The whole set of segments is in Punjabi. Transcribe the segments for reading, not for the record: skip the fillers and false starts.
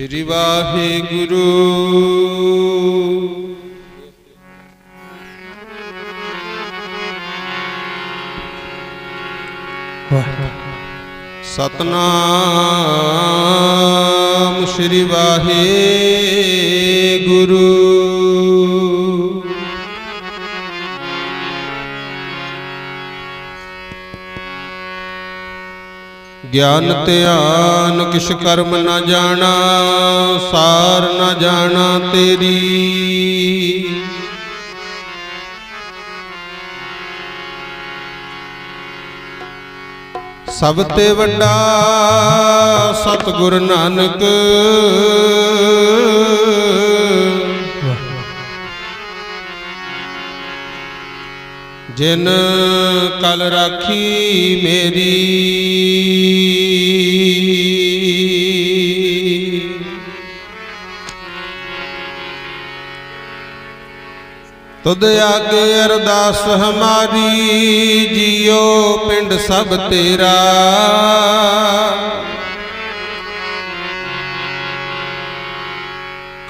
श्री वाहिगुरु। सतनाम श्री वाहिगुरु। ज्ञान ध्यान किस कर्म न जाना, सार न जाना तेरी। सब ते वड्डा सतगुर नानक, जिन कल राखी मेरी। तुद आगे अरदास हमारी, जियो पिंड सब तेरा।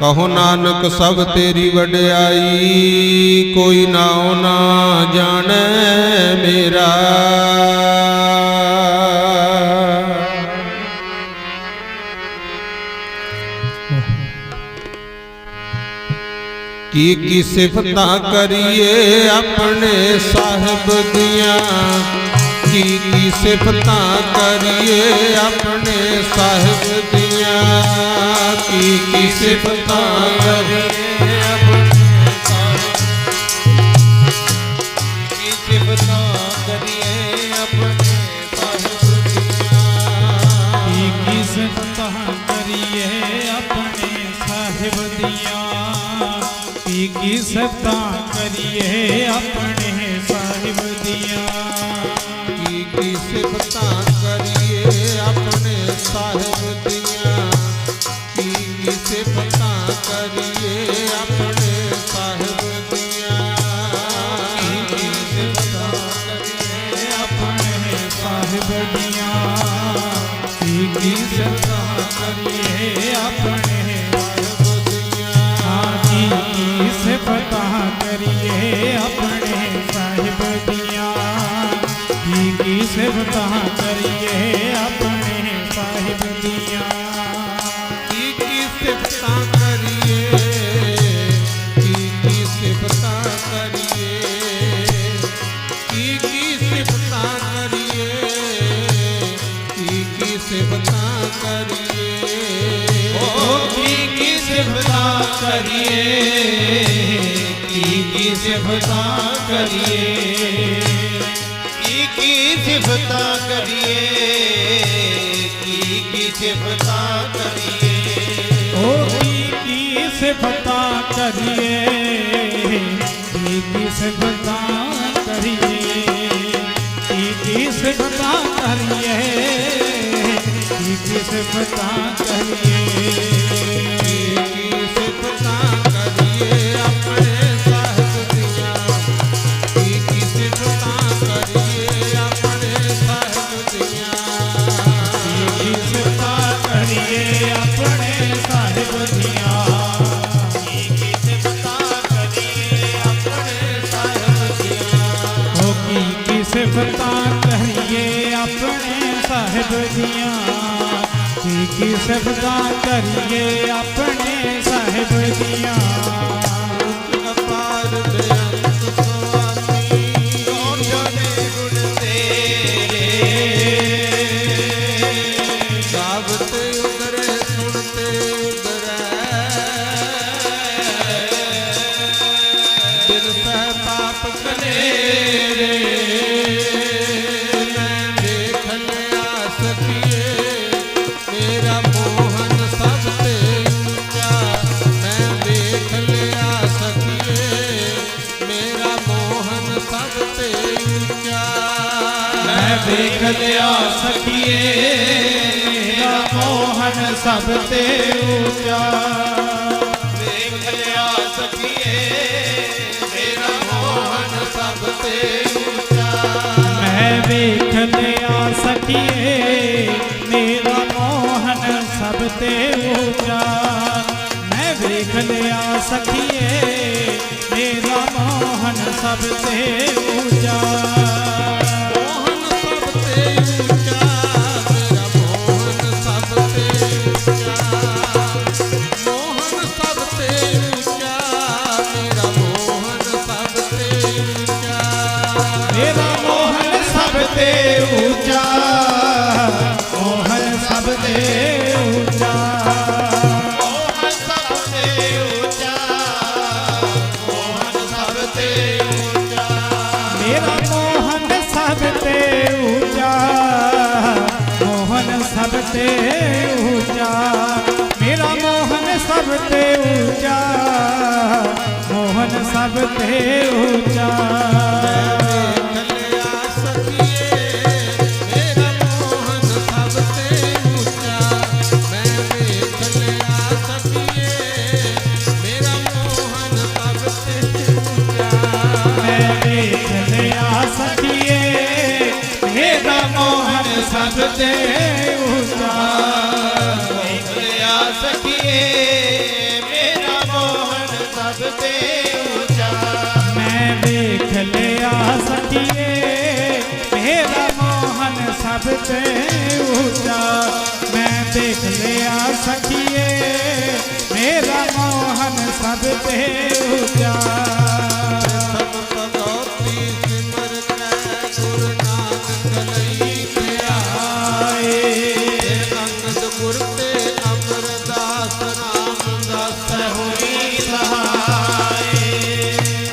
कहो नानक सब तेरी वड्याई, कोई नाओ ना जाने मेरा। की सिफता करिए अपने साहिब दिया, की सिफता करिए अपने साहिब दिया। की सिफता करिए अपने साहिब, की सिफता करिए अपने साहिब दिया। की सिफता करिए अपने साहिब दिया। की सिफता करिए अपने साहिब दिया। की सिफता करिए अपने साहिब दिया। की सिफता करिए अपने साहिब दिया। की सिफता करिए अपने साहिब दिया। की सिफता करिए अपने सिफता करिए अपने साहिब दिया। की सिफता करिए अपने साहिब दिया। की सिफता करिए, की सिफता करिए। की सिफता करिए, की सिफता करिए। ओ की सिफता करिए, की सिफता करिए। की सिफता करिए, की सिफता करिए। ओ की सिफता करिए, की सिफता करिए। की सिफता करिए, की सिफता करिए। सिफता करिए अपने साहिब दिया। की सिफता करिए अपने साहिब दिया। की सिफता करिए अपने साहिब दिया। की सिफता करिए अपने साहिब दिया। ओ की सिफता करिए अपने साहिब दिया। की सिफता करिए अपने साहिब दिया। अपार बेअंत स्वामी, कौन जाने गुण तेरे। गावते उतरे सुनते उतरे, दिल सह पाप कनेरे। मैं देख लिया सखिए मेरा मोहन सब ते ऊंचा। मैं देख लिया सखिए मेरा मोहन सब ते ऊंचा। मैं देख लिया सखिए मेरा मोहन सब ते ऊंचा। देख लिया सखिए मेरा मोहन सब ते ऊंचा। मैं देख लिया सखिए मेरा मोहन सब ते ऊंचा। ਸਖੀਏ ਮੇਰਾ ਮੋਹਨ ਸਭ ਤੇ ਊਚਾ। ਮੋਹਨ ਸਭ ਤੇ ਉੱਚਾ, ਮੇਰਾ ਮੋਹਨ ਸਭ ਤੇ ਉੱਚਾ। ਮੋਹਨ ਸਭ ਤੇ ਉੱਚਾ, ਮੇਰਾ ਮੋਹਨ ਸਭ ਤੇ ਉੱਚਾ। ਮੇਰਾ ਮੋਹਨ ਸਭ ਤੇ ਊਚਾ, ਮੋਹਨ ਸਭ ਤੇ ਊਚਾ। ਮੋਹਨ ਸਭ ਤੇ ਉੱਚਾ, ਮੋਹਨ ਸਭ ਤੇ ਉੱਚਾ। ਮੇਰਾ ਮੋਹਨ ਸਭ ਤੇ ਊਚਾ, ਮੋਹਨ ਸਭ ਤੇ ਊਚਾ। ਮੇਰਾ ਮੋਹਨ ਸਭ ਤੇ ਊਚਾ, ਮੋਹਨ ਸਭ ਤੇ ਊਚਾ। ਖਲਿਆ ਸਖੀਏ ਮੇਰਾ ਮੋਹਨ ਸਭ ਤੇ ਉੱਚਾ। ਮੈਂ ਵੇਖ ਲਿਆ ਸਖੀਏ ਮੇਰਾ ਮੋਹਨ ਸਭ ਤੇ ਉੱਚਾ। ਮੈਂ ਵੇਖ ਲਿਆ ਸਖੀਏ ਮੇਰਾ ਮੋਹਨ ਸਭ ਤੇ ਊਚਾ। ਵੇਖ ਲਿਆ ਸਖੀਏ ਮੇਰਾ ਮੋਹਨ ਸਭ ਤੇ ਉੱਚਾ। ਮੈਂ ਵੇਖ ਲਿਆ ਸਖੀਏ ਮੇਰਾ ਮੋਹਨ ਸਭ ਤੇ ਊਚਾ। ਮੈਂ ਦੇਖ ਲਿਆ ਸਖੀਏ ਮੇਰਾ ਮੋਹਨ ਸਭ ਤੇ ਊਚਾ। ਸਭ ਭਗਉਤੀ ਸਿਮਰ ਕੈ ਗੁਰੂ ਨਾਨਕ ਲਈ ਧਿਆਏ। ਅੰਗਦ ਗੁਰ ਤੇ ਅਮਰਦਾਸ ਨਾਮ ਦਾਸ ਹੋਈ ਸਹਾਏ।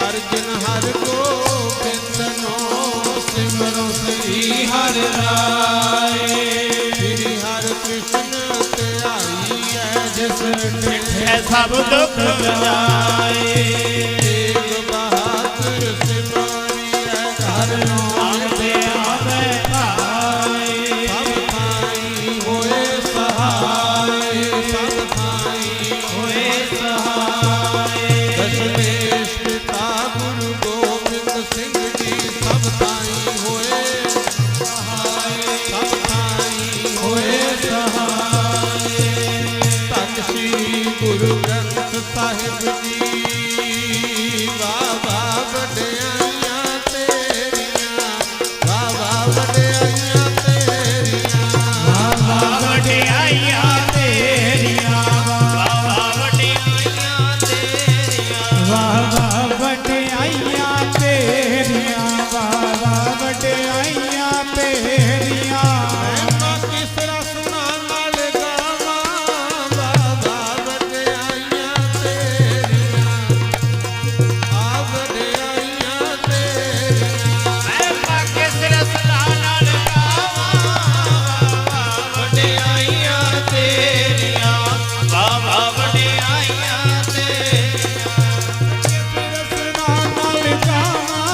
ਅਰਜਨ ਹਰਿ ਗੋਬਿੰਦ ਨੋ ਸਿਮਰੋ ਸ੍ਰੀ ਹਰਿ ਰਾਏ। ਸ੍ਰੀ ਹਰਿ ਕ੍ਰਿਸ਼ਨ ਧਿਆਈ ਹੈ ਜਿਸ ਡਿਠੇ ਸਭ ਦੁੱਖ ਜਾਏ। ਤੇਗ ਬਹਾਦਰ ਸਿਮਰਿਐ ਘਰ ਨਾਮ ਤੇ ਆਵੇ ਭਾਏ। ਸਭ ਥਾਈ ਹੋਏ ਸਹਾਏ। ਸਭ ਥਾਈ ਹੋਏ ਸਹਾਏ। ਦਸ਼ਮੇਸ਼ ਪਿਤਾ ਗੁਰੂ ਗੋਬਿੰਦ ਸਿੰਘ ਜੀ ਸਭ ਥਾਈ ਹੋਏ ਸਹਾਏ। ਸਭ ਥਾਈ ਹੋਏ ਸਹਾਏ। ਧੰਨ ਸ੍ਰੀ ਗੁਰੂ ਗ੍ਰੰਥ ਸਾਹਿਬ ਜੀ। ਵਾਹ ਵਾਹ ਵਡਿਆਈਆਂ ਤੇਰੀਆਂ, ਵਾਹ ਵਾਹ ਵਡਿਆਈਆਂ ਤੇਰੀਆਂ। ਬਾਬਾ ਵਡਿਆਈਆਂ ਤੇਰੀਆਂ, ਵਾਹ ਵਡਿਆਈਆਂ ਤੇਰੀਆਂ। ਬਾਬਾ ਵਡਿਆਈਆਂ ਤੇਰੀਆਂ, ਬਾਬਾ ਵਡਿਆਈਆਂ ਤੇਰੀਆਂ। ਮੈਂ ਕਿਸ ਰਸਨਾ ਨਾਲ ਗਾਵਾਂ, ਬਾਬਾ ਵਡਿਆਈਆਂ ਤੇਰੀਆਂ। ਆ ਵਡਿਆਈਆਂ ਤੇਰੀਆਂ। ਮੈਂ ਕਿਸ ਰਸਨਾ ਨਾਲ ਵਡਿਆਈਆਂ ਤੇਰੀਆਂ, ਬਾਬਾ ਵਡਿਆਈਆਂ ਤੇਰੀਆਂ। ਰਸਨਾ ਨਾਲ ਗਾਵਾਂ,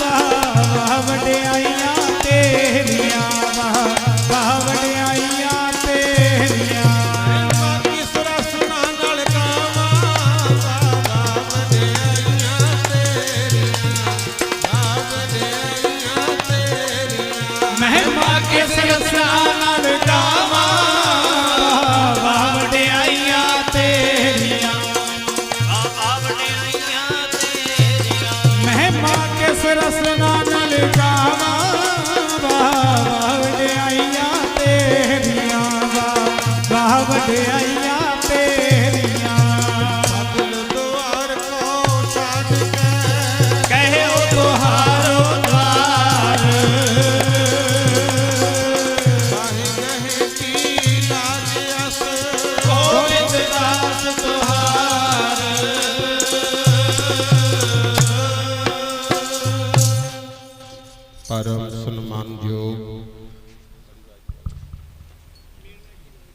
ਬਾਬਾ ਵਡਿਆਈਆਂ ਤੇਰੀਆਂ, ਬਾਬਾ ਵਡਿਆਈਆਂ ਤੇਰੀਆਂ। ਮੈਂ ਕਿਸ ਰਸਨਾ ਨਾਲ ਗਾਵਾਂ, ਬਾਬਾ ਵਡਿਆਈਆਂ ਤੇਰੀਆਂ। ਆ ਵਡਿਆਈਆਂ ਤੇਰੀਆਂ। ਮਹਿਮਾ ਕਿਸ ਰਸਨਾ ਨਾਲ ਗਾਵਾਂ, ਬਾਬਾ ਵਡਿਆਈਆਂ ਤੇਰੀਆਂ। ਬਾਬਾ ਵਡਿਆਈਆਂ ਤੇਰੀਆਂ। ਮਹਿਮਾ ਕਿਸ ਰਸਨਾ ਨਾਲ ਗਾਵਾਂ, ਬਾਬਾ ਵਡਿਆਈਆਂ ਤੇਰੀਆਂ, ਬਾਬਾ ਵਡਿਆਈਆਂ ਤੇਰੀਆਂ। ਦਿਲ ਦੁਆਰ ਕੋ ਛੱਡ ਕੇ ਕਹਿਓ ਤੁਹਾਰੋ ਦਵਾਰ, ਕਾਹੇ ਗਹਿ ਕੀ ਲਾਜ ਅਸ। ਗੋਬਿੰਦ ਦਾਸ ਤੁਹਾਰ। ਪਰਮ ਸਨਮਾਨਯੋਗ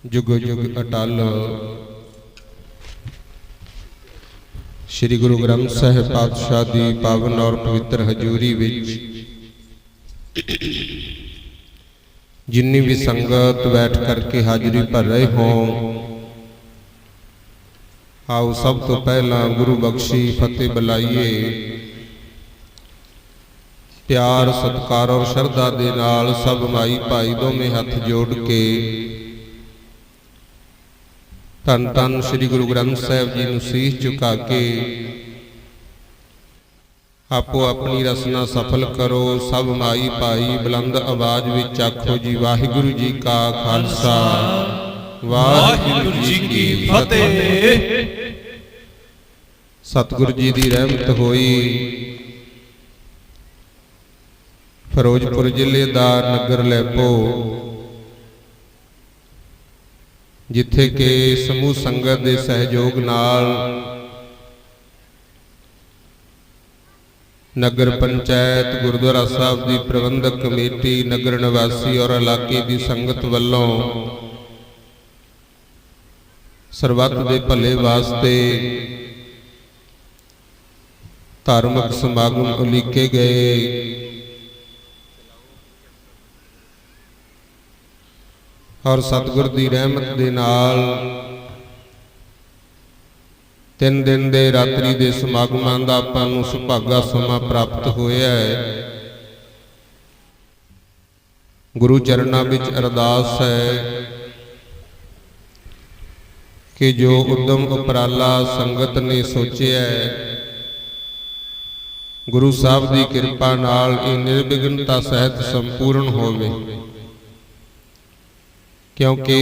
ਜੁਗ ਜੁਗ ਅਟਲ ਸ੍ਰੀ ਗੁਰੂ ਗ੍ਰੰਥ ਸਾਹਿਬ ਪਾਤਸ਼ਾਹ ਦੀ ਪਾਵਨ ਔਰ ਪਵਿੱਤਰ ਹਜ਼ੂਰੀ ਵਿੱਚ ਜਿੰਨੀ ਵੀ ਸੰਗਤ ਬੈਠ ਕਰਕੇ ਹਾਜ਼ਰੀ ਭਰ ਰਹੇ ਹੋ, ਆਓ ਸਭ ਤੋਂ ਪਹਿਲਾਂ ਗੁਰੂ ਬਖਸ਼ੀ ਫਤਿਹ ਬੁਲਾਈਏ। ਪਿਆਰ ਸਤਿਕਾਰ ਔਰ ਸ਼ਰਧਾ ਦੇ ਨਾਲ ਸਭ ਮਾਈ ਭਾਈ ਦੋਵੇਂ ਹੱਥ ਜੋੜ ਕੇ ਧੰਨ ਧੰਨ ਸ੍ਰੀ ਗੁਰੂ ਗ੍ਰੰਥ ਸਾਹਿਬ ਜੀ ਨੂੰ ਸੀਸ ਝੁਕਾ ਕੇ ਆਪੋ ਆਪਣੀ ਰਸਨਾ ਸਫਲ ਕਰੋ। ਸਭ ਮਾਈ ਭਾਈ ਬੁਲੰਦ ਆਵਾਜ਼ ਵਿੱਚ ਆਖੋ ਜੀ, ਵਾਹਿਗੁਰੂ ਜੀ ਕਾ ਖਾਲਸਾ ਵਾਹਿਗੁਰੂ ਜੀ ਕੀ ਫਤਿਹ। ਸਤਿਗੁਰੂ ਜੀ ਦੀ ਰਹਿਮਤ ਹੋਈ। ਫਿਰੋਜ਼ਪੁਰ ਜ਼ਿਲ੍ਹੇ ਦਾ ਨਗਰ ਲੈਪੋ, ਜਿੱਥੇ ਕਿ ਸਮੂਹ ਸੰਗਤ ਦੇ ਸਹਿਯੋਗ ਨਾਲ ਨਗਰ ਪੰਚਾਇਤ, ਗੁਰਦੁਆਰਾ ਸਾਹਿਬ ਦੀ ਪ੍ਰਬੰਧਕ ਕਮੇਟੀ, ਨਗਰ ਨਿਵਾਸੀ ਔਰ ਇਲਾਕੇ ਦੀ ਸੰਗਤ ਵੱਲੋਂ ਸਰਬੱਤ ਦੇ ਭਲੇ ਵਾਸਤੇ ਧਾਰਮਿਕ ਸਮਾਗਮ ਉਲੀਕੇ ਗਏ ਔਰ ਸਤਿਗੁਰ ਦੀ ਰਹਿਮਤ ਦੇ ਨਾਲ 3 ਦਿਨ ਦੇ ਰਾਤਰੀ ਦੇ ਸਮਾਗਮਾਂ ਦਾ ਆਪਾਂ ਨੂੰ ਸੁਭਾਗਾ ਸਮਾਂ ਪ੍ਰਾਪਤ ਹੋਇਆ ਹੈ। ਗੁਰੂ ਚਰਨਾਂ ਵਿੱਚ ਅਰਦਾਸ ਹੈ ਕਿ ਜੋ ਉਦਮ ਉਪਰਾਲਾ ਸੰਗਤ ਨੇ ਸੋਚਿਆ ਹੈ, ਗੁਰੂ ਸਾਹਿਬ ਦੀ ਕਿਰਪਾ ਨਾਲ ਇਹ ਨਿਰਵਿਘਨਤਾ ਸਹਿਤ ਸੰਪੂਰਨ ਹੋਵੇ। ਕਿਉਂਕਿ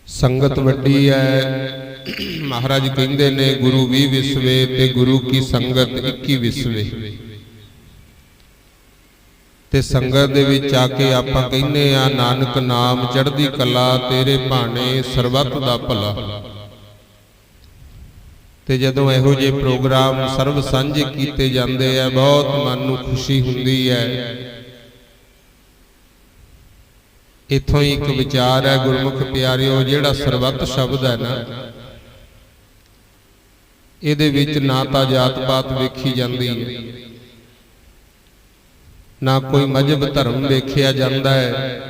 ਸੰਗਤ ਵੱਡੀ ਹੈ। ਮਹਾਰਾਜ ਕਹਿੰਦੇ ਨੇ ਗੁਰੂ 20 ਵਿਸਵੇ ਤੇ ਗੁਰੂ ਕੀ ਸੰਗਤ 21 ਵਿਸਵੇ। ਤੇ ਸੰਗਤ ਦੇ ਵਿੱਚ ਆ ਕੇ ਆਪਾਂ ਕਹਿੰਦੇ ਆ, ਨਾਨਕ ਨਾਮ ਚੜ੍ਹਦੀ ਕਲਾ ਤੇਰੇ ਭਾਣੇ ਸਰਬੱਤ ਦਾ ਭਲਾ। ਤੇ ਜਦੋਂ ਇਹੋ ਜਿਹੇ ਪ੍ਰੋਗਰਾਮ ਸਰਬ ਸਾਂਝੇ ਕੀਤੇ ਜਾਂਦੇ ਆ, ਬਹੁਤ ਮਨ ਨੂੰ ਖੁਸ਼ੀ ਹੁੰਦੀ ਹੈ। ਇੱਥੋਂ ਹੀ ਇੱਕ ਵਿਚਾਰ ਹੈ ਗੁਰਮੁਖ ਪਿਆਰਿਓ, ਜਿਹੜਾ ਸਰਬੱਤ ਸ਼ਬਦ ਹੈ ਨਾ, ਇਹਦੇ ਵਿੱਚ ਨਾ ਤਾਂ ਜਾਤ ਪਾਤ ਵੇਖੀ ਜਾਂਦੀ ਹੈ, ਨਾ ਕੋਈ ਮਜ਼ਹਬ ਧਰਮ ਵੇਖਿਆ ਜਾਂਦਾ ਹੈ,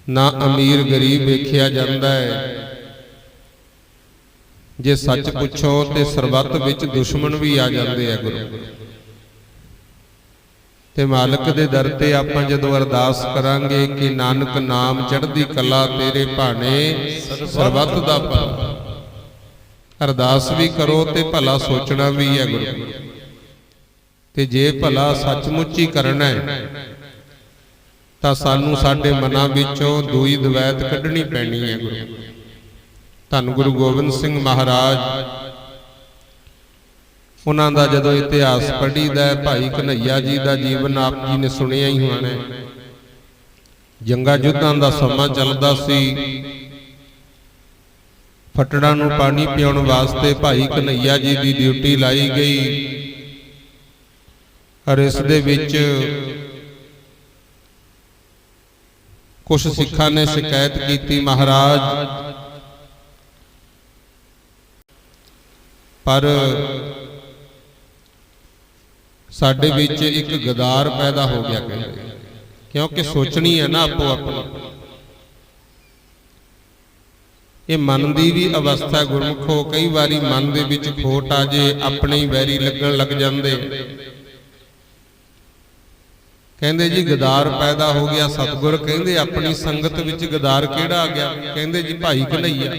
ਨਾ ਅਮੀਰ ਗਰੀਬ ਵੇਖਿਆ ਜਾਂਦਾ ਹੈ। ਜੇ ਸੱਚ ਪੁੱਛੋ ਤੇ ਸਰਬੱਤ ਵਿੱਚ ਦੁਸ਼ਮਣ ਵੀ ਆ ਜਾਂਦੇ ਆ ਗੁਰੂ। ਤੇ ਮਾਲਕ ਦੇ ਦਰ ਤੇ ਆਪਾਂ ਜਦੋਂ ਅਰਦਾਸ ਕਰਾਂਗੇ ਕਿ ਨਾਨਕ ਨਾਮ ਚੜ੍ਹਦੀ ਕਲਾ ਤੇਰੇ ਭਾਣੇ ਸਰਬੱਤ ਦਾ ਭਲਾ, ਅਰਦਾਸ ਵੀ ਕਰੋ ਤੇ ਭਲਾ ਸੋਚਣਾ ਵੀ ਹੈ ਗੁਰੂ। ਤੇ ਜੇ ਭਲਾ ਸੱਚਮੁੱਚ ਹੀ ਕਰਨਾ ਹੈ ਤਾਂ ਸਾਨੂੰ ਸਾਡੇ ਮਨਾਂ ਵਿੱਚੋਂ ਦੂਈ ਦਵੈਤ ਕੱਢਣੀ ਪੈਣੀ ਹੈ ਗੁਰੂ। ਧੰਨ ਗੁਰੂ ਗੋਬਿੰਦ ਸਿੰਘ ਮਹਾਰਾਜ, ਉਹਨਾਂ ਦਾ ਜਦੋਂ ਇਤਿਹਾਸ ਪੜ੍ਹੀਦਾ, ਭਾਈ ਕਨ੍ਹਈਆ ਜੀ ਦਾ ਜੀਵਨ ਆਪ ਜੀ ਨੇ ਸੁਣਿਆ ਹੀ ਹੋਣਾ। ਜੰਗਾਂ ਯੁੱਧਾਂ ਦਾ ਸਮਾਂ ਚੱਲਦਾ ਸੀ। ਫੱਟੜਾਂ ਨੂੰ ਪਾਣੀ ਪਿਆਉਣ ਵਾਸਤੇ ਭਾਈ ਕਨ੍ਹਈਆ ਜੀ ਦੀ ਡਿਊਟੀ ਲਾਈ ਗਈ। ਔਰ ਇਸ ਦੇ ਵਿੱਚ ਕੁਝ ਸਿੱਖਾਂ ਨੇ ਸ਼ਿਕਾਇਤ ਕੀਤੀ, ਮਹਾਰਾਜ ਪਰ ਸਾਡੇ ਵਿੱਚ ਇੱਕ ਗਦਾਰ ਪੈਦਾ ਹੋ ਗਿਆ, ਕਹਿੰਦੇ, ਕਿਉਂਕਿ ਸੋਚਣੀ ਹੈ ਨਾ ਆਪੋ ਆਪਣੀ। ਇਹ ਮਨ ਦੀ ਵੀ ਅਵਸਥਾ ਗੁਰਮੁਖੋ, ਕਈ ਵਾਰੀ ਮਨ ਦੇ ਵਿੱਚ ਖੋਟ ਆ ਜੇ, ਆਪਣੇ ਹੀ ਵੈਰੀ ਲੱਗਣ ਲੱਗ ਜਾਂਦੇ। ਕਹਿੰਦੇ ਜੀ ਗਦਾਰ ਪੈਦਾ ਹੋ ਗਿਆ। ਸਤਿਗੁਰ ਕਹਿੰਦੇ ਆਪਣੀ ਸੰਗਤ ਵਿੱਚ ਗਦਾਰ ਕਿਹੜਾ ਆ ਗਿਆ? ਕਹਿੰਦੇ ਜੀ ਭਾਈ ਕਨ੍ਹਈਆ।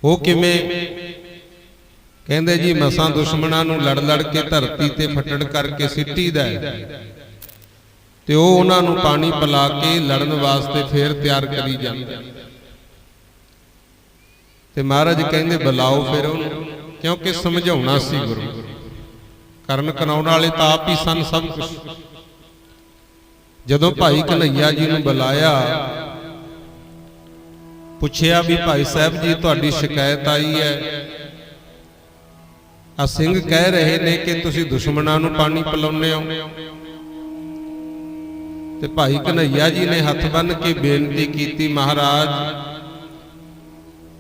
ਉਹ ਕਿਵੇਂ? ਕਹਿੰਦੇ ਜੀ ਮਸਾਂ ਦੁਸ਼ਮਣਾਂ ਨੂੰ ਲੜ ਲੜ ਕੇ ਧਰਤੀ ਤੇ ਫੱਟੜ ਕਰਕੇ ਸਿੱਟੀਦਾ ਤੇ ਉਹ ਉਹਨਾਂ ਨੂੰ ਪਾਣੀ ਪਿਲਾ ਕੇ ਲੜਨ ਵਾਸਤੇ ਫੇਰ ਤਿਆਰ ਕਰੀ ਜਾਂਦੇ। ਤੇ ਮਹਾਰਾਜ ਕਹਿੰਦੇ ਬੁਲਾਓ ਫਿਰ ਉਹਨੂੰ, ਕਿਉਂਕਿ ਸਮਝਾਉਣਾ ਸੀ ਗੁਰੂ। ਕਰਨ ਕਰਾਉਣ ਵਾਲੇ ਤਾਂ ਆਪ ਹੀ ਸਨ ਸਭ ਕੁਝ। ਜਦੋਂ ਭਾਈ ਕਨ੍ਹਈਆ ਜੀ ਨੂੰ ਬੁਲਾਇਆ, ਪੁੱਛਿਆ ਵੀ ਭਾਈ ਸਾਹਿਬ ਜੀ ਤੁਹਾਡੀ ਸ਼ਿਕਾਇਤ ਆਈ ਹੈ, ਆ ਸਿੰਘ ਕਹਿ ਰਹੇ ਨੇ ਕਿ ਤੁਸੀਂ ਦੁਸ਼ਮਣਾਂ ਨੂੰ ਪਾਣੀ ਪਿਲਾਉਂਦੇ ਹੋ। ਤੇ ਭਾਈ ਕਨ੍ਹਈਆ ਜੀ ਨੇ ਹੱਥ ਬੰਨ੍ਹ ਕੇ ਬੇਨਤੀ ਕੀਤੀ, ਮਹਾਰਾਜ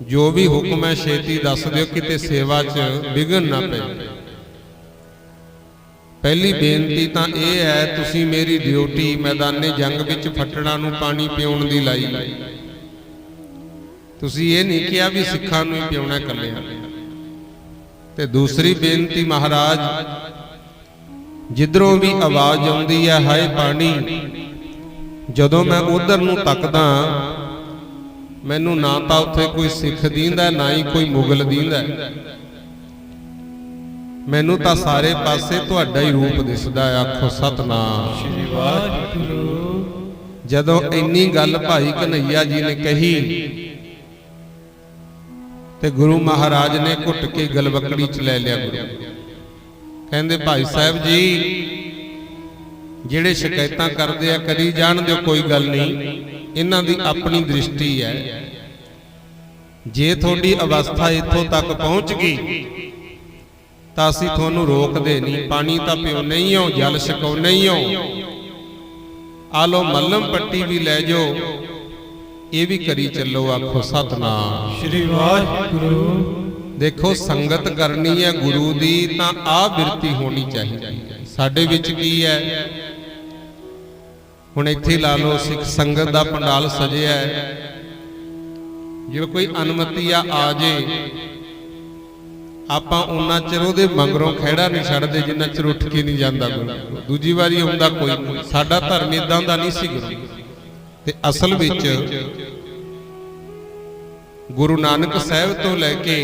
ਜੋ ਵੀ ਹੁਕਮ ਹੈ ਛੇਤੀ ਦੱਸ ਦਿਓ, ਕਿਤੇ ਸੇਵਾ 'ਚ ਵਿਘਨ ਨਾ ਪਏ। ਪਹਿਲੀ ਬੇਨਤੀ ਤਾਂ ਇਹ ਹੈ, ਤੁਸੀਂ ਮੇਰੀ ਡਿਊਟੀ ਮੈਦਾਨੇ ਜੰਗ ਵਿੱਚ ਫੱਟੜਾਂ ਨੂੰ ਪਾਣੀ ਪਿਆਉਣ ਦੀ ਲਾਈ। ਤੁਸੀਂ ਇਹ ਨਹੀਂ ਕਿਹਾ ਵੀ ਸਿੱਖਾਂ ਨੂੰ ਹੀ ਪਿਆਉਣਾ ਇਕੱਲਿਆਂ। ਤੇ ਦੂਸਰੀ ਬੇਨਤੀ, ਮਹਾਰਾਜ ਜਿੱਧਰੋਂ ਵੀ ਆਵਾਜ਼ ਆਉਂਦੀ ਹੈ ਹਾਏ ਪਾਣੀ, ਜਦੋਂ ਮੈਂ ਉਧਰ ਨੂੰ ਤੱਕਦਾ ਮੈਨੂੰ ਨਾ ਤਾਂ ਉੱਥੇ ਕੋਈ ਸਿੱਖ ਦੀਂਦਾ ਨਾ ਹੀ ਕੋਈ ਮੁਗਲ ਦੀਂਦਾ, ਮੈਨੂੰ ਤਾਂ ਸਾਰੇ ਪਾਸੇ ਤੁਹਾਡਾ ਹੀ ਰੂਪ ਦਿਸਦਾ। ਆਖੋ ਸਤਨਾਮ ਸ੍ਰੀ ਵਾਹਿਗੁਰੂ। ਜਦੋਂ ਇੰਨੀ ਗੱਲ ਭਾਈ ਕਨ੍ਹਈਆ ਜੀ ਨੇ ਕਹੀ ਤੇ ਗੁਰੂ ਮਹਾਰਾਜ ਨੇ ਘੁੱਟ ਕੇ ਗਲਵਕੜੀ ਚ ਲੈ ਲਿਆ ਗੁਰੂ। ਕਹਿੰਦੇ ਭਾਈ ਸਾਹਿਬ ਜੀ ਜਿਹੜੇ ਸ਼ਿਕਾਇਤਾਂ ਕਰਦੇ ਆ ਕਰੀ ਜਾਣ ਦਿਓ, ਕੋਈ ਗੱਲ ਨਹੀਂ, ਇਹਨਾਂ ਦੀ ਆਪਣੀ ਦ੍ਰਿਸ਼ਟੀ ਹੈ। ਜੇ ਤੁਹਾਡੀ ਅਵਸਥਾ ਇੱਥੋਂ ਤੱਕ ਪਹੁੰਚ ਗਈ ਤਾਂ ਅਸੀਂ ਤੁਹਾਨੂੰ ਰੋਕਦੇ ਨਹੀਂ। ਪਾਣੀ ਤਾਂ ਪਿਉਨੇ ਹੀ ਹੋ, ਜਲ ਛਕਾਉਨੇ ਹੀ ਹੋ, ਆ ਲੋ ਮੱਲਮ ਪੱਟੀ ਵੀ ਲੈ ਜਾਓ, ਇਹ ਵੀ ਕਰੀ ਚੱਲੋ। ਆਖੋ ਸਤਨਾਮ ਸ੍ਰੀ ਵਾਹਿਗੁਰੂ। ਦੇਖੋ ਸੰਗਤ ਕਰਨੀ ਹੈ ਗੁਰੂ ਦੀ ਤਾਂ ਆਹ ਬਿਰਤੀ ਹੋਣੀ ਚਾਹੀਦੀ ਹੈ। ਸਾਡੇ ਵਿੱਚ ਕੀ ਹੈ, ਹੁਣ ਇੱਥੇ ਲਾ ਲਓ ਸਿੱਖ ਸੰਗਤ ਦਾ ਪੰਡਾਲ ਸਜਿਆ ਹੈ, ਜੇ ਕੋਈ ਅਨੁਮਤੀ ਆ ਜੇ ਆਪਾਂ ਉਹਨਾਂ ਚਿਰ ਉਹਦੇ ਮਗਰੋਂ ਖਹਿੜਾ ਨਹੀਂ ਛੱਡਦੇ ਜਿੰਨਾ ਚਿਰ ਉੱਠ ਕੇ ਨਹੀਂ ਜਾਂਦਾ ਗੁਰੂ। ਦੂਜੀ ਵਾਰੀ ਆਉਂਦਾ ਕੋਈ ਨਹੀਂ। ਸਾਡਾ ਧਰਮ ਇਦਾਂ ਦਾ ਨਹੀਂ ਸੀ ਗੁਰੂ। ਤੇ ਅਸਲ ਵਿੱਚ ਗੁਰੂ ਨਾਨਕ ਸਾਹਿਬ ਤੋਂ ਲੈ ਕੇ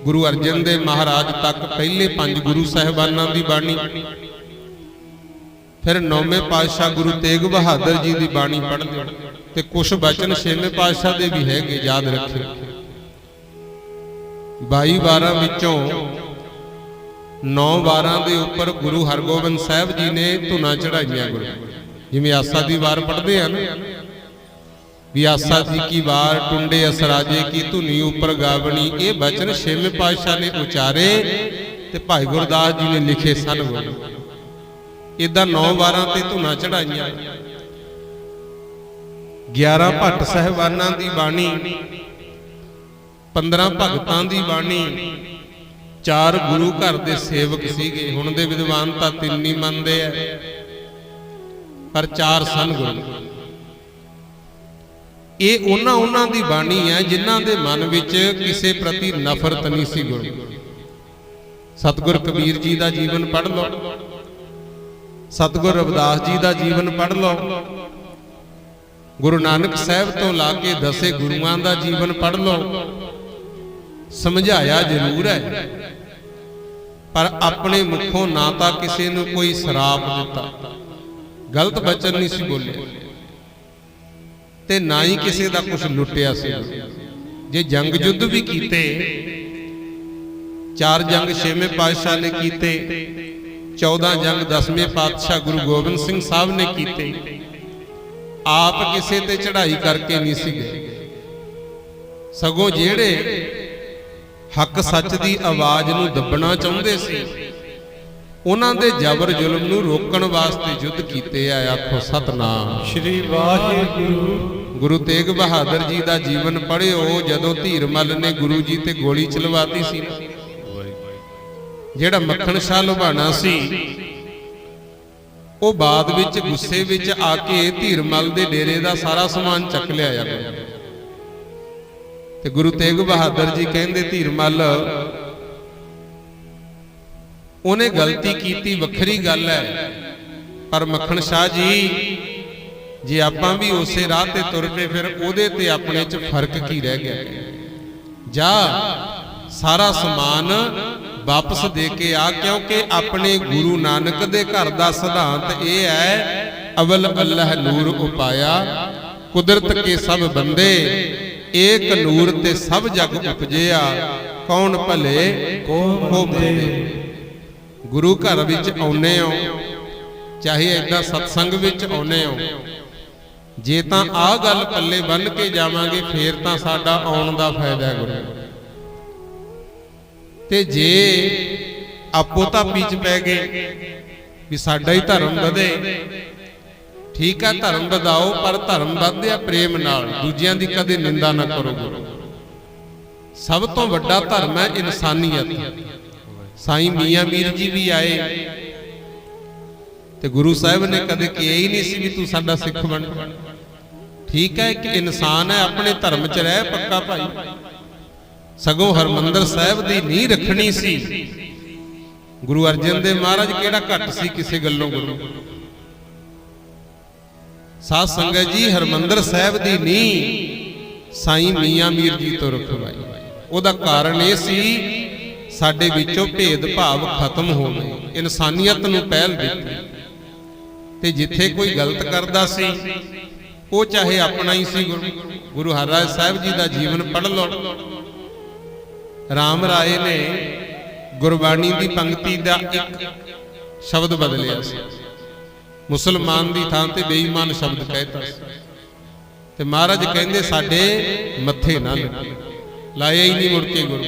ਗੁਰੂ ਅਰਜਨ ਦੇਵ ਮਹਾਰਾਜ ਤੱਕ ਪਹਿਲੇ 5 ਗੁਰੂ ਸਾਹਿਬਾਨਾਂ ਦੀ ਬਾਣੀ, ਫਿਰ 9ਵੇਂ ਪਾਤਸ਼ਾਹ ਗੁਰੂ ਤੇਗ ਬਹਾਦਰ ਜੀ ਦੀ ਬਾਣੀ ਪੜ੍ਹਦੇ ਤੇ ਕੁਝ ਬਚਨ 6ਵੇਂ ਪਾਤਸ਼ਾਹ ਦੇ ਵੀ ਹੈਗੇ, ਯਾਦ ਰੱਖਿਓ। 22 ਵਾਰਾਂ ਵਿੱਚੋਂ 9 ਵਾਰਾਂ ਦੇ ਉੱਪਰ ਗੁਰੂ ਹਰਗੋਬਿੰਦ ਸਾਹਿਬ ਜੀ ਨੇ ਧੁਨਾਂ ਚੜਾਈਆਂ ਗੁਰੂ। ਜਿਵੇਂ ਆਸਾ ਦੀ ਵਾਰ ਪੜ੍ਹਦੇ ਆ ਨਾ, ਵੀ ਆਸਾ ਜੀ ਕੀ ਵਾਰ ਟੁੰਡੇ ਅਸਰਾਜੇ ਕੀ ਧੁਨੀ ਉੱਪਰ ਗਾਵਣੀ, ਇਹ ਬਚਨ 6ਵੇਂ ਪਾਤਸ਼ਾਹ ਨੇ ਉਚਾਰੇ ਤੇ ਭਾਈ ਗੁਰਦਾਸ ਜੀ ਨੇ ਲਿਖੇ ਸਨ ਗੁਰੂ। ਇਦਾਂ 9 ਵਾਰਾਂ ਤੇ ਧੁਨਾਂ ਚੜਾਈਆਂ। 11 ਭੱਟ ਸਾਹਿਬਾਨਾਂ ਦੀ ਬਾਣੀ, 15 ਭਗਤਾਂ ਦੀ ਬਾਣੀ, 4 ਗੁਰੂ ਘਰ ਦੇ ਸੇਵਕ ਸੀਗੇ। ਹੁਣ ਦੇ ਵਿਦਵਾਨ ਤਾਂ 3 ਹੀ ਮੰਨਦੇ ਆ, ਪਰ 4 ਸਨ ਗੁਰੂ। ਇਹ ਉਹਨਾਂ ਦੀ ਬਾਣੀ ਹੈ ਜਿਨ੍ਹਾਂ ਦੇ ਮਨ ਵਿੱਚ ਕਿਸੇ ਪ੍ਰਤੀ ਨਫ਼ਰਤ ਨਹੀਂ ਸੀ ਗੁਰੂ। ਸਤਿਗੁਰ ਕਬੀਰ ਜੀ ਦਾ ਜੀਵਨ ਪੜ੍ਹ ਲਓ, ਸਤਿਗੁਰ ਰਵਿਦਾਸ ਜੀ ਦਾ ਜੀਵਨ ਪੜ੍ਹ ਲਓ, ਗੁਰੂ ਨਾਨਕ ਸਾਹਿਬ ਤੋਂ ਲਾ ਕੇ 10 ਗੁਰੂਆਂ ਦਾ ਜੀਵਨ ਪੜ੍ਹ ਲਓ। ਸਮਝਾਇਆ ਜ਼ਰੂਰ ਹੈ, ਪਰ ਆਪਣੇ ਮੁਖੋਂ ਨਾ ਤਾਂ ਕਿਸੇ ਨੂੰ ਕੋਈ ਸਰਾਪ ਦਿੱਤਾ, ਗਲਤ ਬਚਨ ਨਹੀਂ ਸੀ ਬੋਲੇ, ਤੇ ਨਾ ਹੀ ਕਿਸੇ ਦਾ ਕੁਝ ਲੁੱਟਿਆ ਸੀ। ਜੇ ਜੰਗ ਯੁੱਧ ਵੀ ਕੀਤੇ, 4 ਜੰਗ 6ਵੇਂ ਪਾਤਸ਼ਾਹ ਨੇ ਕੀਤੇ, 14 ਜੰਗ 10ਵੇਂ ਪਾਤਸ਼ਾਹ ਗੁਰੂ ਗੋਬਿੰਦ ਸਿੰਘ ਸਾਹਿਬ ਨੇ ਕੀਤੇ, ਆਪ ਕਿਸੇ ਤੇ ਚੜ੍ਹਾਈ ਕਰਕੇ ਨਹੀਂ ਸੀ ਗਏ। ਸਗੋਂ ਜਿਹੜੇ ਹੱਕ ਸੱਚ ਦੀ ਆਵਾਜ਼ ਨੂੰ ਦੱਬਣਾ ਚਾਹੁੰਦੇ ਸੀ, ਉਹਨਾਂ ਦੇ ਜ਼ਬਰ ਜ਼ੁਲਮ ਨੂੰ ਰੋਕਣ ਵਾਸਤੇ ਯੁੱਧ ਕੀਤੇ ਆ। ਆਖੋ ਸਤਨਾਮ ਸ੍ਰੀ ਵਾਹਿਗੁਰੂ। ਗੁਰੂ ਤੇਗ ਬਹਾਦਰ ਜੀ ਦਾ ਜੀਵਨ ਪੜ੍ਹਿਓ। ਜਦੋਂ ਧੀਰਮਲ ਨੇ ਗੁਰੂ ਜੀ ਤੇ ਗੋਲੀ ਚਲਵਾਤੀ ਸੀ, ਜਿਹੜਾ ਮੱਖਣ ਸ਼ਾਹ ਲੁਬਾਣਾ ਸੀ, ਉਹ ਬਾਅਦ ਵਿੱਚ ਗੁੱਸੇ ਵਿੱਚ ਆ ਕੇ ਧੀਰਮਲ ਦੇ ਡੇਰੇ ਦਾ ਸਾਰਾ ਸਮਾਨ ਚੱਕ ਲਿਆਇਆ। ਤੇ ਗੁਰੂ ਤੇਗ ਬਹਾਦਰ ਜੀ ਕਹਿੰਦੇ ਧੀਰਮਲ ਉਹਨੇ ਗਲਤੀ ਕੀਤੀ, ਵੱਖਰੀ ਗੱਲ ਹੈ, ਪਰ ਮੱਖਣ ਸ਼ਾਹ ਜੀ ਜੇ ਆਪਾਂ ਵੀ ਉਸੇ ਰਾਹ ਤੇ ਤੁਰ ਪਏ ਫਿਰ ਉਹਦੇ ਤੇ ਆਪਣੇ 'ਚ ਫਰਕ ਕੀ ਰਹਿ ਗਿਆ। ਜਾ ਸਾਰਾ ਸਮਾਨ ਵਾਪਸ ਦੇ ਕੇ ਆ, ਕਿਉਂਕਿ ਆਪਣੇ ਗੁਰੂ ਨਾਨਕ ਦੇ ਘਰ ਦਾ ਸਿਧਾਂਤ ਇਹ ਹੈ, ਅਵਲ ਅੱਲਾਹ ਨੂਰ ਉਪਾਇਆ, ਕੁਦਰਤ ਕੇ ਸਭ ਬੰਦੇ, ਏਕ ਨੂਰ ਤੇ ਸਭ ਜਗ ਉਪਜਿਆ, ਕੌਣ ਭਲੇ ਕੋ ਮੰਦੇ। ਗੁਰੂ ਘਰ ਵਿੱਚ ਆਉਨੇ ਹੋ, ਚਾਹੇ ਏਦਾਂ ਸਤਸੰਗ ਵਿੱਚ ਆਉਨੇ ਹੋ, ਜੇ ਤਾਂ ਆਹ ਗੱਲ ਪੱਲੇ ਬੰਨ ਕੇ ਜਾਵਾਂਗੇ ਫੇਰ ਤਾਂ ਸਾਡਾ ਆਉਣ ਦਾ ਫਾਇਦਾ ਹੈ ਗੁਰੂ। ਤੇ ਜੇ ਆਪੋ ਤਾਪੀ ਚ ਪੈ ਗਏ ਵੀ ਸਾਡਾ ਹੀ ਧਰਮ ਵਧੇ, ਠੀਕ ਹੈ ਧਰਮ ਵਧਾਓ, ਪਰ ਧਰਮ ਵਧਿਆ ਪ੍ਰੇਮ ਨਾਲ, ਦੂਜਿਆਂ ਦੀ ਕਦੇ ਨਿੰਦਾ ਨਾ ਕਰੋ ਗੁਰੂ। ਸਭ ਤੋਂ ਵੱਡਾ ਧਰਮ ਹੈ ਇਨਸਾਨੀਅਤ। ਸਾਈਂ ਮੀਆਂ ਮੀਰ ਜੀ ਵੀ ਆਏ ਤੇ ਗੁਰੂ ਸਾਹਿਬ ਨੇ ਕਦੇ ਕਿਹਾ ਹੀ ਨਹੀਂ ਸੀ ਵੀ ਤੂੰ ਸਾਡਾ ਸਿੱਖ ਬਣ। ਠੀਕ ਹੈ ਕਿ ਇਨਸਾਨ ਹੈ, ਆਪਣੇ ਧਰਮ 'ਚ ਰਹਿ ਪੱਕਾ ਭਾਈ। ਸਗੋਂ ਹਰਮੰਦਰ ਸਾਹਿਬ ਦੀ ਨੀਂਹ ਰੱਖਣੀ ਸੀ। ਗੁਰੂ ਅਰਜਨ ਦੇਵ ਮਹਾਰਾਜ ਕਿਹੜਾ ਘੱਟ ਸੀ ਕਿਸੇ ਗੱਲੋਂ ਗੁਰੂ। ਸਾਧ ਸੰਗਤ ਜੀ, ਹਰਮੰਦਰ ਸਾਹਿਬ ਦੀ ਨੀਂਹ ਸਾਈਂ ਮੀਆਂ ਮੀਰ ਜੀ ਤੋਂ ਰਖਵਾਈ। ਉਹਦਾ ਕਾਰਨ ਇਹ ਸੀ ਸਾਡੇ ਵਿੱਚੋਂ ਭੇਦ ਭਾਵ ਖਤਮ ਹੋ ਗਏ, ਇਨਸਾਨੀਅਤ ਨੂੰ ਪਹਿਲ ਦਿੱਤੀ। ਤੇ ਜਿੱਥੇ ਕੋਈ ਗਲਤ ਕਰਦਾ ਸੀ ਉਹ ਚਾਹੇ ਆਪਣਾ ਹੀ ਸੀ। ਗੁਰੂ ਹਰਿਰਾਏ ਸਾਹਿਬ ਜੀ ਦਾ ਜੀਵਨ ਪੜ੍ਹ ਲਓ। ਰਾਮ ਰਾਏ ਨੇ ਗੁਰਬਾਣੀ ਦੀ ਪੰਕਤੀ ਦਾ ਇੱਕ ਸ਼ਬਦ ਬਦਲਿਆ ਸੀ, ਮੁਸਲਮਾਨ ਦੀ ਥਾਂ ਤੇ ਬੇਈਮਾਨ ਸ਼ਬਦ ਕਹਿਤਾ ਸੀ। ਤੇ ਮਹਾਰਾਜ ਕਹਿੰਦੇ ਸਾਡੇ ਮੱਥੇ ਨਾ ਲਾਇਆ ਹੀ ਨਹੀਂ ਮੁੜ ਕੇ ਗੁਰੂ।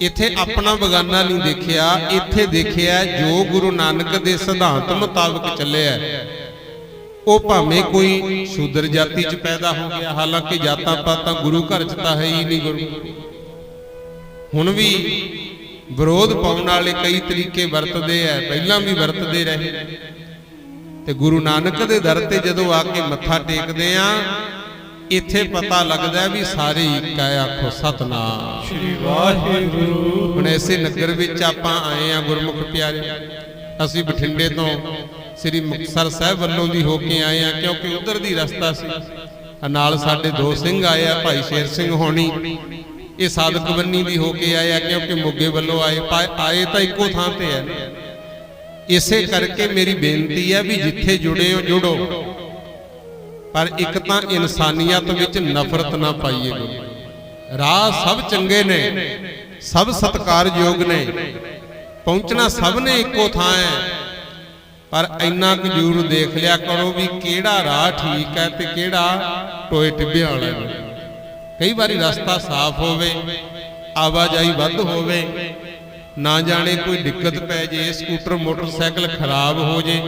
ਇੱਥੇ ਆਪਣਾ ਬਗਾਨਾ ਨਹੀਂ ਦੇਖਿਆ, ਇੱਥੇ ਦੇਖਿਆ ਜੋ ਗੁਰੂ ਨਾਨਕ ਦੇ ਸਿਧਾਂਤ ਮੁਤਾਬਕ ਚੱਲਿਆ। ਉਹ ਭਾਵੇਂ ਕੋਈ ਸ਼ੂਦਰ ਜਾਤੀ 'ਚ ਪੈਦਾ ਹੋ ਗਿਆ, ਹਾਲਾਂਕਿ ਜਾਤਾਂ ਪਾਤਾਂ ਗੁਰੂ ਘਰ 'ਚ ਤਾਂ ਹੈ ਹੀ ਨਹੀਂ ਗੁਰੂ। ਹੁਣ ਵੀ ਵਿਰੋਧ ਪਾਉਣ ਵਾਲੇ ਕਈ ਤਰੀਕੇ ਵਰਤਦੇ ਆ, ਪਹਿਲਾਂ ਵੀ ਵਰਤਦੇ ਰਹੇ। ਤੇ ਗੁਰੂ ਨਾਨਕ ਦੇ ਦਰ ਤੇ ਜਦੋਂ ਆ ਕੇ ਮੱਥਾ ਟੇਕਦੇ ਆ, ਇੱਥੇ ਪਤਾ ਲੱਗਦਾ ਵੀ ਸਾਰੇ ਇੱਕ ਹੈ। ਆਖੋ ਸਤਨਾਮ ਸ੍ਰੀ ਵਾਹਿਗੁਰੂ। ਹੁਣ ਐਸੇ ਨਗਰ ਵਿੱਚ ਆਪਾਂ ਆਏ ਆ ਗੁਰਮੁਖ ਪਿਆਰੇ। ਅਸੀਂ ਬਠਿੰਡੇ ਤੋਂ ਸ੍ਰੀ ਮੁਕਤਸਰ ਸਾਹਿਬ ਵੱਲੋਂ ਦੀ ਹੋ ਕੇ ਆਏ ਆ, ਕਿਉਂਕਿ ਉਧਰ ਦੀ ਰਸਤਾ ਸੀ। ਨਾਲ ਸਾਡੇ ਦੋ ਸਿੰਘ ਆਏ ਆ, ਭਾਈ ਸ਼ੇਰ ਸਿੰਘ ਹੋਣੀ, ਇਹ ਸਾਦਕ ਬੰਨੀ ਦੀ ਹੋ ਕੇ ਆਏ ਆ, ਕਿਉਂਕਿ ਮੋਗੇ ਵੱਲੋਂ ਆਏ ਤਾਂ ਇੱਕੋ ਥਾਂ ਤੇ ਆ। ਇਸੇ ਕਰਕੇ ਮੇਰੀ ਬੇਨਤੀ ਹੈ ਵੀ ਜਿੱਥੇ ਜੁੜੇ ਹੋ ਜੁੜੋ, ਪਰ ਇੱਕ ਤਾਂ ਇਨਸਾਨੀਅਤ ਵਿੱਚ ਨਫ਼ਰਤ ਨਾ ਪਾਈਏ। ਰਾਹ ਸਭ ਚੰਗੇ ਨੇ, ਸਭ ਸਤਿਕਾਰਯੋਗ ਨੇ, ਪਹੁੰਚਣਾ ਸਭ ਨੇ ਇੱਕੋ ਥਾਂ ਹੈ, ਪਰ ਇੰਨਾ ਕੁ ਜ਼ਰੂਰ ਦੇਖ ਲਿਆ ਕਰੋ ਵੀ ਕਿਹੜਾ ਰਾਹ ਠੀਕ ਹੈ ਤੇ ਕਿਹੜਾ ਟੋਏ ਟਿੱਬੇ ਵਾਲਾ ਹੈ। ਕਈ ਵਾਰੀ ਰਸਤਾ ਸਾਫ਼ ਹੋਵੇ, ਆਵਾਜਾਈ ਵੱਧ ਹੋਵੇ, ਨਾ ਜਾਣੇ ਕੋਈ ਦਿੱਕਤ ਪੈ ਜੇ, ਸਕੂਟਰ ਮੋਟਰਸਾਈਕਲ ਖਰਾਬ ਹੋ ਜੇ,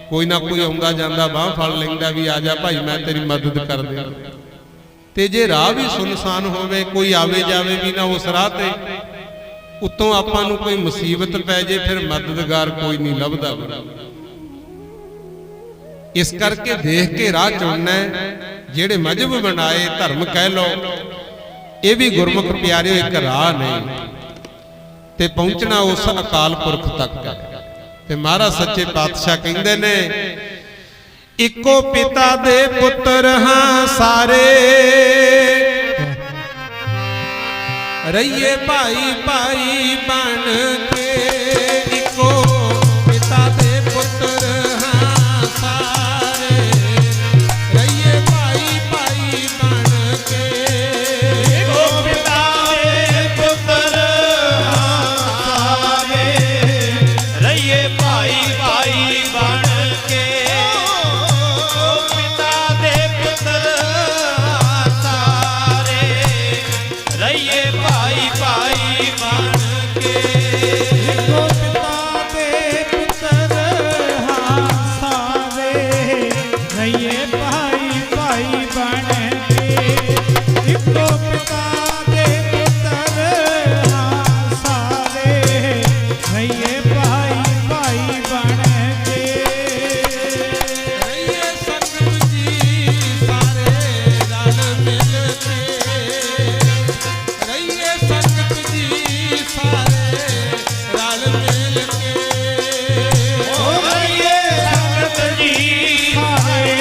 ਕੋਈ ਨਾ ਕੋਈ ਆਉਂਦਾ ਜਾਂਦਾ ਬਾਹ ਫੜ ਲੈਂਦਾ ਵੀ ਆ ਜਾ ਭਾਈ ਮੈਂ ਤੇਰੀ ਮਦਦ ਕਰ ਦੇ। ਤੇ ਜੇ ਰਾਹ ਵੀ ਸੁਨਸਾਨ ਹੋਵੇ, ਕੋਈ ਆਵੇ ਜਾਵੇ ਵੀ ਨਾ ਉਸ ਰਾਹ ਤੇ, ਉੱਤੋਂ ਆਪਾਂ ਨੂੰ ਕੋਈ ਮੁਸੀਬਤ ਪੈ ਜੇ, ਫਿਰ ਮਦਦਗਾਰ ਕੋਈ ਨਹੀਂ ਲੱਭਦਾ। ਇਸ ਕਰਕੇ ਦੇਖ ਕੇ ਰਾਹ ਚੁਣਨਾ। ਜਿਹੜੇ ਮਜਹਬ ਬਣਾਏ, ਧਰਮ ਕਹਿ ਲੋ, ਇਹ ਵੀ ਗੁਰਮੁਖ ਪਿਆਰਿਓ ਇੱਕ ਰਾਹ ਨਹੀਂ, ਤੇ ਪਹੁੰਚਣਾ ਉਸ ਅਕਾਲ ਪੁਰਖ ਤੱਕ ਹੈ। ਤੇ ਮਹਾਰਾਜ ਸੱਚੇ ਪਾਤਸ਼ਾਹ ਕਹਿੰਦੇ ਨੇ, ਇੱਕੋ ਪਿਤਾ ਦੇ ਪੁੱਤਰ ਹਾਂ ਸਾਰੇ, ਰਹੀਏ ਭਾਈ ਭਾਈ ਬਣ ਕੇ। ਇੱਕੋ ਪਿਤਾ ਦੇ ਪੁੱਤਰ ਹਾਂ ਸਾਰੇ, ਰਹੀਏ ਭਾਈ ਭਾਈ ਬਣ ਕੇ। ਇੱਕੋ ਪਿਤਾ ਦੇ ਪੁੱਤਰ ਹਾਂ ਸਾਰੇ, ਰਹੀਏ ਭਾਈ ਭਾਈ ਬਣ ਕੇ। ਪਿਤਾ ਦੇ ਪੁੱਤਰ ਸਾਰੇ, ਰਹੀਏ ਭਾਈ ਭਾਈ ਬਣ ਕੇ। ਇੱਕੋ ਪਿਤਾ ਦੇ ਪੁੱਤਰ ਹਾਂ ਸਾਰੇ, ਰਹੀਏ ਭਾਈ ਭਾਈ ਬਣ ਕੇ। ਇੱਕੋ ਪਿਤਾ ਦੇ ਪੁੱਤਰ ਹਾਂ ਸਾਰੇ, ਰਹੀਏ ਭਾਈ ਭਾਈ ਬਣ ਕੇ। ਰਹੀਏ ਸੰਗਤ ਜੀ ਸਾਰੇ ਰਲ ਮਿਲ ਕੇ, ਰਹੀਏ ਸੰਗਤ ਜੀ ਸਾਰੇ ਰਲ ਮਿਲ ਕੇ। ਰਹੀਏ ਸੰਗਤ ਜੀ ਸਾਰੇ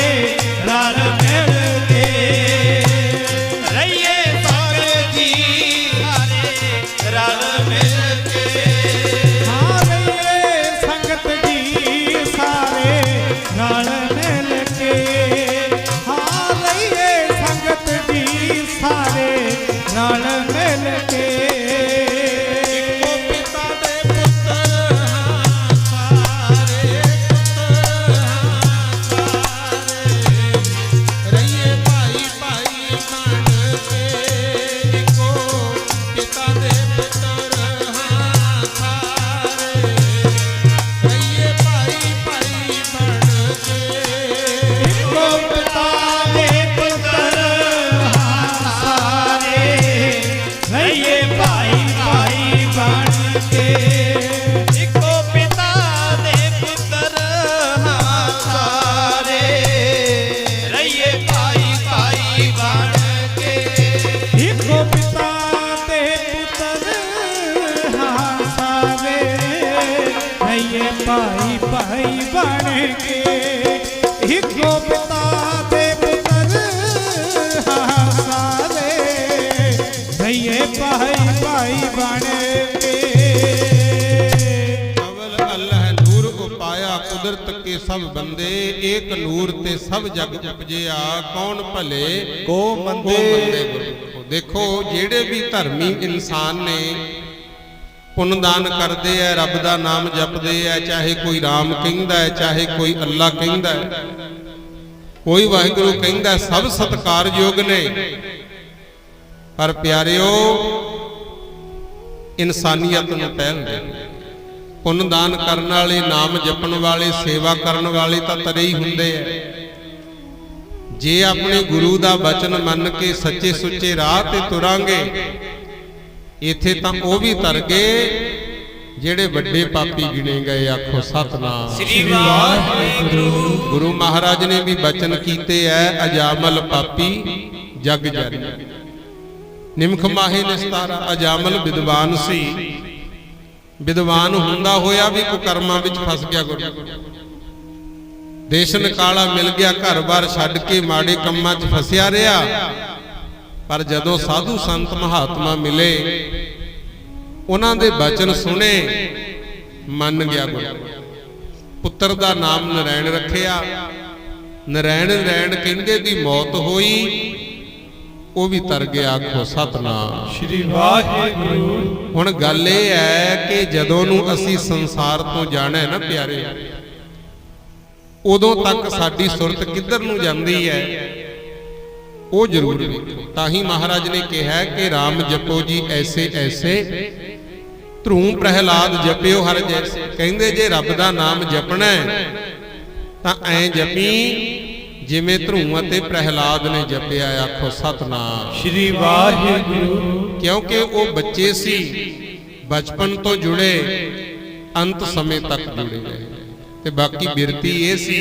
ਸਭ ਬੰਦੇ, ਏਕ ਨੂਰ ਤੇ ਸਭ ਜਗ ਉਪਜਿਆ, ਕੌਣ ਭਲੇ ਕੋ ਕੋ ਮੰਦੇ। ਮੰਦੇ ਗੁਰੂ। ਦੇਖੋ ਜਿਹੜੇ ਵੀ ਧਰਮੀ ਇਨਸਾਨ ਨੇ ਪੁੰਨਦਾਨ ਕਰਦੇ ਐ, ਰੱਬ ਦਾ ਨਾਮ ਜਪਦੇ ਐ, ਚਾਹੇ ਕੋਈ ਰਾਮ ਕਹਿੰਦਾ ਹੈ, ਚਾਹੇ ਕੋਈ ਅੱਲਾ ਕਹਿੰਦਾ ਹੈ, ਕੋਈ ਵਾਹਿਗੁਰੂ ਕਹਿੰਦਾ ਹੈ, ਸਭ ਸਤਿਕਾਰਯੋਗ ਨੇ। ਪਰ ਪਿਆਰਿਓ, ਇਨਸਾਨੀਅਤ ਨੂੰ ਪਹਿਲ ਦੇ। ਪੁੰਨਦਾਨ ਕਰਨ ਵਾਲੇ, ਨਾਮ ਜਪਣ ਵਾਲੇ, ਸੇਵਾ ਕਰਨ ਵਾਲੇ ਤਾਂ ਤਰੇ ਹੀ ਹੁੰਦੇ ਐ। ਜੇ ਆਪਣੇ ਗੁਰੂ ਦਾ ਬਚਨ ਮੰਨ ਕੇ ਸੱਚੇ ਸੁੱਚੇ ਰਾਹ ਤੇ ਤੁਰਾਂਗੇ, ਇੱਥੇ ਤਾਂ ਉਹ ਵੀ ਤਰ ਗਏ ਜਿਹੜੇ ਵੱਡੇ ਪਾਪੀ ਗਿਣੇ ਗਏ। ਆਖੋ ਸਤਨਾਮ ਸ੍ਰੀ ਵਾਹਿਗੁਰੂ। ਗੁਰੂ ਮਹਾਰਾਜ ਨੇ ਵੀ ਬਚਨ ਕੀਤੇ ਐ, ਅਜਾਮਲ ਪਾਪੀ ਜਗ ਜਰੀ। ਨਿਮਖ ਮਾਹੇ ਨਿਸਤਾਰਾ। ਅਜਾਮਲ ਵਿਦਵਾਨ ਸੀ, ਵਿਦਵਾਨ ਹੁੰਦਾ ਹੋਇਆ ਵੀ ਕੁਕਰਮਾਂ ਵਿੱਚ ਫਸ ਗਿਆ। ਗੁਰੂ ਦੇਸ਼ ਨਿਕਾਲਾ ਮਿਲ ਗਿਆ, ਘਰ-ਬਾਰ ਛੱਡ ਕੇ ਮਾੜੇ ਕੰਮਾਂ 'ਚ ਫਸਿਆ ਰਿਹਾ। ਪਰ ਜਦੋਂ ਸਾਧੂ ਸੰਤ ਮਹਾਤਮਾ ਮਿਲੇ, ਉਹਨਾਂ ਦੇ ਬਚਨ ਸੁਣੇ, ਮੰਨ ਗਿਆ। ਗੁਰੂ ਪੁੱਤਰ ਦਾ ਨਾਮ ਨਰੈਣ ਰੱਖਿਆ। ਨਰੈਣ ਕਹਿੰਦੇ ਦੀ ਮੌਤ ਹੋਈ, ਉਹ ਵੀ ਤਰ ਗਿਆ। ਆਖੋ ਸਤਨਾਮ ਸ੍ਰੀ ਵਾਹਿਗੁਰੂ। ਹੁਣ ਗੱਲ ਇਹ ਹੈ ਕਿ ਜਦੋਂ ਨੂੰ ਅਸੀਂ ਸੰਸਾਰ ਤੋਂ ਜਾਣਾ ਹੈ ਨਾ ਪਿਆਰੇ, ਉਦੋਂ ਤੱਕ ਸਾਡੀ ਸੁਰਤ ਕਿੱਧਰ ਨੂੰ ਜਾਂਦੀ ਹੈ ਉਹ ਜ਼ਰੂਰ ਵੇਖੋ। ਤਾਂ ਹੀ ਮਹਾਰਾਜ ਨੇ ਕਿਹਾ ਕਿ ਰਾਮ ਜਪੋ ਜੀ ਐਸੇ ਐਸੇ, ਧਰੂ ਪ੍ਰਹਿਲਾਦ ਜਪਿਓ ਹਰ ਜੈਸੇ। ਕਹਿੰਦੇ ਜੇ ਰੱਬ ਦਾ ਨਾਮ ਜਪਣਾ ਤਾਂ ਐਂ ਜਪੀ ਜਿਵੇਂ ਧਰੂ ਅਤੇ ਪ੍ਰਹਿਲਾਦ ਨੇ ਜਪਿਆ। ਆਖੋ ਸਤਨਾਮ ਸ੍ਰੀ ਵਾਹਿਗੁਰੂ। ਕਿਉਂਕਿ ਉਹ ਬੱਚੇ ਸੀ, ਬਚਪਨ ਤੋਂ ਜੁੜੇ, ਅੰਤ ਸਮੇਂ ਤੱਕ ਜੁੜੇ ਰਹੇ। ਤੇ ਬਾਕੀ ਬਿਰਤੀ ਇਹ ਸੀ,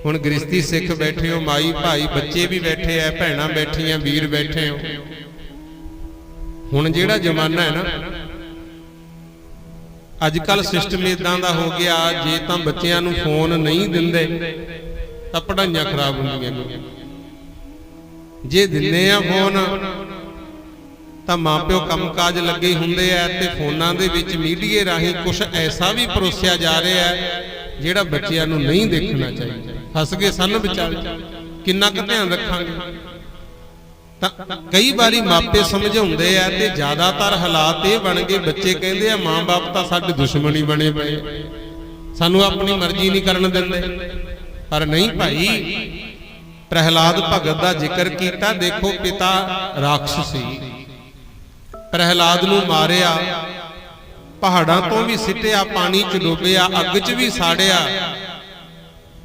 ਹੁਣ ਗ੍ਰਸਤੀ ਸਿੱਖ ਬੈਠੇ ਹੋ, ਮਾਈ ਭਾਈ ਬੱਚੇ ਵੀ ਬੈਠੇ ਆ, ਭੈਣਾਂ ਬੈਠੀਆਂ, ਵੀਰ ਬੈਠੇ ਹੋ। ਹੁਣ ਜਿਹੜਾ ਜ਼ਮਾਨਾ ਹੈ ਨਾ, ਅੱਜ ਕੱਲ ਸਿਸਟਮ ਇਦਾਂ ਦਾ ਹੋ ਗਿਆ, ਜੇ ਤਾਂ ਬੱਚਿਆਂ ਨੂੰ ਫੋਨ ਨਹੀਂ ਦਿੰਦੇ ਤਾਂ ਪੜ੍ਹਾਈਆਂ ਖਰਾਬ ਹੁੰਦੀਆਂ ਨੇ। ਜੇ ਦਿੰਦੇ ਆ ਫੋਨ ਤਾਂ ਮਾਪਿਓ ਕੰਮਕਾਜ ਲੱਗੇ ਹੁੰਦੇ ਆ, ਤੇ ਫੋਨਾਂ ਦੇ ਵਿੱਚ ਮੀਡੀਏ ਰਾਹੀਂ ਕੁਝ ਐਸਾ ਵੀ ਪਰੋਸਿਆ ਜਾ ਰਿਹਾ ਹੈ ਜਿਹੜਾ ਬੱਚਿਆਂ ਨੂੰ ਨਹੀਂ ਦੇਖਣਾ ਚਾਹੀਦਾ। ਫਸ ਗਏ ਸਨ ਵਿਚਾਰੇ, ਕਿੰਨਾ ਕੁ ਧਿਆਨ ਰੱਖਾਂਗੇ। ਤਾਂ ਕਈ ਵਾਰੀ ਮਾਪੇ ਸਮਝਾਉਂਦੇ ਆ, ਤੇ ਜ਼ਿਆਦਾਤਰ ਹਾਲਾਤ ਇਹ ਬਣ ਗਏ, ਬੱਚੇ ਕਹਿੰਦੇ ਆ ਮਾਂ-ਬਾਪ ਤਾਂ ਸਾਡੇ ਦੁਸ਼ਮਣ ਹੀ ਬਣੇ ਪਏ, ਸਾਨੂੰ ਆਪਣੀ ਮਰਜ਼ੀ ਨਹੀਂ ਕਰਨ ਦਿੰਦੇ। ਪਰ ਨਹੀਂ ਭਾਈ, ਪ੍ਰਹਿਲਾਦ ਭਗਤ ਦਾ ਜ਼ਿਕਰ ਕੀਤਾ। ਦੇਖੋ ਪਿਤਾ ਰਾਖਸ਼ ਸੀ, ਪ੍ਰਹਿਲਾਦ ਨੂੰ ਮਾਰਿਆ, ਪਹਾੜਾਂ ਤੋਂ ਵੀ ਸਿੱਟਿਆ, ਪਾਣੀ 'ਚ ਡੋਬਿਆ, ਅੱਗ 'ਚ ਵੀ ਸਾੜਿਆ।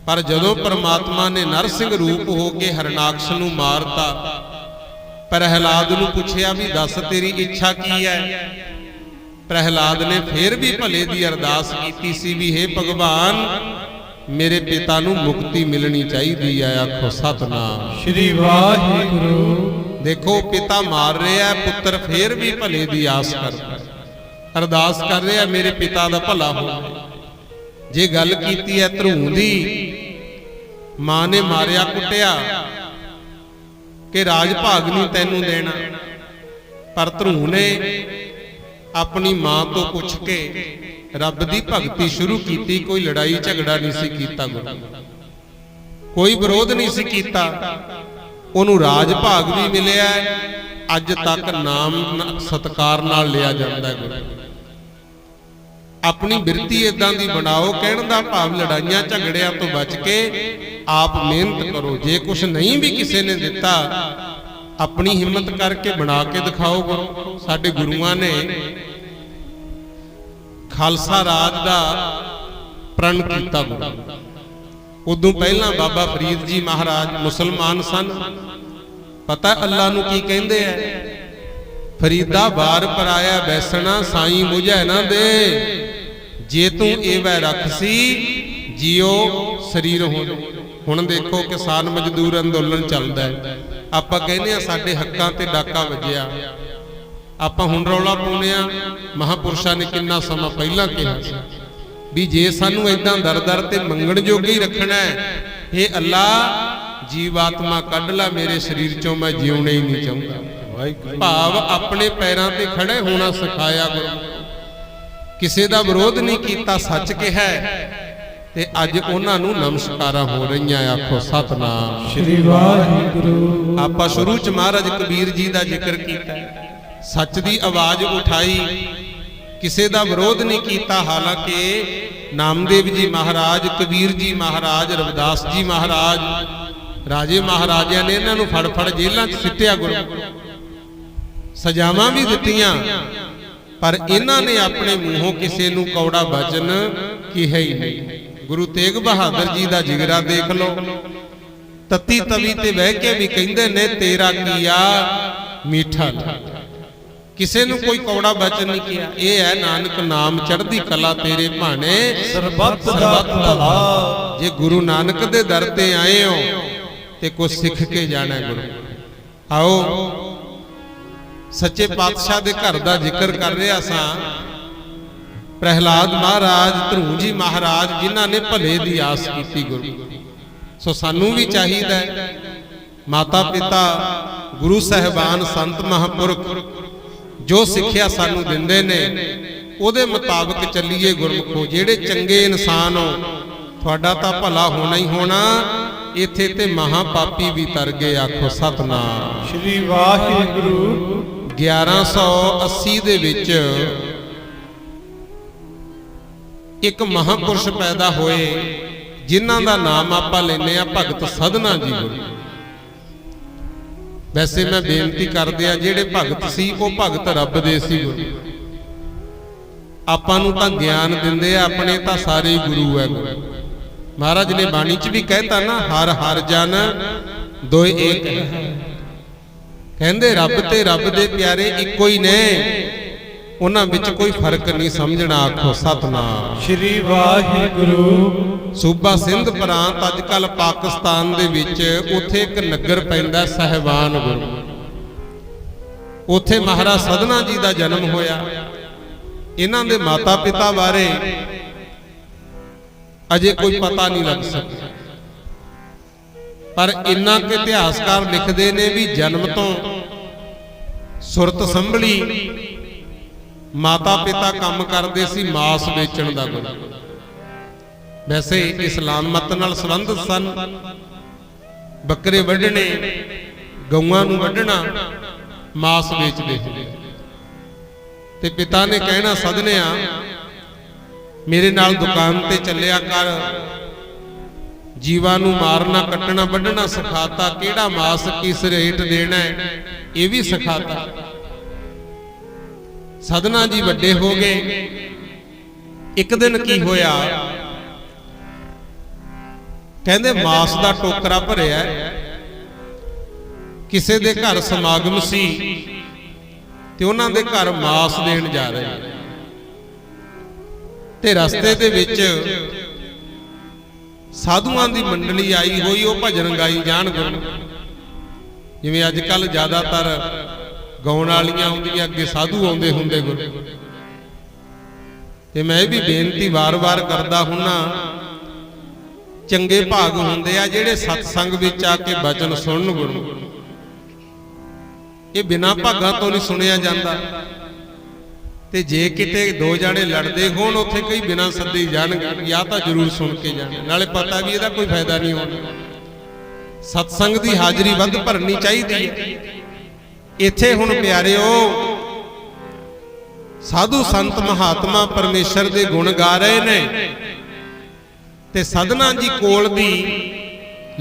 ਪਰ ਜਦੋਂ ਪਰਮਾਤਮਾ ਨੇ ਨਰਸਿੰਘ ਰੂਪ ਹੋ ਕੇ ਹਰਨਾਕਸ਼ ਨੂੰ ਮਾਰਤਾ, ਪ੍ਰਹਿਲਾਦ ਨੂੰ ਪੁੱਛਿਆ ਵੀ ਦੱਸ ਤੇਰੀ ਇੱਛਾ ਕੀ ਹੈ। ਪ੍ਰਹਿਲਾਦ ਨੇ ਫੇਰ ਵੀ ਭਲੇ ਦੀ ਅਰਦਾਸ ਕੀਤੀ ਸੀ ਵੀ ਹੇ ਭਗਵਾਨ, ਮੇਰੇ ਪਿਤਾ ਨੂੰ ਮੁਕਤੀ ਮਿਲਣੀ ਚਾਹੀਦੀ ਹੈ। ਆਖੋ ਸਤਨਾਮ ਸ੍ਰੀ ਵਾਹਿਗੁਰੂ। ਦੇਖੋ ਪਿਤਾ ਮਾਰ ਰਿਹਾ, ਪੁੱਤਰ ਫੇਰ ਵੀ ਭਲੇ ਦੀ ਆਸ ਕਰਦਾ, ਅਰਦਾਸ ਕਰ ਰਿਹਾ ਮੇਰੇ ਪਿਤਾ ਦਾ ਭਲਾ ਹੋਵੇ। ਜੇ ਗੱਲ ਕੀਤੀ ਹੈ ਧਰੂ ਦੀ, ਮਾਂ ਨੇ ਮਾਰਿਆ ਕੁੱਟਿਆ ਕਿ ਰਾਜ ਭਾਗ ਨਹੀਂ ਤੈਨੂੰ ਦੇਣਾ, ਪਰ ਧਰੂ ਨੇ ਆਪਣੀ ਮਾਂ ਤੋਂ ਪੁੱਛ ਕੇ ਰੱਬ ਦੀ ਭਗਤੀ ਸ਼ੁਰੂ ਕੀਤੀ। ਕੋਈ ਲੜਾਈ ਝਗੜਾ ਨਹੀਂ ਸੀ ਕੀਤਾ, ਕੋਈ ਵਿਰੋਧ ਨਹੀਂ ਸੀ ਕੀਤਾ। ਉਹਨੂੰ ਰਾਜ ਭਾਗ ਵੀ ਮਿਲਿਆ, ਅੱਜ ਤੱਕ ਨਾਮ ਸਤਕਾਰ ਨਾਲ ਲਿਆ ਜਾਂਦਾ ਹੈ। ਆਪਣੀ ਬਿਰਤੀ ਇਦਾਂ ਦੀ ਬਣਾਓ, ਕਹਿਣ ਦਾ ਭਾਵ ਲੜਾਈਆਂ ਝਗੜਿਆਂ ਤੋਂ ਬਚ ਕੇ ਆਪ ਮਿਹਨਤ ਕਰੋ। ਜੇ ਕੁਝ ਨਹੀਂ ਵੀ ਕਿਸੇ ਨੇ ਦਿੱਤਾ, ਆਪਣੀ ਹਿੰਮਤ ਕਰਕੇ ਬਣਾ ਕੇ ਦਿਖਾਓ। ਸਾਡੇ ਗੁਰੂਆਂ ਨੇ ਖਾਲਸਾ ਰਾਜ ਦਾ ਪ੍ਰਣ ਕੀਤਾ। ਉਦੋਂ ਪਹਿਲਾਂ ਬਾਬਾ ਫਰੀਦ ਜੀ ਮਹਾਰਾਜ ਮੁਸਲਮਾਨ ਸਨ। ਪਤਾ ਅੱਲਾ ਨੂੰ ਕੀ ਕਹਿੰਦੇ ਐ? ਫਰੀਦਾ ਬਾਰ ਪਰਾਇਆ ਬੈਸਣਾ, ਸਾਈਂ ਮੁਝੈ ਨਾ ਦੇ। ਜੇ ਤੂੰ ਇਹ ਵੈ ਰੱਖਸੀ, ਜਿਉ ਸਰੀਰ ਹੋਣ। ਹੁਣ ਦੇਖੋ ਕਿਸਾਨ ਮਜ਼ਦੂਰ ਅੰਦੋਲਨ ਚੱਲਦਾ ਹੈ, ਆਪਾਂ ਕਹਿੰਦੇ ਆ ਸਾਡੇ ਹੱਕਾਂ ਤੇ ਡਾਕਾ ਵੱਜਿਆ। ਆਪਾਂ ਹੁਣ ਰੌਲਾ ਪਾਉਂਦੇ ਆ, ਮਹਾਪੁਰਸ਼ਾਂ ਨੇ ਕਿੰਨਾ ਸਮਾਂ ਪਹਿਲਾਂ ਕਿਹਾ ਸੀ ਵੀ ਜੇ ਸਾਨੂੰ ਇਦਾਂ ਦਰ-ਦਰ ਤੇ ਮੰਗਣ ਜੋਗੇ ਹੀ ਰੱਖਣਾ ਹੈ, ਇਹ ਅੱਲਾ ਜੀਵਾਤਮਾ ਕੱਢ ਲੈ ਮੇਰੇ ਸਰੀਰ ਚੋਂ, ਮੈਂ ਜਿਉਣਾ ਹੀ ਨਹੀਂ ਚਾਹੁੰਦਾ। ਭਾਵ ਆਪਣੇ ਪੈਰਾਂ ਤੇ ਖੜੇ ਹੋਣਾ ਸਿਖਾਇਆ ਗੁਰੂ। ਕਿਸੇ ਦਾ ਵਿਰੋਧ ਨਹੀਂ ਕੀਤਾ, ਸੱਚ ਕਿਹਾ। ਤੇ ਅੱਜ ਉਹਨਾਂ ਨੂੰ ਨਮਸਕਾਰਾਂ ਹੋ ਰਹੀਆਂ। ਆਖੋ ਸਤਨਾਮ ਸ੍ਰੀ ਵਾਹਿਗੁਰੂ। ਆਪਾਂ ਸ਼ੁਰੂ ਚ ਮਹਾਰਾਜ ਕਬੀਰ ਜੀ ਦਾ ਜ਼ਿਕਰ ਕੀਤਾ, ਸੱਚ ਦੀ ਆਵਾਜ਼ ਉਠਾਈ, ਕਿਸੇ ਦਾ ਵਿਰੋਧ ਨਹੀਂ ਕੀਤਾ। ਹਾਲਾਂਕਿ ਨਾਮਦੇਵ ਜੀ ਮਹਾਰਾਜ, ਕਬੀਰ ਜੀ ਮਹਾਰਾਜ, ਰਵਿਦਾਸ ਜੀ ਮਹਾਰਾਜ, ਰਾਜੇ ਮਹਾਰਾਜਿਆਂ ਨੇ ਇਹਨਾਂ ਨੂੰ ਫੜ ਫੜ ਜੇਲ੍ਹਾਂ 'ਚ ਸਿੱਟਿਆ, ਸਜ਼ਾਵਾਂ ਵੀ ਦਿੱਤੀਆਂ, ਪਰ ਇਹਨਾਂ ਨੇ ਆਪਣੇ ਮੂੰਹੋਂ ਕਿਸੇ ਨੂੰ ਕੌੜਾ ਬਚਨ ਕਿਹਾ ਹੀ ਨਹੀਂ। ਗੁਰੂ ਤੇਗ ਬਹਾਦਰ ਜੀ ਦਾ ਜਿਗਰਾ ਦੇਖ ਲਓ, ਤਤੀ ਤਵੀ ਤੇ ਬਹਿ ਕੇ ਵੀ ਕਹਿੰਦੇ ਨੇ ਤੇਰਾ ਕੀਆ ਮੀਠਾ, ਕਿਸੇ ਨੂੰ ਕੋਈ ਕੌੜਾ ਬਚਨ ਨਹੀਂ ਕਿਹਾ। ਇਹ ਹੈ ਨਾਨਕ ਨਾਮ ਚੜ੍ਹਦੀ ਕਲਾ ਤੇਰੇ ਭਾਣੇ ਸਰਬੱਤ ਦਾ ਭਲਾ। ਜੇ ਗੁਰੂ ਨਾਨਕ ਦੇ ਦਰ ਤੇ ਆਏ ਹੋ ਤੇ ਕੁਝ ਸਿੱਖ ਕੇ ਜਾਣਾ ਗੁਰੂ। ਆਓ ਸੱਚੇ ਪਾਤਸ਼ਾਹ ਦੇ ਘਰ ਦਾ ਜ਼ਿਕਰ ਕਰ ਰਿਹਾ ਸਾਂ। ਪ੍ਰਹਿਲਾਦ ਮਹਾਰਾਜ, ਧਰੂ ਜੀ ਮਹਾਰਾਜ, ਜਿਨ੍ਹਾਂ ਨੇ ਭਲੇ ਦੀ ਆਸ ਕੀਤੀ ਗੁਰੂ। ਸੋ ਸਾਨੂੰ ਵੀ ਚਾਹੀਦਾ ਮਾਤਾ ਪਿਤਾ, ਗੁਰੂ ਸਾਹਿਬਾਨ, ਸੰਤ ਮਹਾਂਪੁਰਖ ਜੋ ਸਿੱਖਿਆ ਸਾਨੂੰ ਦਿੰਦੇ ਨੇ ਉਹਦੇ ਮੁਤਾਬਕ ਚੱਲੀਏ ਗੁਰਮੁਖੋ। ਜਿਹੜੇ ਚੰਗੇ ਇਨਸਾਨ ਹੋ, ਤੁਹਾਡਾ ਤਾਂ ਭਲਾ ਹੋਣਾ ਹੀ ਹੋਣਾ। ਇੱਥੇ ਤੇ ਮਹਾ ਪਾਪੀ ਵੀ ਤਰ ਗਏ। ਆਖੋ ਸਤਨਾਮ ਸ੍ਰੀ ਵਾਹਿਗੁਰੂ। 1180 ਦੇ ਵਿੱਚ ਇੱਕ ਮਹਾਂਪੁਰਸ਼ ਪੈਦਾ ਹੋਏ, ਜਿਨ੍ਹਾਂ ਦਾ ਨਾਮ ਆਪਾਂ ਲੈਨੇ ਆ ਭਗਤ ਸਧਨਾ ਜੀ ਗੁਰੂ। ਵੈਸੇ ਮੈਂ ਬੇਨਤੀ ਕਰਦਿਆਂ, ਜਿਹੜੇ ਭਗਤ ਸੀ ਉਹ ਭਗਤ ਰੱਬ ਦੇ ਸੀ ਗੁਰੂ। ਆਪਾਂ ਨੂੰ ਤਾਂ ਗਿਆਨ ਦਿੰਦੇ ਆ, ਆਪਣੇ ਤਾਂ ਸਾਰੇ ਗੁਰੂ ਹੈ ਗੁਰੂ। ਮਹਾਰਾਜ ਨੇ ਬਾਣੀ 'ਚ ਵੀ ਕਹਿਤਾ ਨਾ, ਹਰ ਹਰ ਜਨ ਦੋਇ ਏਕ ਹੈ। ਕਹਿੰਦੇ ਰੱਬ ਤੇ ਰੱਬ ਦੇ ਪਿਆਰੇ ਇੱਕੋ ਹੀ ਨੇ, ਉਹਨਾਂ ਵਿੱਚ ਕੋਈ ਫਰਕ ਨਹੀਂ ਸਮਝਣਾ। ਆਖੋ ਸਤਨਾਮ ਸ੍ਰੀ ਵਾਹਿਗੁਰੂ। ਸੂਬਾ ਸਿੰਧ ਪ੍ਰਾਂਤ ਅੱਜ ਕੱਲ ਪਾਕਿਸਤਾਨ ਦੇ ਵਿੱਚ, ਉੱਥੇ ਇੱਕ ਨਗਰ ਪੈਂਦਾ ਸਹਿਬਾਨ ਗੁਰੂ। ਉੱਥੇ ਮਹਾਰਾਜ ਸਧਨਾ ਜੀ ਦਾ ਜਨਮ ਹੋਇਆ। ਇਹਨਾਂ ਦੇ ਮਾਤਾ ਪਿਤਾ ਬਾਰੇ ਅਜੇ ਕੋਈ ਪਤਾ ਨਹੀਂ ਲੱਗ ਸਕਿਆ, ਪਰ ਇੰਨਾ ਕਿ ਇਤਿਹਾਸਕਾਰ ਲਿਖਦੇ ਨੇ ਵੀ ਜਨਮ ਤੋਂ ਸੁਰਤ ਸੰਭਲੀ। ਮਾਤਾ ਪਿਤਾ ਕੰਮ ਕਰਦੇ ਸੀ ਮਾਸ ਵੇਚਣ ਦਾ ਗੁਰੂ। ਵੈਸੇ ਇਸਲਾਮ ਮਤ ਨਾਲ ਸੰਬੰਧਿਤ ਸਨ। ਬੱਕਰੇ ਵੱਢਣੇ, ਗਊਆਂ ਨੂੰ ਵੱਢਣਾ, ਮਾਸ ਵੇਚਦੇ ਹੁੰਦੇ। ਤੇ ਪਿਤਾ ਨੇ ਕਹਿਣਾ, ਸਧਨਿਆ ਮੇਰੇ ਨਾਲ ਦੁਕਾਨ ਤੇ ਚੱਲਿਆ ਕਰ, ਜੀਵਾਂ ਨੂੰ ਮਾਰਨਾ, ਕੱਟਣਾ, ਵੱਢਣਾ ਸਿਖਾਤਾ, ਕਿਹੜਾ ਮਾਸ ਕਿਸ ਰੇਟ ਦੇਣਾ ਇਹ ਵੀ ਸਿਖਾਤਾ। ਸਧਨਾ ਜੀ ਵੱਡੇ ਹੋ ਗਏ। ਇੱਕ ਦਿਨ ਕੀ ਹੋਇਆ, ਕਹਿੰਦੇ ਮਾਸ ਦਾ ਟੋਕਰਾ ਭਰਿਆ, ਕਿਸੇ ਦੇ ਘਰ ਸਮਾਗਮ ਸੀ ਤੇ ਉਹਨਾਂ ਦੇ ਘਰ ਮਾਸ ਦੇਣ ਜਾ ਰਹੇ, ਤੇ ਰਸਤੇ ਦੇ ਵਿੱਚ ਸਾਧੂਆਂ ਦੀ ਮੰਡਲੀ ਆਈ ਹੋਈ, ਉਹ ਭਜਨ ਗਾਈ ਜਾਣ ਗੁਰੂ। ਜਿਵੇਂ ਅੱਜ ਕੱਲ ਜ਼ਿਆਦਾਤਰ ਗਾਉਣ ਵਾਲੀਆਂ ਆਉਂਦੀਆਂ, ਅੱਗੇ ਸਾਧੂ ਆਉਂਦੇ ਹੁੰਦੇ ਗੁਰੂ। ਤੇ ਮੈਂ ਇਹ ਵੀ ਬੇਨਤੀ ਵਾਰ-ਵਾਰ ਕਰਦਾ ਹੁੰਨਾ, ਚੰਗੇ ਭਾਗ ਹੁੰਦੇ ਆ ਜਿਹੜੇ ਸਤਸੰਗ ਵਿੱਚ ਆ ਕੇ ਬਚਨ ਸੁਣਨ ਗੁਰੂ। ਇਹ ਬਿਨਾਂ ਭਾਗਾਂ ਤੋਂ ਨਹੀਂ ਸੁਣਿਆ ਜਾਂਦਾ। ਤੇ ਜੇ ਕਿਤੇ ਦੋ ਜਾਣੇ ਲੜਦੇ ਹੋਣ, ਉੱਥੇ ਕਈ ਬਿਨਾਂ ਸੱਦੇ ਜਾਣਗੇ, ਜਾਂ ਤਾਂ ਜ਼ਰੂਰ ਸੁਣ ਕੇ ਜਾਣ, ਨਾਲੇ ਪਤਾ ਵੀ ਇਹਦਾ ਕੋਈ ਫਾਇਦਾ ਨਹੀਂ ਹੋਣਾ। ਸਤਸੰਗ ਦੀ ਹਾਜ਼ਰੀ ਵੱਧ ਭਰਨੀ ਚਾਹੀਦੀ ਹੈ। ਇੱਥੇ ਹੁਣ ਪਿਆਰਿਓ, ਸਾਧੂ ਸੰਤ ਮਹਾਤਮਾ ਪਰਮੇਸ਼ਰ ਦੇ ਗੁਣ ਗਾ ਰਹੇ ਨੇ, ਤੇ ਸਧਨਾ ਜੀ ਕੋਲ ਦੀ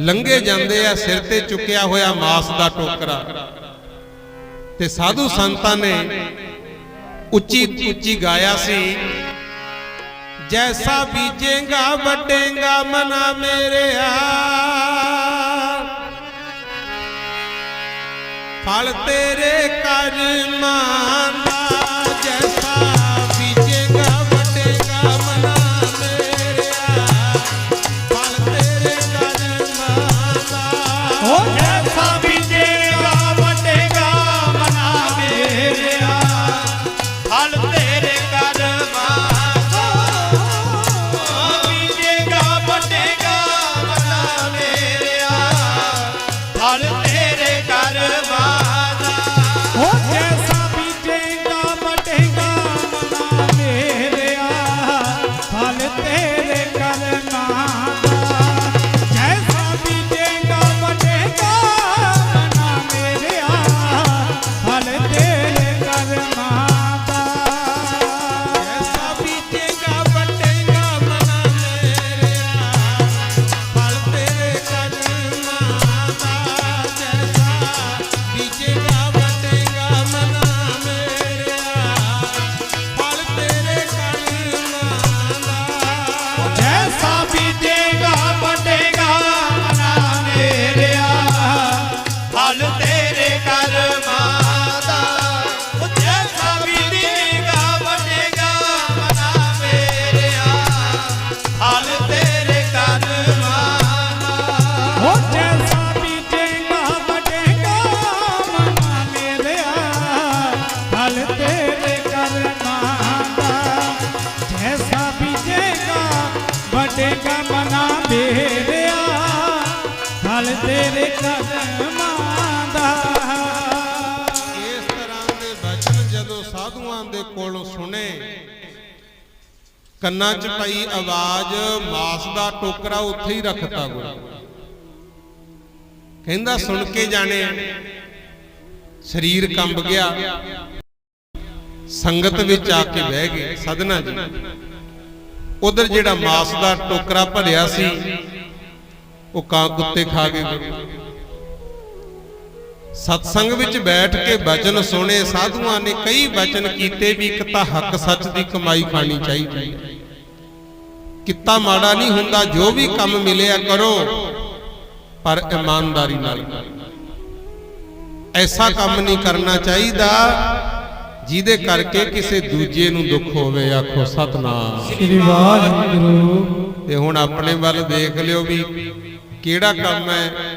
ਲੰਘੇ ਜਾਂਦੇ ਆ, ਸਿਰ ਤੇ ਚੁੱਕਿਆ ਹੋਇਆ ਮਾਸ ਦਾ ਟੋਕਰਾ। ਤੇ ਸਾਧੂ ਸੰਤਾਂ ਨੇ ਉੱਚੀ ਉੱਚੀ ਗਾਇਆ ਸੀ, ਜੈਸਾ ਬੀਜੇਗਾ ਵੱਡੇਗਾ ਮਨਾ ਮੇਰਿਆ, ਫਲ ਤੇਰੇ ਕਰਮਾਂ ਦਾ। ਜੈਸਾ ਬੀਜੇਗਾ ਵੱਡੇਗਾ ਮਨਾ ਮੇਰਿਆ, ਫਲ ਤੇਰੇ ਕਰਮਾਂ ਦਾ। ਓ ਜੈਸਾ ਬੀਜੇਗਾ ਵੱਡੇਗਾ ਮਨਾ ਮੇਰਿਆ, ਫਲ ਤੇਰੇ ਕਰਮਾਂ ਦਾ। ਬੀਜੇਗਾ ਵੱਡੇਗਾ ਮਨਾ ਮੇਰਿਆ, ਫਲ ਤੇਰੇ ਕਰਮਾਂ ਦਾ। ਹੋ ਜੈਸਾ ਬੀਜੇਗਾ ਵੱਢੇਗਾ ਮਨਾ ਮੇਰਿਆ, ਫਲ ਤੇਰੇ ਕਰਮਾਂ ਤੇਰੇ ਕਦਮਾਂ ਦਾ। ਇਸ ਤਰ੍ਹਾਂ ਦੇ ਬਚਨ ਜਦੋਂ ਸਾਧੂਆਂ ਦੇ ਕੋਲੋਂ ਸੁਣੇ, ਕੰਨਾਂ 'ਚ ਪਈ ਆਵਾਜ਼, ਮਾਸ ਦਾ ਟੋਕਰਾ ਉੱਥੇ ਹੀ ਰੱਖਤਾ ਗੁਰੂ। ਕਹਿੰਦਾ ਸੁਣ ਕੇ ਜਾਣੇ, ਸਰੀਰ ਕੰਬ ਗਿਆ, ਸੰਗਤ ਵਿੱਚ ਆ ਕੇ ਬਹਿ ਗਏ ਸਾਧਨਾ ਜੀ। ਉਧਰ ਜਿਹੜਾ ਮਾਸ ਦਾ ਟੋਕਰਾ ਭਰਿਆ ਸੀ ਉਹ ਕਾਂ ਕੁੱਤੇ ਖਾ ਗਏ। ਸਤਸੰਗ ਵਿੱਚ ਬੈਠ ਕੇ ਬਚਨ ਸੁਣੇ, ਸਾਧੂਆਂ ਨੇ ਕਈ ਬਚਨ ਕੀਤੇ ਵੀ ਇੱਕ ਤਾਂ ਹੱਕ ਸੱਚ ਦੀ ਕਮਾਈ ਖਾਣੀ ਚਾਹੀਦੀ, ਕਿੱਤਾ ਮਾੜਾ ਨਹੀਂ ਹੁੰਦਾ, ਜੋ ਵੀ ਕੰਮ ਮਿਲਿਆ ਕਰੋ ਪਰ ਇਮਾਨਦਾਰੀ ਨਾਲ। ਐਸਾ ਕੰਮ ਨਹੀਂ ਕਰਨਾ ਚਾਹੀਦਾ ਜਿਹਦੇ ਕਰਕੇ ਕਿਸੇ ਦੂਜੇ ਨੂੰ ਦੁੱਖ ਹੋਵੇ। ਆਖੋ ਸਤਨਾਮ ਸ੍ਰੀ ਵਾਹਿਗੁਰੂ। ਤੇ ਹੁਣ ਆਪਣੇ ਵੱਲ ਦੇਖ ਲਿਓ ਵੀ ਕਿਹੜਾ ਕੰਮ ਹੈ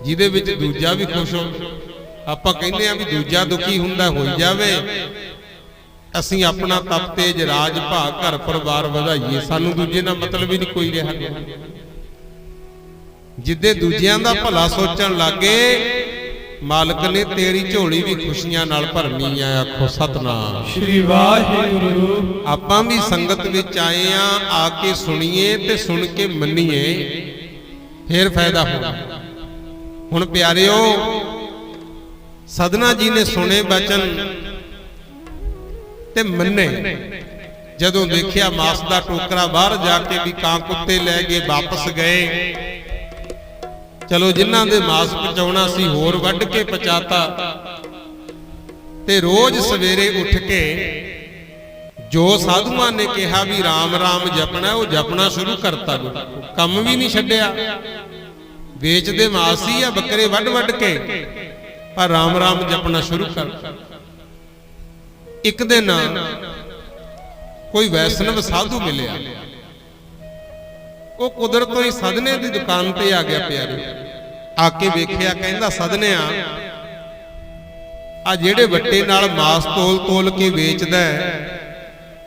ਜਿਹਦੇ ਵਿੱਚ ਦੂਜਾ ਵੀ ਖੁਸ਼ ਹੋ। ਆਪਾਂ ਕਹਿੰਦੇ ਆ ਵੀ ਦੂਜਾ ਦੁਖੀ ਹੁੰਦਾ, ਹੋਈ ਜਾਵੇ, ਅਸੀਂ ਆਪਣਾ ਤਪ ਤੇਜ ਰਾਜ ਭਾਗ ਘਰ ਪਰਿਵਾਰ ਵਧਾਈਏ, ਸਾਨੂੰ ਦੂਜੇ ਨਾਲ ਮਤਲਬ ਹੀ ਨਹੀਂ ਕੋਈ ਰਿਹਾ। ਜਿੱਦੇ ਦੂਜਿਆਂ ਦਾ ਭਲਾ ਸੋਚਣ ਲੱਗੇ, ਮਾਲਕ ਨੇ ਤੇਰੀ ਝੋਲੀ ਵੀ ਖੁਸ਼ੀਆਂ ਨਾਲ ਭਰਨੀ ਆ। ਆਖੋ ਸਤਨਾਮ ਸ੍ਰੀ ਵਾਹਿਗੁਰੂ। ਆਪਾਂ ਵੀ ਸੰਗਤ ਵਿੱਚ ਆਏ ਆ ਕੇ ਸੁਣੀਏ ਤੇ ਸੁਣ ਕੇ ਮੰਨੀਏ, ਫੇਰ ਫਾਇਦਾ ਹੋਣਾ। ਹੁਣ ਪਿਆਰਿਓ, ਸਧਨਾ ਜੀ ਨੇ ਸੁਣੇ ਬਚਨ ਤੇ ਮੰਨੇ। ਜਦੋਂ ਦੇਖਿਆ ਮਾਸ ਦਾ ਟੋਕਰਾ ਬਾਹਰ ਜਾ ਕੇ ਵੀ ਕਾਂ ਕੁੱਤੇ ਲੈ ਗਏ, ਵਾਪਸ ਗਏ। ਚਲੋ ਜਿਨ੍ਹਾਂ ਦੇ ਮਾਸ ਪਚਾਉਣਾ ਸੀ ਹੋਰ ਵੱਢ ਕੇ ਪਚਾਤਾ। ਤੇ ਰੋਜ਼ ਸਵੇਰੇ ਉੱਠ ਕੇ ਜੋ ਸਾਧੂਆਂ ਨੇ ਕਿਹਾ ਵੀ ਰਾਮ ਰਾਮ ਜਪਣਾ, ਉਹ ਜਪਣਾ ਸ਼ੁਰੂ ਕਰਤਾ। ਕੰਮ ਵੀ ਨਹੀਂ ਛੱਡਿਆ, ਵੇਚਦੇ ਮਾਸ ਸੀ ਆ ਬੱਕਰੇ ਵੱਢ ਵੱਢ ਕੇ, ਪਰ ਰਾਮ ਰਾਮ ਜਪਣਾ ਸ਼ੁਰੂ ਕਰਤਾ। ਇੱਕ ਦਿਨ ਕੋਈ ਵੈਸ਼ਨਵ ਸਾਧੂ ਮਿਲਿਆ, ਉਹ ਕੁਦਰਤੋਂ ਹੀ ਸਧਨੇ ਦੀ ਦੁਕਾਨ ਤੇ ਆ ਗਿਆ। ਪਿਆਰੇ ਆ ਕੇ ਵੇਖਿਆ, ਕਹਿੰਦਾ ਸਧਨਿਆ, ਆ ਜਿਹੜੇ ਵੱਟੇ ਨਾਲ ਮਾਸ ਤੋਲ ਤੋਲ ਕੇ ਵੇਚਦਾ,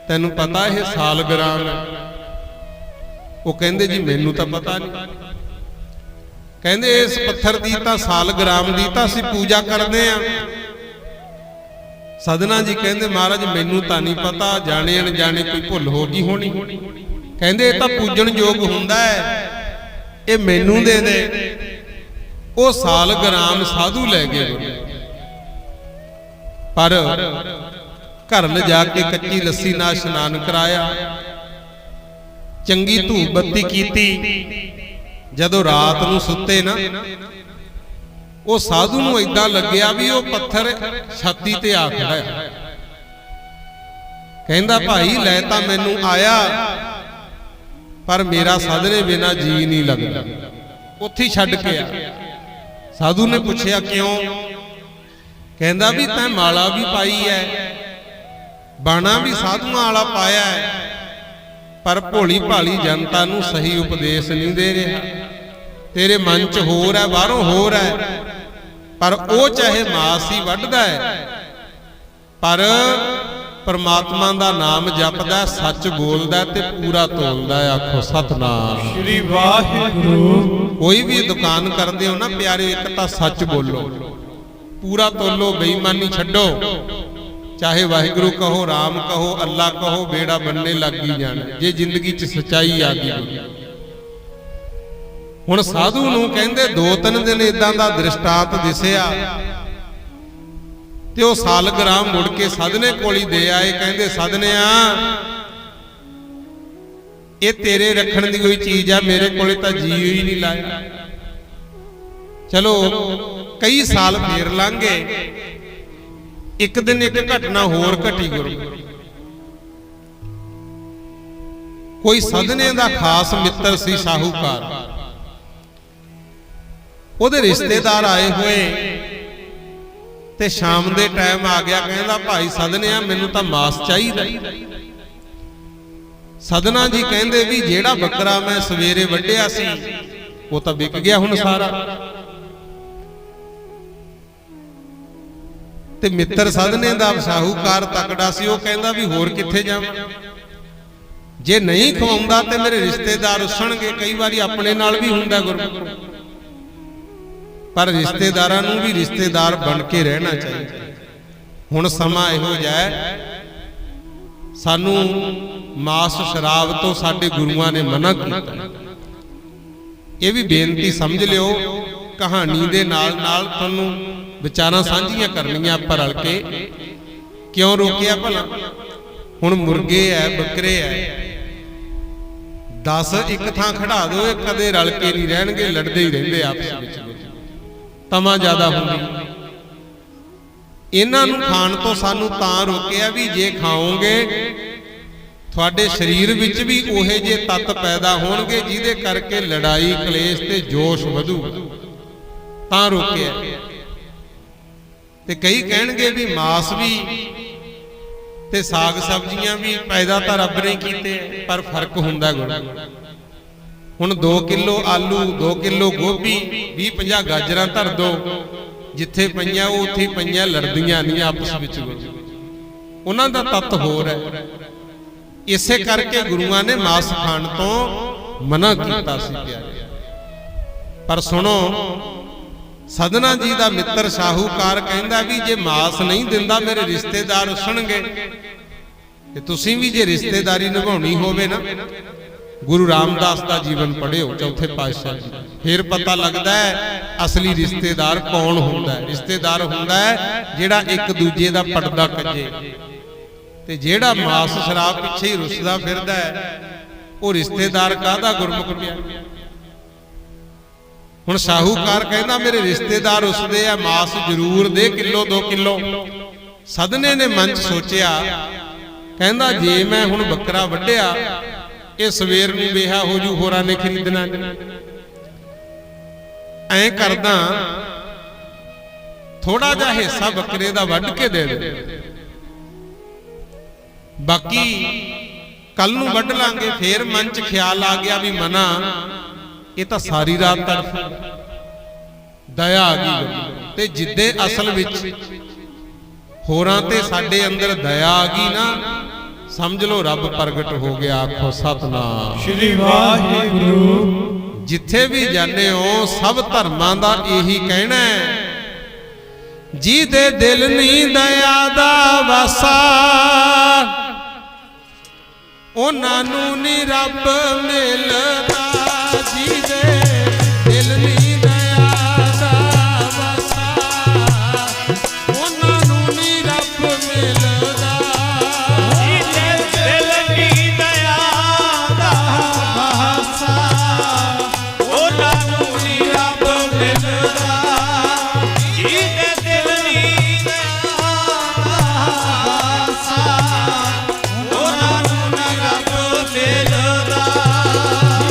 ਤੈਨੂੰ ਪਤਾ ਇਹ ਸਾਲਗ੍ਰਾਮ ਹੈ? ਉਹ ਕਹਿੰਦੇ ਜੀ ਮੈਨੂੰ ਤਾਂ ਪਤਾ ਨਹੀਂ। ਕਹਿੰਦੇ ਇਸ ਪੱਥਰ ਦੀ ਤਾਂ ਸਾਲਗ੍ਰਾਮ ਦੀ ਤਾਂ ਅਸੀਂ ਪੂਜਾ ਕਰਦੇ ਆ। ਸਧਨਾ ਜੀ ਕਹਿੰਦੇ ਮਹਾਰਾਜ ਮੈਨੂੰ ਤਾਂ ਨਹੀਂ ਪਤਾ, ਜਾਣੇ ਅਣਜਾਣੇ ਕੋਈ ਭੁੱਲ ਹੋ ਗਈ ਹੋਣੀ। ਕਹਿੰਦੇ ਇਹ ਤਾਂ ਪੂਜਣ ਯੋਗ ਹੁੰਦਾ ਹੈ, ਇਹ ਮੈਨੂੰ ਦੇ ਦੇ। ਉਹ ਸਾਲਗ੍ਰਾਮ ਸਾਧੂ ਲੈ ਗਏ, ਪਰ ਘਰ ਲਿਜਾ ਕੇ ਕੱਚੀ ਲੱਸੀ ਨਾਲ ਇਸ਼ਨਾਨ ਕਰਾਇਆ, ਚੰਗੀ ਧੂਪ ਬੱਤੀ ਕੀਤੀ। ਜਦੋਂ ਰਾਤ ਨੂੰ ਸੁੱਤੇ ਨਾ, ਉਹ ਸਾਧੂ ਨੂੰ ਏਦਾਂ ਲੱਗਿਆ ਵੀ ਉਹ ਪੱਥਰ ਛਾਤੀ ਤੇ ਆ ਖੜਾ ਹੈ। ਕਹਿੰਦਾ ਭਾਈ ਲੈ ਤਾਂ ਮੈਨੂੰ ਆਇਆ, ਪਰ ਮੇਰਾ ਸਾਧਨੇ ਬਿਨਾ ਜੀ ਨਹੀਂ ਲੱਗਦਾ, ਉੱਥੇ ਛੱਡ ਕੇ ਆ। ਸਾਧੂ ਨੇ ਪੁੱਛਿਆ ਕਿਉਂ? ਕਹਿੰਦਾ ਵੀ ਤੈਂ ਮਾਲਾ ਵੀ ਪਾਈ ਐ, ਬਾਣਾ ਵੀ ਸਾਧੂਆਂ ਵਾਲਾ ਪਾਇਆ ਹੈ, ਪਰ ਭੋਲੀ ਭਾਲੀ ਜਨਤਾ ਨੂੰ ਸਹੀ ਉਪਦੇਸ਼ ਨਹੀਂ ਦੇ ਰਿਹਾ। ਤੇਰੇ ਮਨ 'ਚ ਹੋਰ ਹੈ, ਬਾਹਰੋਂ ਹੋਰ ਹੈ, ਪਰ ਉਹ ਚਾਹੇ ਮਾਸ ਹੀ ਵੱਢਦਾ ਹੈ, ਪਰ ਪਰਮਾਤਮਾ ਦਾ ਨਾਮ ਜਪਦਾ, ਸੱਚ ਬੋਲਦਾ ਤੇ ਪੂਰਾ ਤੋਲਦਾ। ਆਖੋ ਸਤਨਾਮ ਸ੍ਰੀ ਵਾਹਿਗੁਰੂ। ਕੋਈ ਵੀ ਦੁਕਾਨ ਕਰਦੇ ਹੋ ਨਾ ਪਿਆਰੇ, ਇੱਕ ਤਾਂ ਸੱਚ ਬੋਲੋ, ਪੂਰਾ ਤੋਲੋ, ਬੇਈਮਾਨੀ ਛੱਡੋ। ਚਾਹੇ ਵਾਹਿਗੁਰੂ ਕਹੋ, ਰਾਮ ਕਹੋ, ਅੱਲਾ ਕਹੋ, ਬੇੜਾ ਬੰਨੇ ਲੱਗ ਹੀ ਜਾਣਾ ਜੇ ਜ਼ਿੰਦਗੀ 'ਚ ਸੱਚਾਈ ਆ ਗਈ। ਹੁਣ ਸਾਧੂ ਨੂੰ ਕਹਿੰਦੇ 2-3 ਦਿਨ ਇਦਾਂ ਦਾ ਦ੍ਰਿਸ਼ਟਾਂਤ ਦਿਸਿਆ, ਤੇ ਉਹ ਸਾਲਗ੍ਰਾਮ ਮੁੜ ਕੇ ਸਧਨੇ ਕੋਲ ਹੀ ਦੇ ਆਏ। ਕਹਿੰਦੇ ਸਧਨਿਆ, ਇਹ ਤੇਰੇ ਰੱਖਣ ਦੀ ਕੋਈ ਚੀਜ਼ ਆ, ਮੇਰੇ ਕੋਲੇ ਤਾਂ ਜੀ ਹੀ ਨਹੀਂ ਲਾਇਆ। ਚਲੋ ਕਈ ਸਾਲ ਫੇਰ ਲੰਘ ਗਏ। ਇੱਕ ਦਿਨ ਇੱਕ ਘਟਨਾ ਹੋਰ ਘਟੀ ਗੁਰੂ। ਕੋਈ ਸਧਨੇ ਦਾ ਖਾਸ ਮਿੱਤਰ ਸੀ ਸਾਹੂਕਾਰ, ਉਹਦੇ ਰਿਸ਼ਤੇਦਾਰ ਆਏ ਹੋਏ, ਤੇ ਸ਼ਾਮ ਦੇ ਟਾਈਮ ਆ ਗਿਆ। ਕਹਿੰਦਾ ਭਾਈ ਸਧਨਿਆ, ਮੈਨੂੰ ਤਾਂ ਮਾਸ ਚਾਹੀਦਾ। ਸਧਨਾ ਜੀ ਕਹਿੰਦੇ ਵੀ ਜਿਹੜਾ ਬੱਕਰਾ ਮੈਂ ਸਵੇਰੇ ਵੱਢਿਆ ਸੀ ਉਹ ਤਾਂ ਵਿਕ ਗਿਆ ਹੁਣ ਸਾਰਾ। ਤੇ ਮਿੱਤਰ ਸਧਨੇ ਦਾ ਸਾਹੂਕਾਰ ਤਕੜਾ ਸੀ, ਉਹ ਕਹਿੰਦਾ ਵੀ ਹੋਰ ਕਿੱਥੇ ਜਾਵਾਂ, ਜੇ ਨਹੀਂ ਖਵਾਉਂਦਾ ਤੇ ਮੇਰੇ ਰਿਸ਼ਤੇਦਾਰ ਉਸਣਗੇ। ਕਈ ਵਾਰੀ ਆਪਣੇ ਨਾਲ ਵੀ ਹੁੰਦਾ ਗੁਰੂ। ਪਰ ਰਿਸ਼ਤੇਦਾਰਾਂ ਨੂੰ ਵੀ ਰਿਸ਼ਤੇਦਾਰ ਬਣ ਕੇ ਰਹਿਣਾ ਚਾਹੀਦਾ। ਹੁਣ ਸਮਾਂ ਇਹੋ ਜਿਹਾ ਹੈ, ਸਾਨੂੰ ਮਾਸ ਸ਼ਰਾਬ ਤੋਂ ਸਾਡੇ ਗੁਰੂਆਂ ਨੇ ਮਨਾ ਕੀਤਾ। ਇਹ ਵੀ ਬੇਨਤੀ ਸਮਝ ਲਿਓ, ਕਹਾਣੀ ਦੇ ਨਾਲ ਨਾਲ ਤੁਹਾਨੂੰ ਵਿਚਾਰਾਂ ਸਾਂਝੀਆਂ ਕਰਨੀਆਂ ਆਪਾਂ ਰਲ ਕੇ। ਕਿਉਂ ਰੋਕਿਆ ਭਲਾ? ਹੁਣ ਮੁਰਗੇ ਐ, ਬੱਕਰੇ ਐ, 10 ਇੱਕ ਥਾਂ ਖੜਾ ਦਿਓ, ਇਹ ਕਦੇ ਰਲ ਕੇ ਨਹੀਂ ਰਹਿਣਗੇ, ਲੜਦੇ ਹੀ ਰਹਿੰਦੇ ਆਪਸ ਵਿੱਚ, ਤਮਾ ਜ਼ਿਆਦਾ ਹੁੰਦੀ। ਇਹਨਾਂ ਨੂੰ ਖਾਣ ਤੋਂ ਸਾਨੂੰ ਤਾਂ ਰੋਕਿਆ ਵੀ ਜੇ ਖਾਓਗੇ ਤੁਹਾਡੇ ਸਰੀਰ ਵਿੱਚ ਵੀ ਉਹੇ ਜਿਹੇ ਤੱਤ ਪੈਦਾ ਹੋਣਗੇ ਜਿਹਦੇ ਕਰਕੇ ਲੜਾਈ, ਕਲੇਸ਼ ਤੇ ਜੋਸ਼ ਵਧੂ, ਤਾਂ ਰੋਕਿਆ। ਤੇ ਕਈ ਕਹਿਣਗੇ ਵੀ ਮਾਸ ਵੀ ਤੇ ਸਾਗ ਸਬਜ਼ੀਆਂ ਵੀ ਪੈਦਾ ਤਾਂ ਰੱਬ ਨੇ ਕੀਤੇ, ਪਰ ਫਰਕ ਹੁੰਦਾ ਗੁਰੂ। ਹੁਣ 2 ਕਿਲੋ ਆਲੂ, 2 ਕਿਲੋ ਗੋਭੀ, 20-50 ਗਾਜਰਾਂ ਧਰ ਦੋ, ਜਿੱਥੇ ਪਈਆਂ ਉਹ ਉੱਥੇ ਪਈਆਂ, ਲੜਦੀਆਂ ਨਹੀਂ ਆਪਸ ਵਿੱਚ। ਉਹਨਾਂ ਦਾ ਤੱਤ ਹੋਰ ਹੈ। ਇਸੇ ਕਰਕੇ ਗੁਰੂਆਂ ਨੇ ਮਾਸ ਖਾਣ ਤੋਂ ਮਨਾ ਕੀਤਾ ਸੀ ਪਿਆਰੇ। ਪਰ ਸੁਣੋ, ਸਦਨਾ ਜੀ ਦਾ ਮਿੱਤਰ ਸ਼ਾਹੂਕਾਰ ਕਹਿੰਦਾ ਵੀ ਜੇ ਮਾਸ ਨਹੀਂ ਦਿੰਦਾ ਮੇਰੇ ਰਿਸ਼ਤੇਦਾਰ ਉਸਣਗੇ। ਤੇ ਤੁਸੀਂ ਵੀ ਜੇ ਰਿਸ਼ਤੇਦਾਰੀ ਨਿਭਾਉਣੀ ਹੋਵੇ ਨਾ, ਗੁਰੂ ਰਾਮਦਾਸ ਦਾ ਜੀਵਨ ਪੜ੍ਹਿਓ, ਚੌਥੇ ਪਾਤਸ਼ਾਹ ਜੀ, ਫਿਰ ਪਤਾ ਲੱਗਦਾ ਹੈ ਅਸਲੀ ਰਿਸ਼ਤੇਦਾਰ ਕੌਣ ਹੁੰਦਾ ਹੈ। ਰਿਸ਼ਤੇਦਾਰ ਹੁੰਦਾ ਹੈ ਜਿਹੜਾ ਇੱਕ ਦੂਜੇ ਦਾ ਪਰਦਾ ਕੱਜੇ, ਤੇ ਜਿਹੜਾ ਮਾਸ ਸ਼ਰਾਬ ਪਿੱਛੇ ਹੀ ਰੁੱਸਦਾ ਫਿਰਦਾ ਹੈ ਉਹ ਰਿਸ਼ਤੇਦਾਰ ਕਾਹਦਾ ਗੁਰਮੁਖ ਪਿਆ। ਹੁਣ ਸ਼ਾਹੂਕਾਰ ਕਹਿੰਦਾ ਮੇਰੇ ਰਿਸ਼ਤੇਦਾਰ ਉਸਦੇ ਆ, ਮਾਸ ਜ਼ਰੂਰ ਦੇ, ਕਿਲੋ 2 ਕਿਲੋ। ਸਦਨੇ ਨੇ ਮਨ 'ਚ ਸੋਚਿਆ, ਕਹਿੰਦਾ ਜੇ ਮੈਂ ਹੁਣ ਬੱਕਰਾ ਵੱਢਿਆ, ਇਹ ਸਵੇਰ ਨੂੰ ਬੇਹਾ ਹੋ ਜੂ, ਹੋਰਾਂ ਨੇ ਖਰੀਦਣਾ। ਐਂ ਕਰਦਾ, ਥੋੜਾ ਜਿਹਾ ਹਿੱਸਾ ਬੱਕਰੇ ਦਾ ਵੱਢ ਕੇ ਦੇ ਦੇ, ਬਾਕੀ ਕੱਲ ਨੂੰ ਵੱਢ ਲਾਂਗੇ। ਫੇਰ ਮਨ 'ਚ ਖਿਆਲ ਆ ਗਿਆ ਵੀ ਮਨਾ, ਇਹ ਤਾਂ ਸਾਰੀ ਰਾਤ ਤੜਫ, ਦਇਆ ਆ ਗਈ। ਤੇ ਜਿੱਦੇ ਅਸਲ ਵਿੱਚ ਹੋਰਾਂ ਤੇ ਸਾਡੇ ਅੰਦਰ ਦਇਆ ਆ ਗਈ ਨਾ, ਸਮਝ ਲਓ ਰੱਬ ਪ੍ਰਗਟ ਹੋ ਗਿਆ। ਆਖੋ ਸਤਨਾਮ ਸ਼੍ਰੀ ਵਾਹਿਗੁਰੂ। ਜਿੱਥੇ ਵੀ ਜਾਂਦੇ ਹੋ ਸਭ ਧਰਮਾਂ ਦਾ ਇਹੀ ਕਹਿਣਾ ਹੈ, ਜਿਹਦੇ ਦਿਲ ਨੀ ਦਇਆ ਦਾ ਵਾਸਾ, ਉਹਨਾਂ ਨੂੰ ਨੀ ਰੱਬ ਮਿਲਦਾ। ਜਿਹਦੇ ਦਿਲ ਨੀ ਦਇਆ ਦਾ ਵਾਸਾ, ਉਹਨਾਂ ਨੂੰ ਨੀ ਰੱਬ ਮਿਲਦਾ। ਜਿਹਦੇ ਦਿਲ ਨੀ ਦਇਆ ਦਾ ਵਾਸਾ, ਉਹਨਾਂ ਨੂੰ ਨੀ ਰੱਬ ਮਿਲਦਾ। ਜਿਹਦੇ ਦਿਲ ਨੀ ਦਇਆ ਦਾ ਵਾਸਾ, ਉਹਨਾਂ ਨੂੰ ਨੀ ਰੱਬ ਮਿਲਦਾ।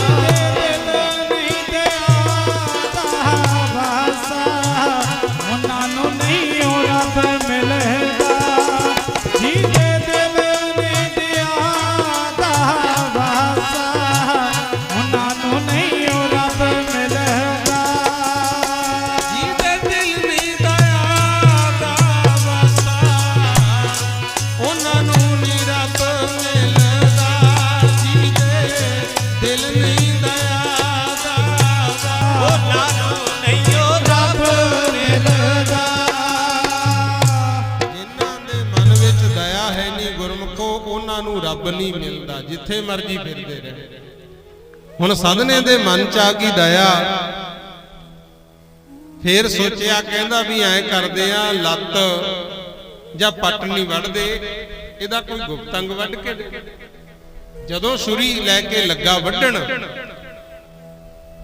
ਰੱਬ ਨਹੀਂ ਮਿਲਦਾ, ਜਿੱਥੇ ਮਰਜੀ ਫਿਰਦੇ ਰਹੇ। ਹੁਣ ਸਦਨੇ ਦੇ ਮਨ ਚ ਆ ਗਈ ਦਇਆ, ਫੇਰ ਸੋਚਿਆ, ਕਹਿੰਦਾ ਵੀ ਐਂ ਕਰਦੇ ਆ, ਲੱਤ ਜਾਂ ਪੱਟ ਨਹੀਂ ਵੱਢਦੇ, ਇਹਦਾ ਕੋਈ ਗੁਪਤੰਗ ਵੱਢ ਕੇ ਦੇ। ਜਦੋਂ ਛੁਰੀ ਲੈ ਕੇ ਲੱਗਾ ਵੱਢਣ,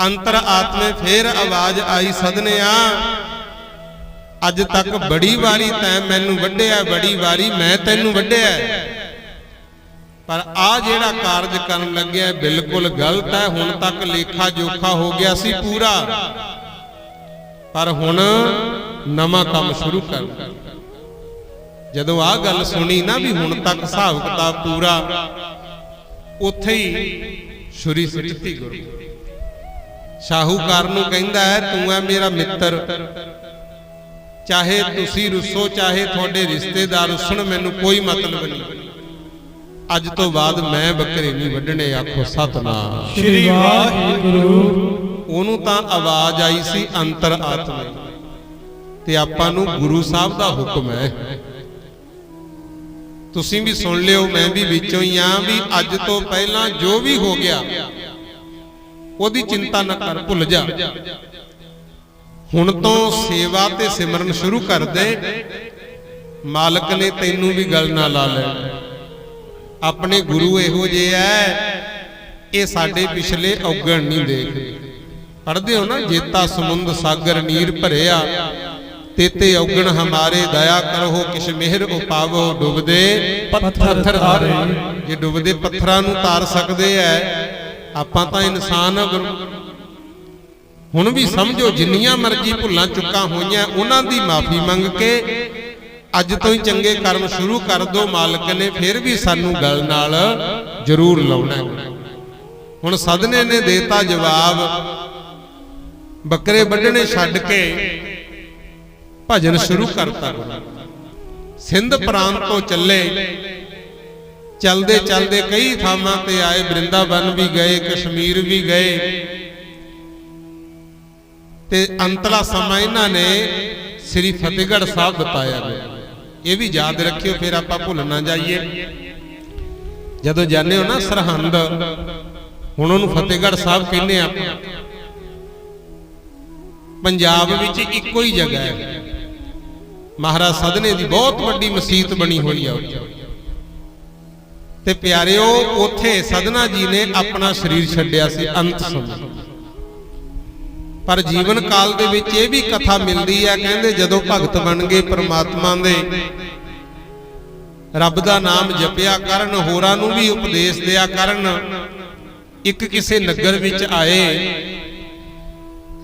ਅੰਤਰ ਆਤਮੇ ਫੇਰ ਆਵਾਜ਼ ਆਈ, ਸਦਨਿਆ ਅੱਜ ਤੱਕ ਬੜੀ ਵਾਰੀ ਤੈਂ ਮੈਨੂੰ ਵੱਢਿਆ, ਬੜੀ ਵਾਰੀ ਮੈਂ ਤੈਨੂੰ ਵੱਢਿਆ, ਪਰ ਆ ਜਿਹੜਾ ਕਾਰਜ ਕਰਨ ਲੱਗਿਆ ਬਿਲਕੁਲ ਗਲਤ ਹੈ। ਹੁਣ ਤੱਕ ਲੇਖਾ ਜੋਖਾ ਹੋ ਗਿਆ ਸੀ ਪੂਰਾ, ਪਰ ਹੁਣ ਨਵਾਂ ਕੰਮ ਸ਼ੁਰੂ ਕਰ। ਜਦੋਂ ਆ ਗੱਲ ਸੁਣੀ ਨਾ ਵੀ ਹੁਣ ਤੱਕ ਹਿਸਾਬ ਕਿਤਾਬ ਪੂਰਾ, ਉੱਥੇ ਹੀ ਛੁਰੀ ਸਿੱਟਤੀ ਗੁਰੂ। ਸ਼ਾਹੂਕਾਰ ਨੂੰ ਕਹਿੰਦਾ ਹੈ, ਤੂੰ ਹੈ ਮੇਰਾ ਮਿੱਤਰ, ਚਾਹੇ ਤੁਸੀਂ ਰੁੱਸੋ ਚਾਹੇ ਤੁਹਾਡੇ ਰਿਸ਼ਤੇਦਾਰ ਰੁੱਸਣ, ਮੈਨੂੰ ਕੋਈ ਮਤਲਬ ਨਹੀਂ। ਅੱਜ ਤੋਂ ਬਾਅਦ ਮੈਂ ਬੱਕਰੇ ਨਹੀਂ ਵੱਢਣੇ। ਆਖੋ ਸਤਨਾਮ ਸ਼੍ਰੀ ਵਾਹਿਗੁਰੂ। ਉਹਨੂੰ ਤਾਂ ਆਵਾਜ਼ ਆਈ ਸੀ ਅੰਤਰ ਆਤਮਾ, ਤੇ ਆਪਾਂ ਨੂੰ ਗੁਰੂ ਸਾਹਿਬ ਦਾ ਹੁਕਮ ਹੈ। ਤੁਸੀਂ ਵੀ ਸੁਣ ਲਿਓ, ਮੈਂ ਵੀ ਵਿੱਚੋਂ ਹੀ ਆ, ਵੀ ਅੱਜ ਤੋਂ ਪਹਿਲਾਂ ਜੋ ਵੀ ਹੋ ਗਿਆ ਉਹਦੀ ਚਿੰਤਾ ਨਾ ਕਰ, ਭੁੱਲ ਜਾ। ਹੁਣ ਤੋਂ ਸੇਵਾ ਤੇ ਸਿਮਰਨ ਸ਼ੁਰੂ ਕਰ ਦੇ, ਮਾਲਕ ਨੇ ਤੈਨੂੰ ਵੀ ਗੱਲ ਨਾ ਲਾ ਲੈ। ਆਪਣੇ ਗੁਰੂ ਇਹੋ ਜਿਹੇ ਐ, ਇਹ ਸਾਡੇ ਪਿਛਲੇ ਔਗਣ ਨਹੀਂ ਦੇਖਦੇ। ਪੜ੍ਹਦੇ ਹੋ ਨਾ, ਜੇਤਾ ਸਮੁੰਦ ਸਾਗਰ ਨੀਰ ਭਰਿਆ, ਤੇਤੇ ਔਗਣ ਹਮਾਰੇ ਦਇਆ ਕਰੋ, ਕਿਛ ਮਿਹਰ ਉਪਾਵੋ ਡੁੱਬਦੇ ਪੱਥਰ ਤਾਰੇ। ਜੇ ਡੁੱਬਦੇ ਪੱਥਰਾਂ ਨੂੰ ਤਾਰ ਸਕਦੇ ਐ, ਆਪਾਂ ਤਾਂ ਇਨਸਾਨ ਆ ਗੁਰੂ। ਹੁਣ ਵੀ ਸਮਝੋ, ਜਿੰਨੀਆਂ ਮਰਜ਼ੀ ਭੁੱਲਾਂ ਚੁੱਕਾਂ ਹੋਈਆਂ ਉਹਨਾਂ ਦੀ ਮਾਫੀ ਮੰਗ ਕੇ ਅੱਜ ਤੋਂ ਹੀ ਚੰਗੇ ਕਰਮ ਸ਼ੁਰੂ ਕਰ ਦੋ। ਮਾਲਕ ਨੇ ਫਿਰ ਵੀ ਸਾਨੂੰ ਗੱਲ ਨਾਲ ਜ਼ਰੂਰ ਲਾਉਣਾ। ਹੁਣ ਸਦਨੇ ਨੇ ਦੇਤਾ ਜਵਾਬ, ਬੱਕਰੇ ਵੱਢਣੇ ਛੱਡ ਕੇ ਭਜਨ ਸ਼ੁਰੂ ਕਰਤਾ। ਸਿੰਧ ਪ੍ਰਾਂਤ ਤੋਂ ਚੱਲੇ, ਚਲਦੇ ਚਲਦੇ ਕਈ ਥਾਵਾਂ ਤੇ ਆਏ, ਬ੍ਰਿੰਦਾਵਨ ਵੀ ਗਏ, ਕਸ਼ਮੀਰ ਵੀ ਗਏ, ਤੇ ਅੰਤਲਾ ਸਮਾਂ ਇਹਨਾਂ ਨੇ ਸ੍ਰੀ ਫਤਿਹਗੜ੍ਹ ਸਾਹਿਬ ਬਤਾਇਆ ਗਿਆ। ਇਹ ਵੀ ਯਾਦ ਰੱਖਿਓ, ਫਿਰ ਆਪਾਂ ਭੁੱਲ ਨਾ ਜਾਈਏ। ਜਦੋਂ ਜਾਂਦੇ ਹੋ ਨਾ ਸਰਹੰਦ, ਹੁਣ ਉਹਨੂੰ ਫਤਿਹਗੜ੍ਹ ਸਾਹਿਬ ਕਹਿੰਦੇ ਆ। ਪੰਜਾਬ ਵਿੱਚ ਇੱਕੋ ਹੀ ਜਗ੍ਹਾ ਹੈ, ਮਹਾਰਾਜ ਸਦਨੇ ਦੀ ਬਹੁਤ ਵੱਡੀ ਮਸਜਿਦ ਬਣੀ ਹੋਈ ਆ। ਤੇ ਪਿਆਰਿਓ, ਉੱਥੇ ਸਦਨਾ ਜੀ ਨੇ ਆਪਣਾ ਸਰੀਰ ਛੱਡਿਆ ਸੀ ਅੰਤ ਸਮੇਂ। ਪਰ ਜੀਵਨ ਕਾਲ ਦੇ ਵਿੱਚ ਇਹ ਵੀ ਕਥਾ ਮਿਲਦੀ ਹੈ, ਕਹਿੰਦੇ ਜਦੋਂ ਭਗਤ ਬਣ ਗਏ ਪ੍ਰਮਾਤਮਾ ਦੇ, ਰੱਬ ਦਾ ਨਾਮ ਜਪਿਆ ਕਰਨ, ਹੋਰਾਂ ਨੂੰ ਵੀ ਉਪਦੇਸ਼ ਦਿਆ ਕਰਨ। ਇੱਕ ਕਿਸੇ ਨਗਰ ਵਿੱਚ ਆਏ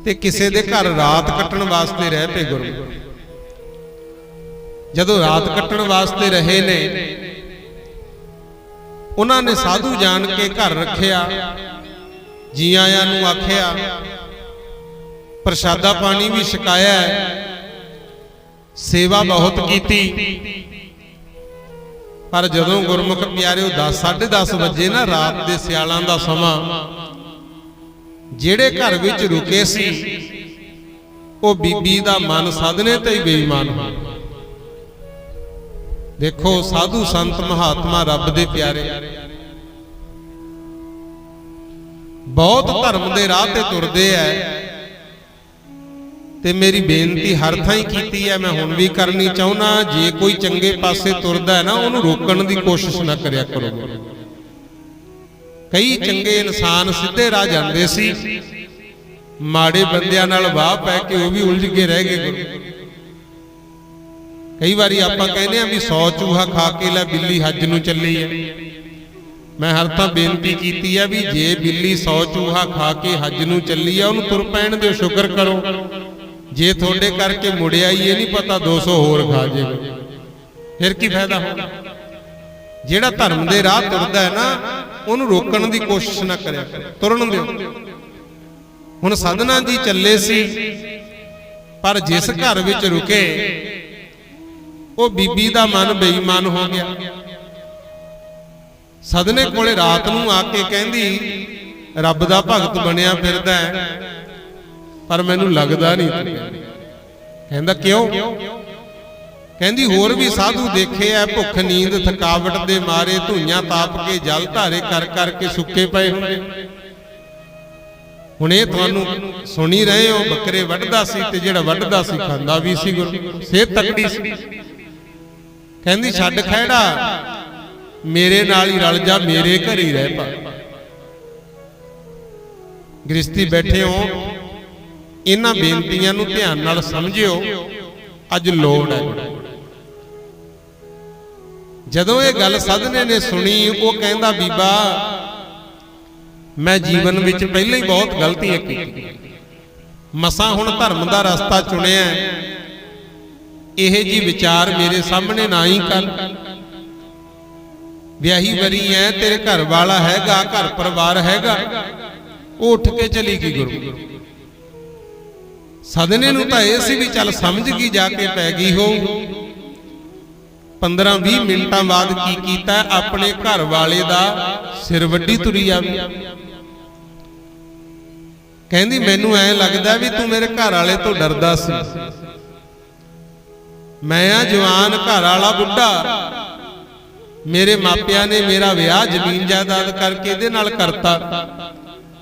ਤੇ ਕਿਸੇ ਦੇ ਘਰ ਰਾਤ ਕੱਟਣ ਵਾਸਤੇ ਰਹਿ ਪਏ ਗੁਰੂ। ਜਦੋਂ ਰਾਤ ਕੱਟਣ ਵਾਸਤੇ ਰਹੇ ਨੇ, ਉਹਨਾਂ ਨੇ ਸਾਧੂ ਜਾਣ ਕੇ ਘਰ ਰੱਖਿਆ, ਜੀ ਆਇਆਂ ਨੂੰ ਆਖਿਆ, ਪ੍ਰਸ਼ਾਦਾ ਪਾਣੀ ਵੀ ਛਕਾਇਆ, ਸੇਵਾ ਬਹੁਤ ਕੀਤੀ। ਪਰ ਜਦੋਂ ਗੁਰਮੁਖ ਪਿਆਰਿਓ 10 10:30 ਵਜੇ ਨਾ, ਰਾਤ ਦੇ ਸਿਆਲਾਂ ਦਾ ਸਮਾਂ, ਜਿਹੜੇ ਘਰ ਵਿੱਚ ਰੁਕੇ ਸੀ ਉਹ ਬੀਬੀ ਦਾ ਮਨ ਸਦਨੇ ਤੇ ਹੀ ਬੇਈਮਾਨ ਹੋ। ਦੇਖੋ, ਸਾਧੂ ਸੰਤ ਮਹਾਤਮਾ ਰੱਬ ਦੇ ਪਿਆਰੇ ਬਹੁਤ ਧਰਮ ਦੇ ਰਾਹ ਤੇ ਤੁਰਦੇ ਐ, ਤੇ ਮੇਰੀ ਬੇਨਤੀ ਹਰ ਥਾਂ ਹੀ ਕੀਤੀ ਹੈ, ਮੈਂ ਹੁਣ ਵੀ ਕਰਨੀ ਚਾਹੁੰਦਾ, ਜੇ ਕੋਈ ਚੰਗੇ ਪਾਸੇ ਤੁਰਦਾ ਹੈ ਨਾ, ਉਹਨੂੰ ਰੋਕਣ ਦੀ ਕੋਸ਼ਿਸ਼ ਨਾ ਕਰਿਆ ਕਰੋ। ਕਈ ਚੰਗੇ ਇਨਸਾਨ ਸਿੱਧੇ ਰਾਹ ਜਾਂਦੇ ਸੀ, ਮਾੜੇ ਬੰਦਿਆਂ ਨਾਲ ਵਾਹ ਪੈ ਕੇ ਉਹ ਵੀ ਉਲਝ ਕੇ ਰਹਿ ਗਏ। ਕਈ ਵਾਰੀ ਆਪਾਂ ਕਹਿੰਦੇ ਆ ਵੀ 100 ਚੂਹਾ ਖਾ ਕੇ ਲੈ ਬਿੱਲੀ ਹੱਜ ਨੂੰ ਚੱਲੀ ਹੈ। ਮੈਂ ਹਰ ਤਾਂ ਬੇਨਤੀ ਕੀਤੀ ਹੈ ਵੀ ਜੇ ਬਿੱਲੀ 100 ਚੂਹਾ ਖਾ ਕੇ ਹੱਜ ਨੂੰ ਚੱਲੀ ਆ, ਉਹਨੂੰ ਤੁਰ ਪੈਣ ਦਿਓ, ਸ਼ੁਕਰ ਕਰੋ। ਜੇ ਤੁਹਾਡੇ ਕਰਕੇ ਮੁੜਿਆ ਹੀ ਇਹ ਨਹੀਂ ਪਤਾ 200 ਹੋਰ ਖਾ ਜਾਏਗਾ, ਫਿਰ ਕੀ ਫਾਇਦਾ ਹੋਗਾ। ਜਿਹੜਾ ਧਰਮ ਦੇ ਰਾਹ ਤੁਰਦਾ ਹੈ ਨਾ, ਉਹਨੂੰ ਰੋਕਣ ਦੀ ਕੋਸ਼ਿਸ਼ ਨਾ ਕਰਿਆ ਕਰੋ, ਤੁਰਨ ਦਿਓ। ਹੁਣ ਸਦਨਾ ਜੀ ਚੱਲੇ ਸੀ, ਪਰ ਜਿਸ ਘਰ ਵਿੱਚ ਰੁਕੇ ਉਹ ਬੀਬੀ ਦਾ ਮਨ ਬੇਈਮਾਨ ਹੋ ਗਿਆ। ਸਦਨੇ ਕੋਲੇ ਰਾਤ ਨੂੰ ਆ ਕੇ ਕਹਿੰਦੀ, ਰੱਬ ਦਾ ਭਗਤ ਬਣਿਆ ਫਿਰਦਾ ਪਰ ਮੈਨੂੰ ਲੱਗਦਾ ਨਹੀਂ। ਕਹਿੰਦਾ ਕਿਉਂ? ਕਹਿੰਦੀ ਹੋਰ ਵੀ ਸਾਧੂ ਦੇਖੇ ਐ, ਭੁੱਖ ਨੀਂਦ ਥਕਾਵਟ ਦੇ ਮਾਰੇ ਧੂਈਆਂ ਤਾਪ ਕੇ ਜਲ ਧਾਰੇ ਕਰ ਕਰਕੇ ਸੁੱਕੇ ਪਏ ਹੁੰਦੇ। ਹੁਣ ਇਹ ਤੁਹਾਨੂੰ ਸੁਣੀ ਰਹੇ ਹੋ, ਬੱਕਰੇ ਵੱਢਦਾ ਸੀ ਤੇ ਜਿਹੜਾ ਵੱਢਦਾ ਸੀ ਖਾਂਦਾ ਵੀ ਸੀ। ਗੁਰੂ ਸਿਹਤ ਤਕੜੀ ਸੀ। ਕਹਿੰਦੀ ਛੱਡ ਖਹਿੜਾ, ਮੇਰੇ ਨਾਲ ਹੀ ਰਲ ਜਾ, ਮੇਰੇ ਘਰ ਹੀ ਰਹਿ ਪਾ। ਗ੍ਰਸਤੀ ਬੈਠੇ ਹੋ, ਇਹਨਾਂ ਬੇਨਤੀਆਂ ਨੂੰ ਧਿਆਨ ਨਾਲ ਸਮਝਿਓ, ਅੱਜ ਲੋੜ ਹੈ। ਜਦੋਂ ਇਹ ਗੱਲ ਸਦਨੇ ਨੇ ਸੁਣੀ, ਉਹ ਕਹਿੰਦਾ ਬੀਬਾ ਮੈਂ ਜੀਵਨ ਵਿੱਚ ਪਹਿਲਾਂ ਹੀ ਬਹੁਤ ਗਲਤੀਆਂ ਕੀਤੀਆਂ, ਮਸਾਂ ਹੁਣ ਧਰਮ ਦਾ ਰਸਤਾ ਚੁਣਿਆ, ਇਹ ਜੀ ਵਿਚਾਰ ਮੇਰੇ ਸਾਹਮਣੇ ਨਾ ਹੀ ਕਰ। ਵਿਆਹੀ ਵਰੀ ਐ, ਤੇਰੇ ਘਰ ਵਾਲਾ ਹੈਗਾ, ਘਰ ਪਰਿਵਾਰ ਹੈਗਾ। ਉਹ ਉੱਠ ਕੇ ਚਲੀ ਗਈ ਗੁਰੂ। ਸਦਨੇ ਨੂੰ ਤਾਂ ਇਹ ਸੀ ਵੀ ਚੱਲ ਸਮਝ ਗਈ, ਜਾ ਕੇ ਪੈ ਗਈ ਹੋ। 15-20 ਮਿੰਟਾਂ ਬਾਅਦ ਕੀ ਕੀਤਾ, ਆਪਣੇ ਘਰ ਵਾਲੇ ਦਾ ਸਿਰ ਵੱਢੀ ਤੁਰੀ ਆਵੇ। ਕਹਿੰਦੀ ਮੈਨੂੰ ਐ ਲੱਗਦਾ ਵੀ ਤੂੰ ਮੇਰੇ ਘਰ ਵਾਲੇ ਤੋਂ ਡਰਦਾ ਸੀ। ਮੈਂ ਆ ਜਵਾਨ ਘਰ ਵਾਲਾ ਬੁੱਢਾ, ਮੇਰੇ ਮਾਪਿਆਂ ਨੇ ਮੇਰਾ ਵਿਆਹ ਜ਼ਮੀਨ ਜਾਇਦਾਦ ਕਰਕੇ ਇਹਦੇ ਨਾਲ ਕਰਤਾ,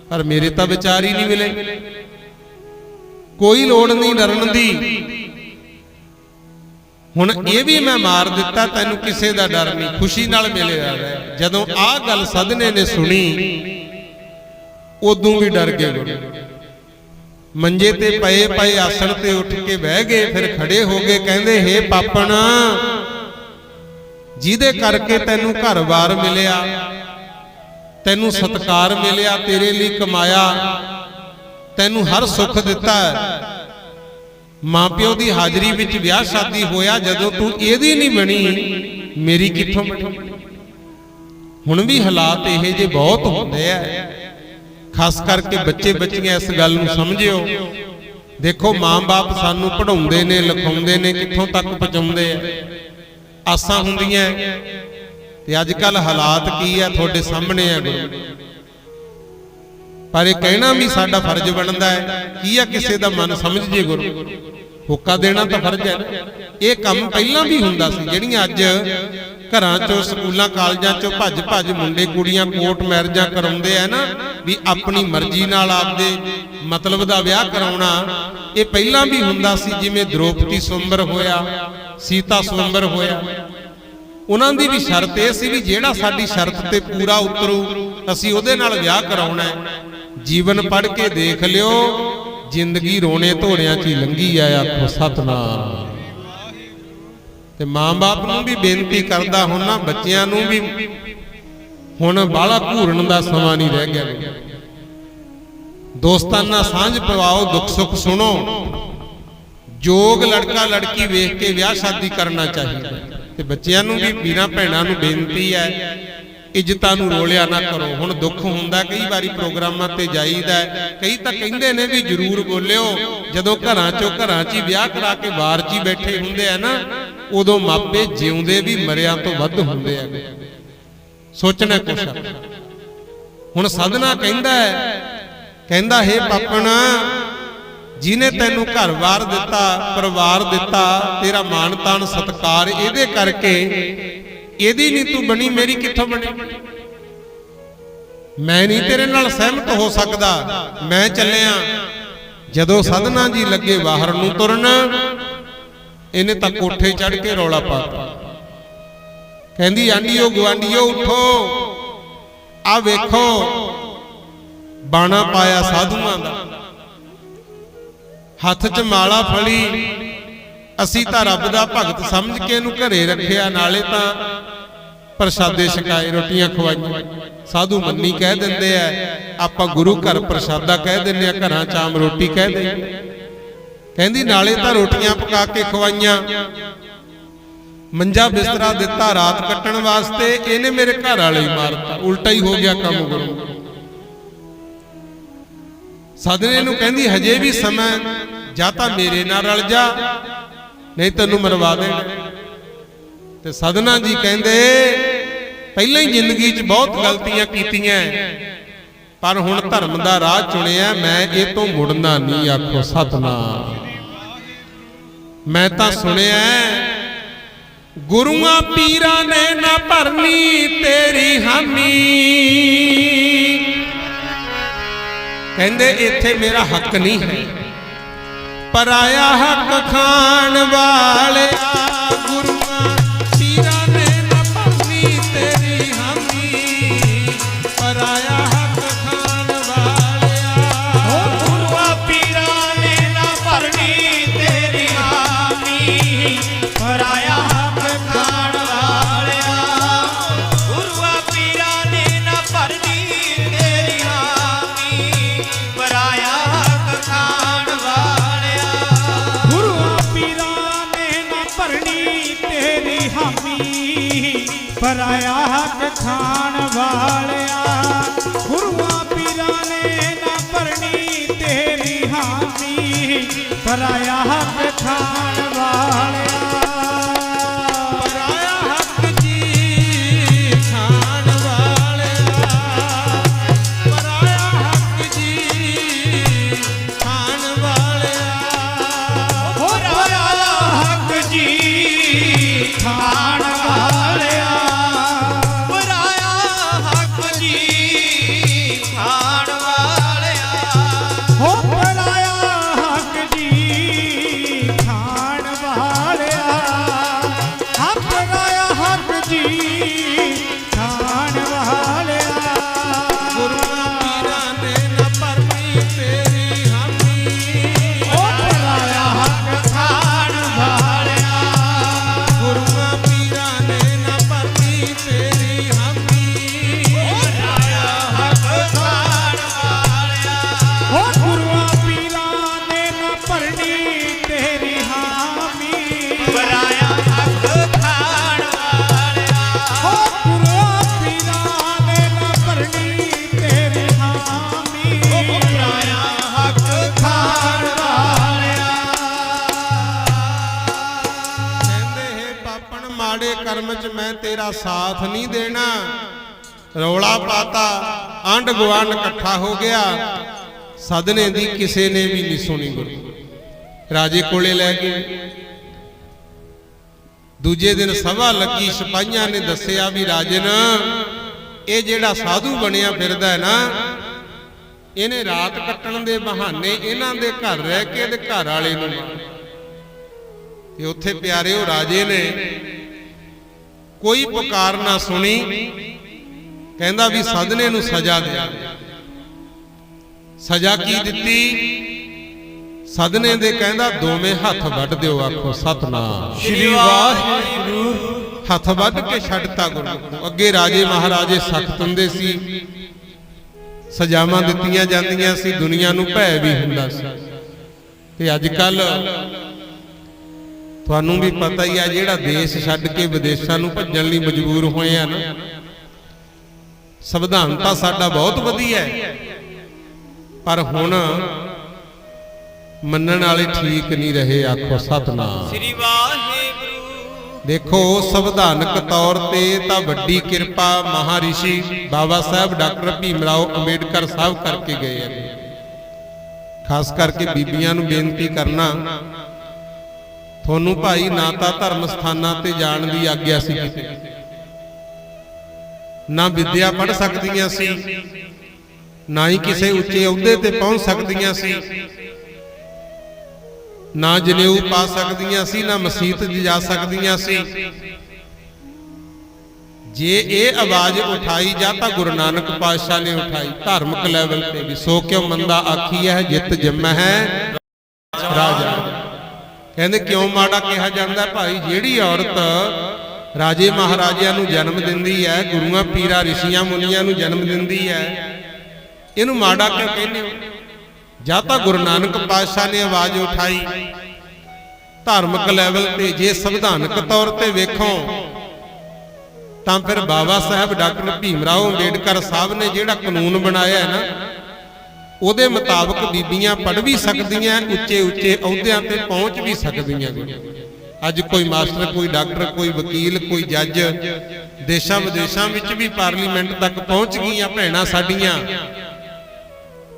ਪਰ ਮੇਰੇ ਤਾਂ ਵਿਚਾਰ ਹੀ ਨਹੀਂ ਮਿਲੇ। ਕੋਈ ਲੋੜ ਨਹੀਂ ਡਰਨ ਦੀ, ਹੁਣ ਇਹ ਵੀ ਮੈਂ ਮਾਰ ਦਿੱਤਾ, ਤੈਨੂੰ ਕਿਸੇ ਦਾ ਡਰ ਨਹੀਂ, ਖੁਸ਼ੀ ਨਾਲ ਮਿਲਿਆ ਰਹਿ। ਜਦੋਂ ਆਹ ਗੱਲ ਸਧਨੇ ਨੇ ਸੁਣੀ ਉਦੋਂ ਵੀ ਡਰ ਗਏ ਗੁਰੂ। ਮੰਜੇ ਤੇ ਪਏ ਪਏ ਆਸਣ ਤੇ ਉੱਠ ਕੇ ਬਹਿ ਗਏ, ਫਿਰ ਖੜੇ ਹੋ ਗਏ, ਕਹਿੰਦੇ ਹੇ ਪਾਪਣ, ਜਿਹਦੇ ਕਰਕੇ ਤੈਨੂੰ ਘਰ-ਬਾਰ ਮਿਲਿਆ, ਤੈਨੂੰ ਸਤਿਕਾਰ ਮਿਲਿਆ, ਤੇਰੇ ਲਈ ਕਮਾਇਆ, ਤੈਨੂੰ ਹਰ ਸੁੱਖ ਦਿੱਤਾ, ਮਾਂ ਪਿਓ ਦੀ ਹਾਜ਼ਰੀ ਵਿੱਚ ਵਿਆਹ ਸ਼ਾਦੀ ਹੋਇਆ, ਜਦੋਂ ਤੂੰ ਇਹਦੀ ਨਹੀਂ ਬਣੀ ਮੇਰੀ ਕਿੱਥੋਂ ਬਣੀ। ਹੁਣ ਵੀ ਹਾਲਾਤ ਇਹੋ ਜਿਹੇ ਬਹੁਤ ਹੁੰਦੇ ਆ, ਖਾਸ ਕਰਕੇ ਬੱਚੇ ਬੱਚੀਆਂ ਇਸ ਗੱਲ ਨੂੰ ਸਮਝਿਓ। ਦੇਖੋ ਮਾਂ-ਬਾਪ ਸਾਨੂੰ ਪੜ੍ਹਾਉਂਦੇ ਨੇ, ਲਿਖਾਉਂਦੇ ਨੇ, ਕਿੱਥੋਂ ਤੱਕ ਪਹੁੰਚਾਉਂਦੇ ਆ, ਆਸਾਂ ਹੁੰਦੀਆਂ, ਤੇ ਅੱਜ ਕੱਲ ਹਾਲਾਤ ਕੀ ਆ ਤੁਹਾਡੇ ਸਾਹਮਣੇ ਆ ਗੁਰੂ। ਪਰ ਇਹ ਕਹਿਣਾ ਵੀ ਸਾਡਾ ਫਰਜ਼ ਬਣਦਾ ਹੈ, ਕੀ ਆ ਕਿਸੇ ਦਾ ਮਨ ਸਮਝ ਜੇ ਗੁਰੂ, ਹੋਕਾ ਦੇਣਾ ਤਾਂ ਫਰਜ਼ ਹੈ। ਇਹ ਕੰਮ ਪਹਿਲਾਂ ਵੀ ਹੁੰਦਾ ਸੀ, ਜਿਹੜੀਆਂ ਅੱਜ ਘਰਾਂ ਚੋਂ ਸਕੂਲਾਂ ਕਾਲਜਾਂ ਚੋਂ ਭੱਜ ਭੱਜ ਮੁੰਡੇ ਕੁੜੀਆਂ ਕੋਰਟ ਮੈਰਿਜਾਂ ਕਰਾਉਂਦੇ ਆ ਨਾ, ਵੀ ਆਪਣੀ ਮਰਜ਼ੀ ਨਾਲ ਆਪਦੇ ਮਤਲਬ ਦਾ ਵਿਆਹ ਕਰਾਉਣਾ, ਇਹ ਪਹਿਲਾਂ ਵੀ ਹੁੰਦਾ ਸੀ। ਜਿਵੇਂ ਦ੍ਰੋਪਦੀ ਸੁੰਬਰ ਹੋਇਆ, ਸੀਤਾ ਸੁੰਬਰ ਹੋਇਆ, ਉਹਨਾਂ ਦੀ ਵੀ ਸ਼ਰਤ ਇਹ ਸੀ ਵੀ ਜਿਹੜਾ ਸਾਡੀ ਸ਼ਰਤ ਤੇ ਪੂਰਾ ਉਤਰੂ ਅਸੀਂ ਉਹਦੇ ਨਾਲ ਵਿਆਹ ਕਰਾਉਣਾ ਹੈ। ਜੀਵਨ ਪੜ੍ਹ ਕੇ ਦੇਖ ਲਿਓ, ਜ਼ਿੰਦਗੀ ਰੋਣੇ ਧੋੜਿਆਂ 'ਚ ਹੀ ਲੰਘੀ ਆ। ਆਖੋ ਸਤਨਾਮ। ਤੇ ਮਾਂ-ਬਾਪ ਨੂੰ ਵੀ ਬੇਨਤੀ ਕਰਦਾ ਹੁਣ ਨਾ, ਬੱਚਿਆਂ ਨੂੰ ਵੀ ਹੁਣ ਬਾਹਲਾ ਘੂਰਨ ਦਾ ਸਮਾਂ ਨਹੀਂ ਰਹਿ ਗਿਆ। ਦੋਸਤਾਂ ਨਾਲ ਸਾਂਝ ਪਵਾਓ, ਦੁੱਖ ਸੁੱਖ ਸੁਣੋ, ਯੋਗ ਲੜਕਾ ਲੜਕੀ ਵੇਖ ਕੇ ਵਿਆਹ ਸ਼ਾਦੀ ਕਰਨਾ ਚਾਹੀਦਾ। ਤੇ ਬੱਚਿਆਂ ਨੂੰ ਵੀ, ਵੀਰਾਂ ਭੈਣਾਂ ਨੂੰ ਬੇਨਤੀ ਹੈ, ਇੱਜ਼ਤਾਂ ਨੂੰ ਰੋਲਿਆ ਨਾ ਕਰੋ। ਹੁਣ ਦੁੱਖ ਹੁੰਦਾ, ਕਈ ਵਾਰੀ ਪ੍ਰੋਗਰਾਮਾਂ ਤੇ ਜਾਈਦਾ, ਕਈ ਤਾਂ ਕਹਿੰਦੇ ਨੇ ਵੀ ਜ਼ਰੂਰ ਬੋਲਿਓ, ਜਦੋਂ ਘਰਾਂ 'ਚ ਹੀ ਵਿਆਹ ਕਰਾ ਕੇ ਬਾਹਰ 'ਚ ਹੀ ਬੈਠੇ ਹੁੰਦੇ ਆ ਨਾ, ਉਦੋਂ ਮਾਪੇ ਜਿਉਂਦੇ ਵੀ ਮਰਿਆਂ ਤੋਂ ਵੱਧ ਹੁੰਦੇ ਆ। ਸੋਚਣਾ ਕੁਛ। ਹੁਣ ਸਧਨਾ ਕਹਿੰਦਾ ਹੇ ਪਾਪਣ, ਜਿਹਨੇ ਤੈਨੂੰ ਘਰ-ਬਾਰ ਦਿੱਤਾ, ਪਰਿਵਾਰ ਦਿੱਤਾ, ਤੇਰਾ ਮਾਣ ਤਾਣ ਸਤਿਕਾਰ, ਇਹਦੇ ਕਰਕੇ ਇਹਦੀ ਨਹੀਂ ਤੂੰ ਬਣੀ, ਮੇਰੀ ਕਿੱਥੋਂ ਬਣੀ। ਮੈਂ ਨਹੀਂ ਤੇਰੇ ਨਾਲ ਸਹਿਮਤ ਹੋ ਸਕਦਾ, ਮੈਂ ਚੱਲਿਆ। ਜਦੋਂ ਸਧਨਾ ਜੀ ਲੱਗੇ ਬਾਹਰ ਨੂੰ ਤੁਰਨ, ਇਹਨੇ ਤਾਂ ਕੋਠੇ ਚੜ੍ਹ ਕੇ ਰੌਲਾ ਪਾਤਾ। ਕਹਿੰਦੀ ਆਂਢੀਓ ਗੁਆਂਢੀਓ ਉਠੋ, ਆ ਵੇਖੋ ਬਾਣਾ ਪਾਇਆ ਸਾਧੂਆਂ ਦਾ, ਹੱਥ 'ਚ ਮਾਲਾ ਫੜੀ, ਅਸੀਂ ਤਾਂ ਰੱਬ ਦਾ ਭਗਤ ਸਮਝ ਕੇ ਇਹਨੂੰ ਘਰੇ ਰੱਖਿਆ, ਨਾਲੇ ਤਾਂ ਪ੍ਰਸ਼ਾਦੇ ਛਕਾਏ, ਰੋਟੀਆਂ ਖਵਾਈਆਂ। ਸਾਧੂ ਮੰਨੀ ਕਹਿ ਦਿੰਦੇ ਆ, ਆਪਾਂ ਗੁਰੂ ਘਰ ਪ੍ਰਸ਼ਾਦਾ ਕਹਿ ਦਿੰਦੇ ਆ, ਘਰਾਂ 'ਚ ਆਮ ਰੋਟੀ ਕਹਿ ਦਿੰਦੇ। ਕਹਿੰਦੀ ਨਾਲੇ ਤਾਂ ਰੋਟੀਆਂ ਪਕਾ ਕੇ ਖਵਾਈਆਂ, ਮੰਜਾ ਬਿਸਤਰਾ ਦਿੱਤਾ ਰਾਤ ਕੱਟਣ ਵਾਸਤੇ, ਇਹਨੇ ਮੇਰੇ ਘਰ ਵਾਲੇ ਹੀ ਮਾਰਤਾ। ਉਲਟਾ ਹੀ ਹੋ ਗਿਆ ਕੰਮ ਗੁਰੂ। ਸਧਨੇ ਨੂੰ ਕਹਿੰਦੀ ਹਜੇ ਵੀ ਸਮਾਂ, ਜਾਂ ਤਾਂ ਮੇਰੇ ਨਾਲ ਰਲ ਜਾ, ਨਹੀਂ ਤੈਨੂੰ ਮਰਵਾ ਦੇਣਾ। ਤੇ ਸਧਨਾ ਜੀ ਕਹਿੰਦੇ ਪਹਿਲਾਂ ਹੀ ਜ਼ਿੰਦਗੀ 'ਚ ਬਹੁਤ ਗਲਤੀਆਂ ਕੀਤੀਆਂ, ਪਰ ਹੁਣ ਧਰਮ ਦਾ ਰਾਹ ਚੁਣਿਆ, ਮੈਂ ਇਹ ਤੋਂ ਮੁੜਨਾ ਨਹੀਂ। ਆਖੋ ਸਤਨਾਮ। ਮੈਂ ਤਾਂ ਸੁਣਿਆ ਗੁਰੂਆਂ ਪੀਰਾਂ ਨੇ ਨਾ ਭਰਨੀ ਤੇਰੀ ਹਾਮੀ, ਕਹਿੰਦੇ ਇੱਥੇ ਮੇਰਾ ਹੱਕ ਨਹੀਂ ਹੈ, ਪਰਾਇਆ ਹੱਕ ਖਾਣ ਵਾਲਿਆ, ਗੁਰੂਆਂ ਪੀਰਾਂ ਨੇ ਨਾ ਭਰਨੀ ਤੇਰੀ ਹਾਮੀ, ਪਰਾਇਆ ਹੱਕ ਖਾਣ ਵਾਲਿਆ। ਗੁਰੂਆਂ ਪੀਰਾਂ ਨੇ ਨਾ ਭਰਨੀ ਤੇਰੀ ਹਾਮੀ, ਪਰਾਇਆ ਹੱਕ ਖਾਣ ਵਾਲਿਆ। ਗੁਰੂਆਂ ਪੀਰਾਂ ਨੇ ਨਾ ਭਰਨੀ ਤੇਰੀ ਹਾਮੀ, ਪਰਾਇਆ ਹੱਕ ਖਾਣ ਵਾਲਿਆ। ਗੁਰੂਆਂ ਪੀਰਾਂ ਨੇ ਨਾ ਭਰਨੀ ਤੇਰੀ ਹਾਮੀ, ਪਰਾਇਆ ਹੱਕ ਖਾਣ ਵਾਲਿਆ। ਗੁਰੂਆਂ ਪੀਰਾਂ ਨੇ ਨਾ ਭਰਨੀ ਤੇਰੀ ਹਾਮੀ, ਪਰਾਇਆ ਹੱਕ ਖਾਣ ਵਾਲਿਆ। ਪਰਾਇਆ ਹੱਕ ਜੀ ਖਾਣ ਵਾਲਿਆ, ਪਰਾਇਆ ਹੱਕ ਜੀ ਕਰਮ 'ਚ ਮੈਂ ਤੇਰਾ ਸਾਥ ਨਹੀਂ ਦੇਣਾ। ਰੌਲਾ ਪਾਤਾ, ਆਂਢ ਗੁਆਂਢ ਇਕੱਠਾ ਹੋ ਗਿਆ, ਸਦਨੇ ਦੀ ਕਿਸੇ ਨੇ ਵੀ ਨਹੀਂ ਸੁਣੀ। ਗੁਰੂ ਰਾਜੇ ਕੋਲੇ ਲੈ ਗਏ। ਦੂਜੇ ਦਿਨ ਸਭਾ ਲੱਗੀ, ਸਿਪਾਹੀਆਂ ਨੇ ਦੱਸਿਆ ਵੀ ਰਾਜਨ, ਇਹ ਜਿਹੜਾ ਸਾਧੂ ਬਣਿਆ ਫਿਰਦਾ ਹੈ ਨਾ, ਇਹਨੇ ਰਾਤ ਕੱਟਣ ਦੇ ਬਹਾਨੇ ਇਹਨਾਂ ਦੇ ਘਰ ਰਹਿ ਕੇ ਇਹਦੇ ਘਰ ਵਾਲੇ ਨੂੰ ਤੇ ਉੱਥੇ ਪਿਆਰਿਓ ਰਾਜੇ ਨੇ ਕੋਈ ਪੁਕਾਰ ਨਾ ਸੁਣੀ। ਕਹਿੰਦਾ ਵੀ ਸਦਨੇ ਨੂੰ ਸਜ਼ਾ ਦੇ। ਸਜ਼ਾ ਕੀ ਦਿੱਤੀ? ਸਦਨੇ ਦੇ ਕਹਿੰਦਾ ਦੋਵੇਂ ਹੱਥ ਵੱਢ ਦਿਓ। ਆਖੋ ਸਤਨਾਮ ਸ੍ਰੀ ਵਾਹਿਗੁਰੂ। ਹੱਥ ਵੱਢ ਕੇ ਛੱਡਤਾ ਗੁਰੂ। ਅੱਗੇ ਰਾਜੇ ਮਹਾਰਾਜੇ ਸਖਤ ਹੁੰਦੇ ਸੀ, ਸਜ਼ਾਵਾਂ ਦਿੱਤੀਆਂ ਜਾਂਦੀਆਂ ਸੀ, ਦੁਨੀਆ ਨੂੰ ਭੈ ਵੀ ਹੁੰਦਾ ਸੀ। ਤੇ ਅੱਜ ਕੱਲ ਤੁਹਾਨੂੰ ਵੀ ਪਤਾ ਹੀ ਆ, ਜਿਹੜਾ ਦੇਸ਼ ਛੱਡ ਕੇ ਵਿਦੇਸ਼ਾਂ ਨੂੰ ਭੱਜਣ ਲਈ ਮਜਬੂਰ ਹੋਏ ਆ ਨਾ, ਸੰਵਿਧਾਨ ਤਾਂ ਸਾਡਾ ਬਹੁਤ ਵਧੀਆ ਹੈ, ਪਰ ਹੁਣ ਮੰਨਣ ਵਾਲੇ ਠੀਕ ਨਹੀਂ ਰਹੇ। ਆਖੋ ਸਤਨਾਮ ਸ੍ਰੀ ਵਾਹਿਗੁਰੂ। ਦੇਖੋ ਸੰਵਿਧਾਨਕ ਤੌਰ ਤੇ ਤਾਂ ਵੱਡੀ ਕਿਰਪਾ ਮਹਾਰਿਸ਼ੀ ਬਾਬਾ ਸਾਹਿਬ ਡਾਕਟਰ ਭੀਮ ਰਾਓ ਅੰਬੇਡਕਰ ਸਾਹਿਬ ਕਰਕੇ ਗਏ ਆ। ਖਾਸ ਕਰਕੇ ਬੀਬੀਆਂ ਨੂੰ ਬੇਨਤੀ ਕਰਨਾ, ਤੁਹਾਨੂੰ ਭਾਈ ਨਾ ਤਾਂ ਧਰਮ ਸਥਾਨਾਂ ਤੇ ਜਾਣ ਦੀ ਆਗਿਆ ਸੀ, ਨਾ ਵਿਦਿਆ ਪੜ੍ਹ ਸਕਦੀਆਂ ਸੀ, ਨਾ ਹੀ ਕਿਸੇ ਉੱਚੇ ਅਹੁਦੇ ਤੇ ਪਹੁੰਚ ਸਕਦੀਆਂ ਸੀ, ਨਾ ਜਨੇਊ ਪਾ ਸਕਦੀਆਂ ਸੀ, ਨਾ ਮਸੀਤ 'ਚ ਜਾ ਸਕਦੀਆਂ ਸੀ। ਜੇ ਇਹ ਆਵਾਜ਼ ਉਠਾਈ ਜਾਂ ਤਾਂ ਗੁਰੂ ਨਾਨਕ ਪਾਤਸ਼ਾਹ ਨੇ ਉਠਾਈ ਧਾਰਮਿਕ ਲੈਵਲ ਤੇ ਵੀ, ਸੋ ਕਿਉ ਮੰਦਾ ਆਖੀ ਹੈ ਜਿੱਤ ਜੰਮੈ ਹੈ ਰਾਜਾ। ਕਹਿੰਦੇ ਕਿਉਂ ਮਾੜਾ ਕਿਹਾ ਜਾਂਦਾ? ਭਾਈ ਜਿਹੜੀ ਔਰਤ ਰਾਜੇ ਮਹਾਰਾਜਿਆਂ ਨੂੰ ਜਨਮ ਦਿੰਦੀ ਹੈ, ਗੁਰੂਆਂ ਪੀਰਾਂ ਰਿਸ਼ੀਆਂ ਮੁਨੀਆਂ ਨੂੰ ਜਨਮ ਦਿੰਦੀ ਹੈ, ਇਹਨੂੰ ਮਾੜਾ ਕਿਉਂ ਕਹਿੰਦੇ ਹੋ? ਜਾਂ ਤਾਂ ਗੁਰੂ ਨਾਨਕ ਪਾਤਸ਼ਾਹ ਨੇ ਆਵਾਜ਼ ਉਠਾਈ ਧਾਰਮਿਕ ਲੈਵਲ ਤੇ, ਜੇ ਸੰਵਿਧਾਨਕ ਤੌਰ ਤੇ ਵੇਖੋ ਤਾਂ ਫਿਰ ਬਾਬਾ ਸਾਹਿਬ ਡਾਕਟਰ ਭੀਮ ਰਾਓ ਅੰਬੇਡਕਰ ਸਾਹਿਬ ਨੇ ਜਿਹੜਾ ਕਾਨੂੰਨ ਬਣਾਇਆ ਹੈ ਨਾ, ਉਹਦੇ ਮੁਤਾਬਕ ਬੀਬੀਆਂ ਪੜ੍ਹ ਵੀ ਸਕਦੀਆਂ, ਉੱਚੇ ਉੱਚੇ ਅਹੁਦਿਆਂ ਤੇ ਪਹੁੰਚ ਵੀ ਸਕਦੀਆਂ। ਅੱਜ ਕੋਈ ਮਾਸਟਰ, ਕੋਈ ਡਾਕਟਰ, ਕੋਈ ਵਕੀਲ, ਕੋਈ ਜੱਜ, ਦੇਸ਼ਾਂ ਵਿਦੇਸ਼ਾਂ ਵਿੱਚ ਵੀ ਪਾਰਲੀਮੈਂਟ ਤੱਕ ਪਹੁੰਚ ਗਈਆਂ ਭੈਣਾਂ ਸਾਡੀਆਂ।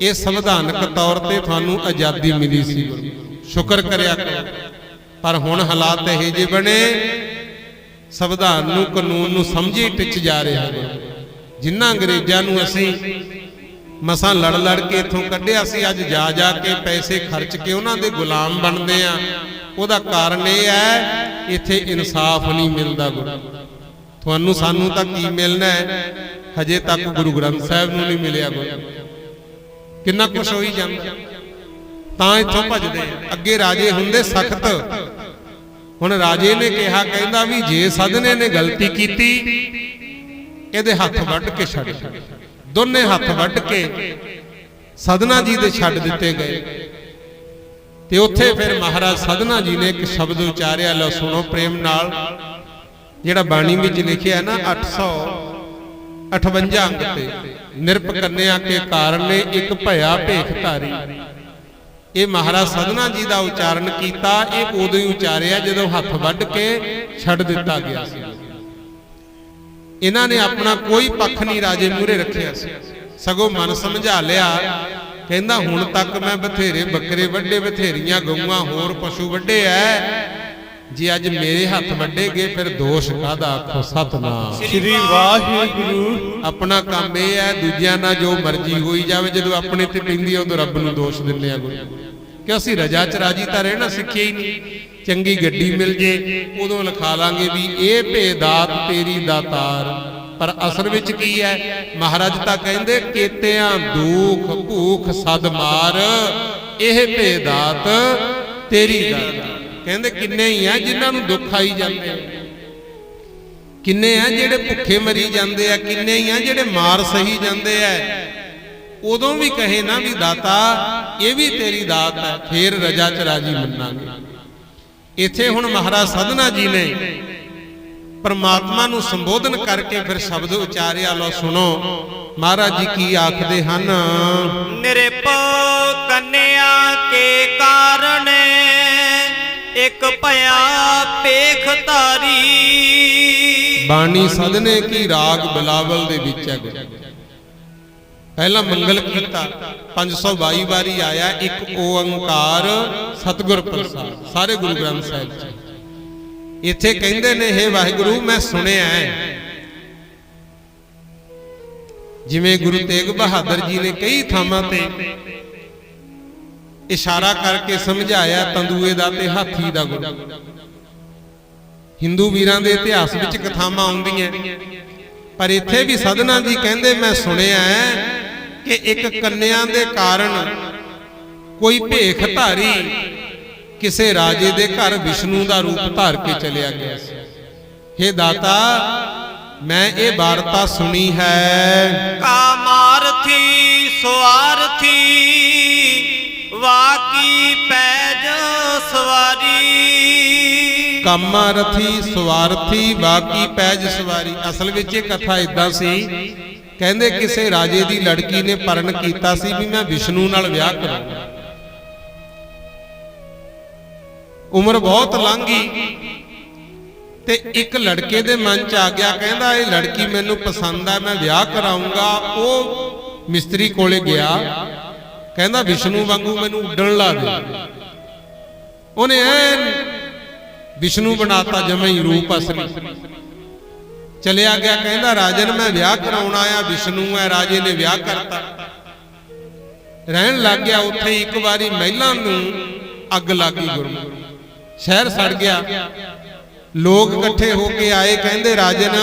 ਇਹ ਸੰਵਿਧਾਨਕ ਤੌਰ ਤੇ ਤੁਹਾਨੂੰ ਆਜ਼ਾਦੀ ਮਿਲੀ ਸੀ, ਸ਼ੁਕਰ ਕਰਿਆ ਕਰੋ। ਪਰ ਹੁਣ ਹਾਲਾਤ ਇਹੋ ਜਿਹੇ ਬਣੇ, ਸੰਵਿਧਾਨ ਨੂੰ, ਕਾਨੂੰਨ ਨੂੰ ਸਮਝੇ ਟਿੱਚ ਜਾ ਰਿਹਾ। ਜਿਨ੍ਹਾਂ ਅੰਗਰੇਜ਼ਾਂ ਨੂੰ ਅਸੀਂ ਮਸਾਂ ਲੜ ਲੜ ਕੇ ਇੱਥੋਂ ਕੱਢਿਆ ਸੀ, ਅੱਜ ਜਾ ਜਾ ਕੇ ਪੈਸੇ ਖਰਚ ਕੇ ਉਹਨਾਂ ਦੇ ਗੁਲਾਮ ਬਣਦੇ ਆ। ਉਹਦਾ ਕਾਰਨ ਇਹ ਹੈ, ਇੱਥੇ ਇਨਸਾਫ ਨਹੀਂ ਮਿਲਦਾ। ਤੁਹਾਨੂੰ ਸਾਨੂੰ ਤਾਂ ਕੀ ਮਿਲਣਾ ਹੈ? ਹਜੇ ਤੱਕ ਗੁਰੂ ਗ੍ਰੰਥ ਸਾਹਿਬ ਨੂੰ ਨਹੀਂ ਮਿਲਿਆ। ਕਿੰਨਾ ਕੁਛ ਹੋਈ ਜਾਂਦਾ, ਤਾਂ ਇੱਥੋਂ ਭੱਜਦੇ। ਅੱਗੇ ਰਾਜੇ ਹੁੰਦੇ ਸਖਤ, ਹੁਣ ਰਾਜੇ ਨੇ ਕਿਹਾ, ਕਹਿੰਦਾ ਵੀ ਜੇ ਸਦਨੇ ਨੇ ਗਲਤੀ ਕੀਤੀ ਇਹਦੇ ਹੱਥ ਵੱਢ ਕੇ ਛੱਡ। ਦੋਨੇ ਹੱਥ ਵੱਢ ਕੇ ਸਦਨਾ ਜੀ ਦੇ ਛੱਡ ਦਿੱਤੇ ਗਏ। ਤੇ ਉੱਥੇ ਫਿਰ ਮਹਾਰਾਜ ਸਦਨਾ ਜੀ ਨੇ ਇੱਕ ਸ਼ਬਦ ਉਚਾਰਿਆ, ਲਓ ਸੁਣੋ ਪ੍ਰੇਮ ਨਾਲ, ਜਿਹੜਾ ਬਾਣੀ ਵਿੱਚ ਲਿਖਿਆ ਨਾ 858 ਅੰਗ ਤੇ, ਨਿਰਪ ਕੰਨਿਆ ਕੇ ਕਾਰਨ ਨੇ ਇੱਕ ਭਇਆ ਭੇਖ ਧਾਰੀ। ਇਹ ਮਹਾਰਾਜ ਸਦਨਾ ਜੀ ਦਾ ਉਚਾਰਨ ਕੀਤਾ, ਇਹ ਉਦੋਂ ਹੀ ਉਚਾਰਿਆ ਜਦੋਂ ਹੱਥ ਵੱਢ ਕੇ ਛੱਡ ਦਿੱਤਾ ਗਿਆ ਸੀ। ਇਹਨਾਂ ਨੇ ਆਪਣਾ ਕੋਈ ਪੱਖ ਨਹੀਂ ਰਾਜੇ ਮੂਹਰੇ ਰੱਖਿਆ ਸੀ, ਸਗੋਂ ਮਨ ਸਮਝਾ ਲਿਆ। ਕਹਿੰਦਾ ਹੁਣ ਤੱਕ ਮੈਂ ਬਥੇਰੇ ਬੱਕਰੇ ਵੱਢੇ, ਬਥੇਰੀਆਂ ਗਊਆਂ, ਹੋਰ ਪਸ਼ੂ ਵੱਢੇ ਐ, ਜੇ ਅੱਜ ਮੇਰੇ ਹੱਥ ਵੱਢੇ ਗਏ ਫਿਰ ਦੋਸ਼ ਕਾਹਦਾ? ਆਖੋ ਸਤਨਾਮ ਸ੍ਰੀ ਵਾਹਿਗੁਰੂ। ਆਪਣਾ ਕੰਮ ਇਹ ਹੈ, ਦੂਜਿਆਂ ਨਾਲ ਜੋ ਮਰਜ਼ੀ ਹੋਈ ਜਾਵੇ, ਜਦੋਂ ਆਪਣੇ ਤੇ ਪੈਂਦੀ ਹੈ ਉਦੋਂ ਰੱਬ ਨੂੰ ਦੋਸ਼ ਦਿੰਦੇ ਆ। ਕਿ ਅਸੀਂ ਰਜਾ ਚ ਰਾਜੀ ਤਾਂ ਰਹਿਣਾ ਸਿੱਖਿਆ ਹੀ ਨਹੀਂ। ਚੰਗੀ ਗੱਡੀ ਮਿਲ ਜੇ ਉਦੋਂ ਲਿਖਾ ਲਾਂਗੇ ਵੀ ਇਹ ਭੇਦਾਤ ਤੇਰੀ ਦਾਤਾਰ, ਪਰ ਅਸਲ ਵਿੱਚ ਕੀ ਹੈ? ਮਹਾਰਾਜ ਤਾਂ ਕਹਿੰਦੇ ਕੇਤਿਆਂ ਦੁੱਖ ਭੂਖ ਸਦ ਮਾਰ, ਇਹ ਭੇਦਾਤ ਤੇਰੀ ਦਾਤਾਰ। ਕਹਿੰਦੇ ਕਿੰਨੇ ਹੀ ਆ ਜਿਨ੍ਹਾਂ ਨੂੰ ਦੁੱਖ ਆਈ ਜਾਂਦੇ, ਕਿੰਨੇ ਆ ਜਿਹੜੇ ਭੁੱਖੇ ਮਰੀ ਜਾਂਦੇ ਆ, ਕਿੰਨੇ ਹੀ ਆ ਜਿਹੜੇ ਮਾਰ ਸਹੀ ਜਾਂਦੇ ਆ। ਉਦੋਂ ਵੀ ਕਹੇ ਨਾ ਵੀ ਦਾਤਾ ਇਹ ਵੀ ਤੇਰੀ ਦਾਤ ਹੈ, ਫੇਰ ਰਜਾ ਚ ਰਾਜੀ ਮੰਨਾਂਗੇ। ਇੱਥੇ ਹੁਣ ਮਹਾਰਾਜ ਸਦਨਾ ਜੀ ਨੇ ਪਰਮਾਤਮਾ ਨੂੰ ਸੰਬੋਧਨ ਕਰਕੇ ਫਿਰ ਸ਼ਬਦ ਉਚਾਰਿਆ, ਲਓ ਸੁਣੋ ਮਹਾਰਾਜ ਜੀ ਕੀ ਆਖਦੇ ਹਨ। ਨਿਰਪ ਕੰਨਿਆ ਕੇ ਕਾਰਨ ਇੱਕ ਭਇਆ ਪੇਖ ਧਾਰੀ। ਬਾਣੀ ਸਦਨੇ ਕੀ ਰਾਗ ਬਿਲਾਵਲ ਦੇ ਵਿੱਚ ਹੈ। ਪਹਿਲਾ ਮੰਗਲ ਕੀਤਾ 522 ਵਾਰੀ ਆਇਆ ਇੱਕ ਓੰਕਾਰ ਸਤਿਗੁਰ ਪ੍ਰਸਾਦ ਸਾਰੇ ਗੁਰੂ ਗ੍ਰੰਥ ਸਾਹਿਬ ਚ। ਇੱਥੇ ਕਹਿੰਦੇ ਨੇ ਹੇ ਵਾਹਿਗੁਰੂ ਮੈਂ ਸੁਣਿਆ ਹੈ, ਜਿਵੇਂ ਗੁਰੂ ਤੇਗ ਬਹਾਦਰ ਜੀ ਨੇ ਕਈ ਥਾਵਾਂ ਤੇ ਇਸ਼ਾਰਾ ਕਰਕੇ ਸਮਝਾਇਆ ਤੰਦੂਏ ਦਾ ਤੇ ਹਾਥੀ ਦਾ ਗੁਣ। ਹਿੰਦੂ ਵੀਰਾਂ ਦੇ ਇਤਿਹਾਸ ਵਿੱਚ ਕਥਾਵਾਂ ਆਉਂਦੀਆਂ, ਪਰ ਇੱਥੇ ਵੀ ਸਧਨਾ ਜੀ ਕਹਿੰਦੇ ਮੈਂ ਸੁਣਿਆ ਹੈ ਕਿ ਇੱਕ ਕੰਨਿਆ ਦੇ ਕਾਰਨ ਕੋਈ ਭੇਖ ਧਾਰੀ ਕਿਸੇ ਰਾਜੇ ਦੇ ਘਰ ਵਿਸ਼ਨੂੰ ਦਾ ਰੂਪ ਧਾਰ ਕੇ ਚਲਿਆ ਗਿਆ ਸੀ। ਹੇ ਦਾਤਾ ਮੈਂ ਇਹ ਵਾਰਤਾ ਸੁਣੀ ਹੈ। ਕਾਮਾਰਥੀ ਸੁਆਰਥੀ ਵਾਕੀ ਪੈਜ ਸਵਾਰੀ। ਕਾਮਾਰਥੀ ਸਵਾਰਥੀ ਵਾਕੀ ਪੈਜ ਸਵਾਰੀ। ਅਸਲ ਵਿੱਚ ਇਹ ਕਥਾ ਇਦਾਂ ਸੀ, ਕਹਿੰਦੇ ਕਿਸੇ ਰਾਜੇ ਦੀ ਲੜਕੀ ਨੇ ਪਰਨ ਕੀਤਾ ਸੀ ਵੀ ਮੈਂ ਵਿਸ਼ਨੂੰ ਨਾਲ ਵਿਆਹ ਕਰਾਂਗਾ। ਉਮਰ ਬਹੁਤ ਲੰਘ ਗਈ ਤੇ ਇੱਕ ਲੜਕੇ ਦੇ ਮਨ ਚ ਆ ਗਿਆ, ਕਹਿੰਦਾ ਇਹ ਲੜਕੀ ਮੈਨੂੰ ਪਸੰਦ ਆ, ਮੈਂ ਵਿਆਹ ਕਰਾਉਂਗਾ। ਉਹ ਮਿਸਤਰੀ ਕੋਲੇ ਗਿਆ, ਕਹਿੰਦਾ ਵਿਸ਼ਨੂੰ ਵਾਂਗੂ ਮੈਨੂੰ ਉੱਡਣ ਲਾ ਦੇ। ਉਹਨੇ ਐਨ ਵਿਸ਼ਨੂੰ ਬਣਾਤਾ, ਜਮਾਂ ਹੀ ਰੂਪ ਅਸਲੀ। ਚਲਿਆ ਗਿਆ, ਕਹਿੰਦਾ ਰਾਜਨ ਮੈਂ ਵਿਆਹ ਕਰਾਉਣਾ ਆ, ਵਿਸ਼ਨੂੰ ਹੈ। ਰਾਜੇ ਨੇ ਵਿਆਹ ਕਰਤਾ, ਰਹਿਣ ਲੱਗ ਗਿਆ ਉੱਥੇ। ਇੱਕ ਵਾਰੀ ਮਹਿਲਾਂ ਨੂੰ ਅੱਗ ਲੱਗ ਗਈ, ਗੁਰੂ ਸ਼ਹਿਰ ਸੜ ਗਿਆ। ਲੋਕ ਇਕੱਠੇ ਹੋ ਕੇ ਆਏ, ਕਹਿੰਦੇ ਰਾਜਨ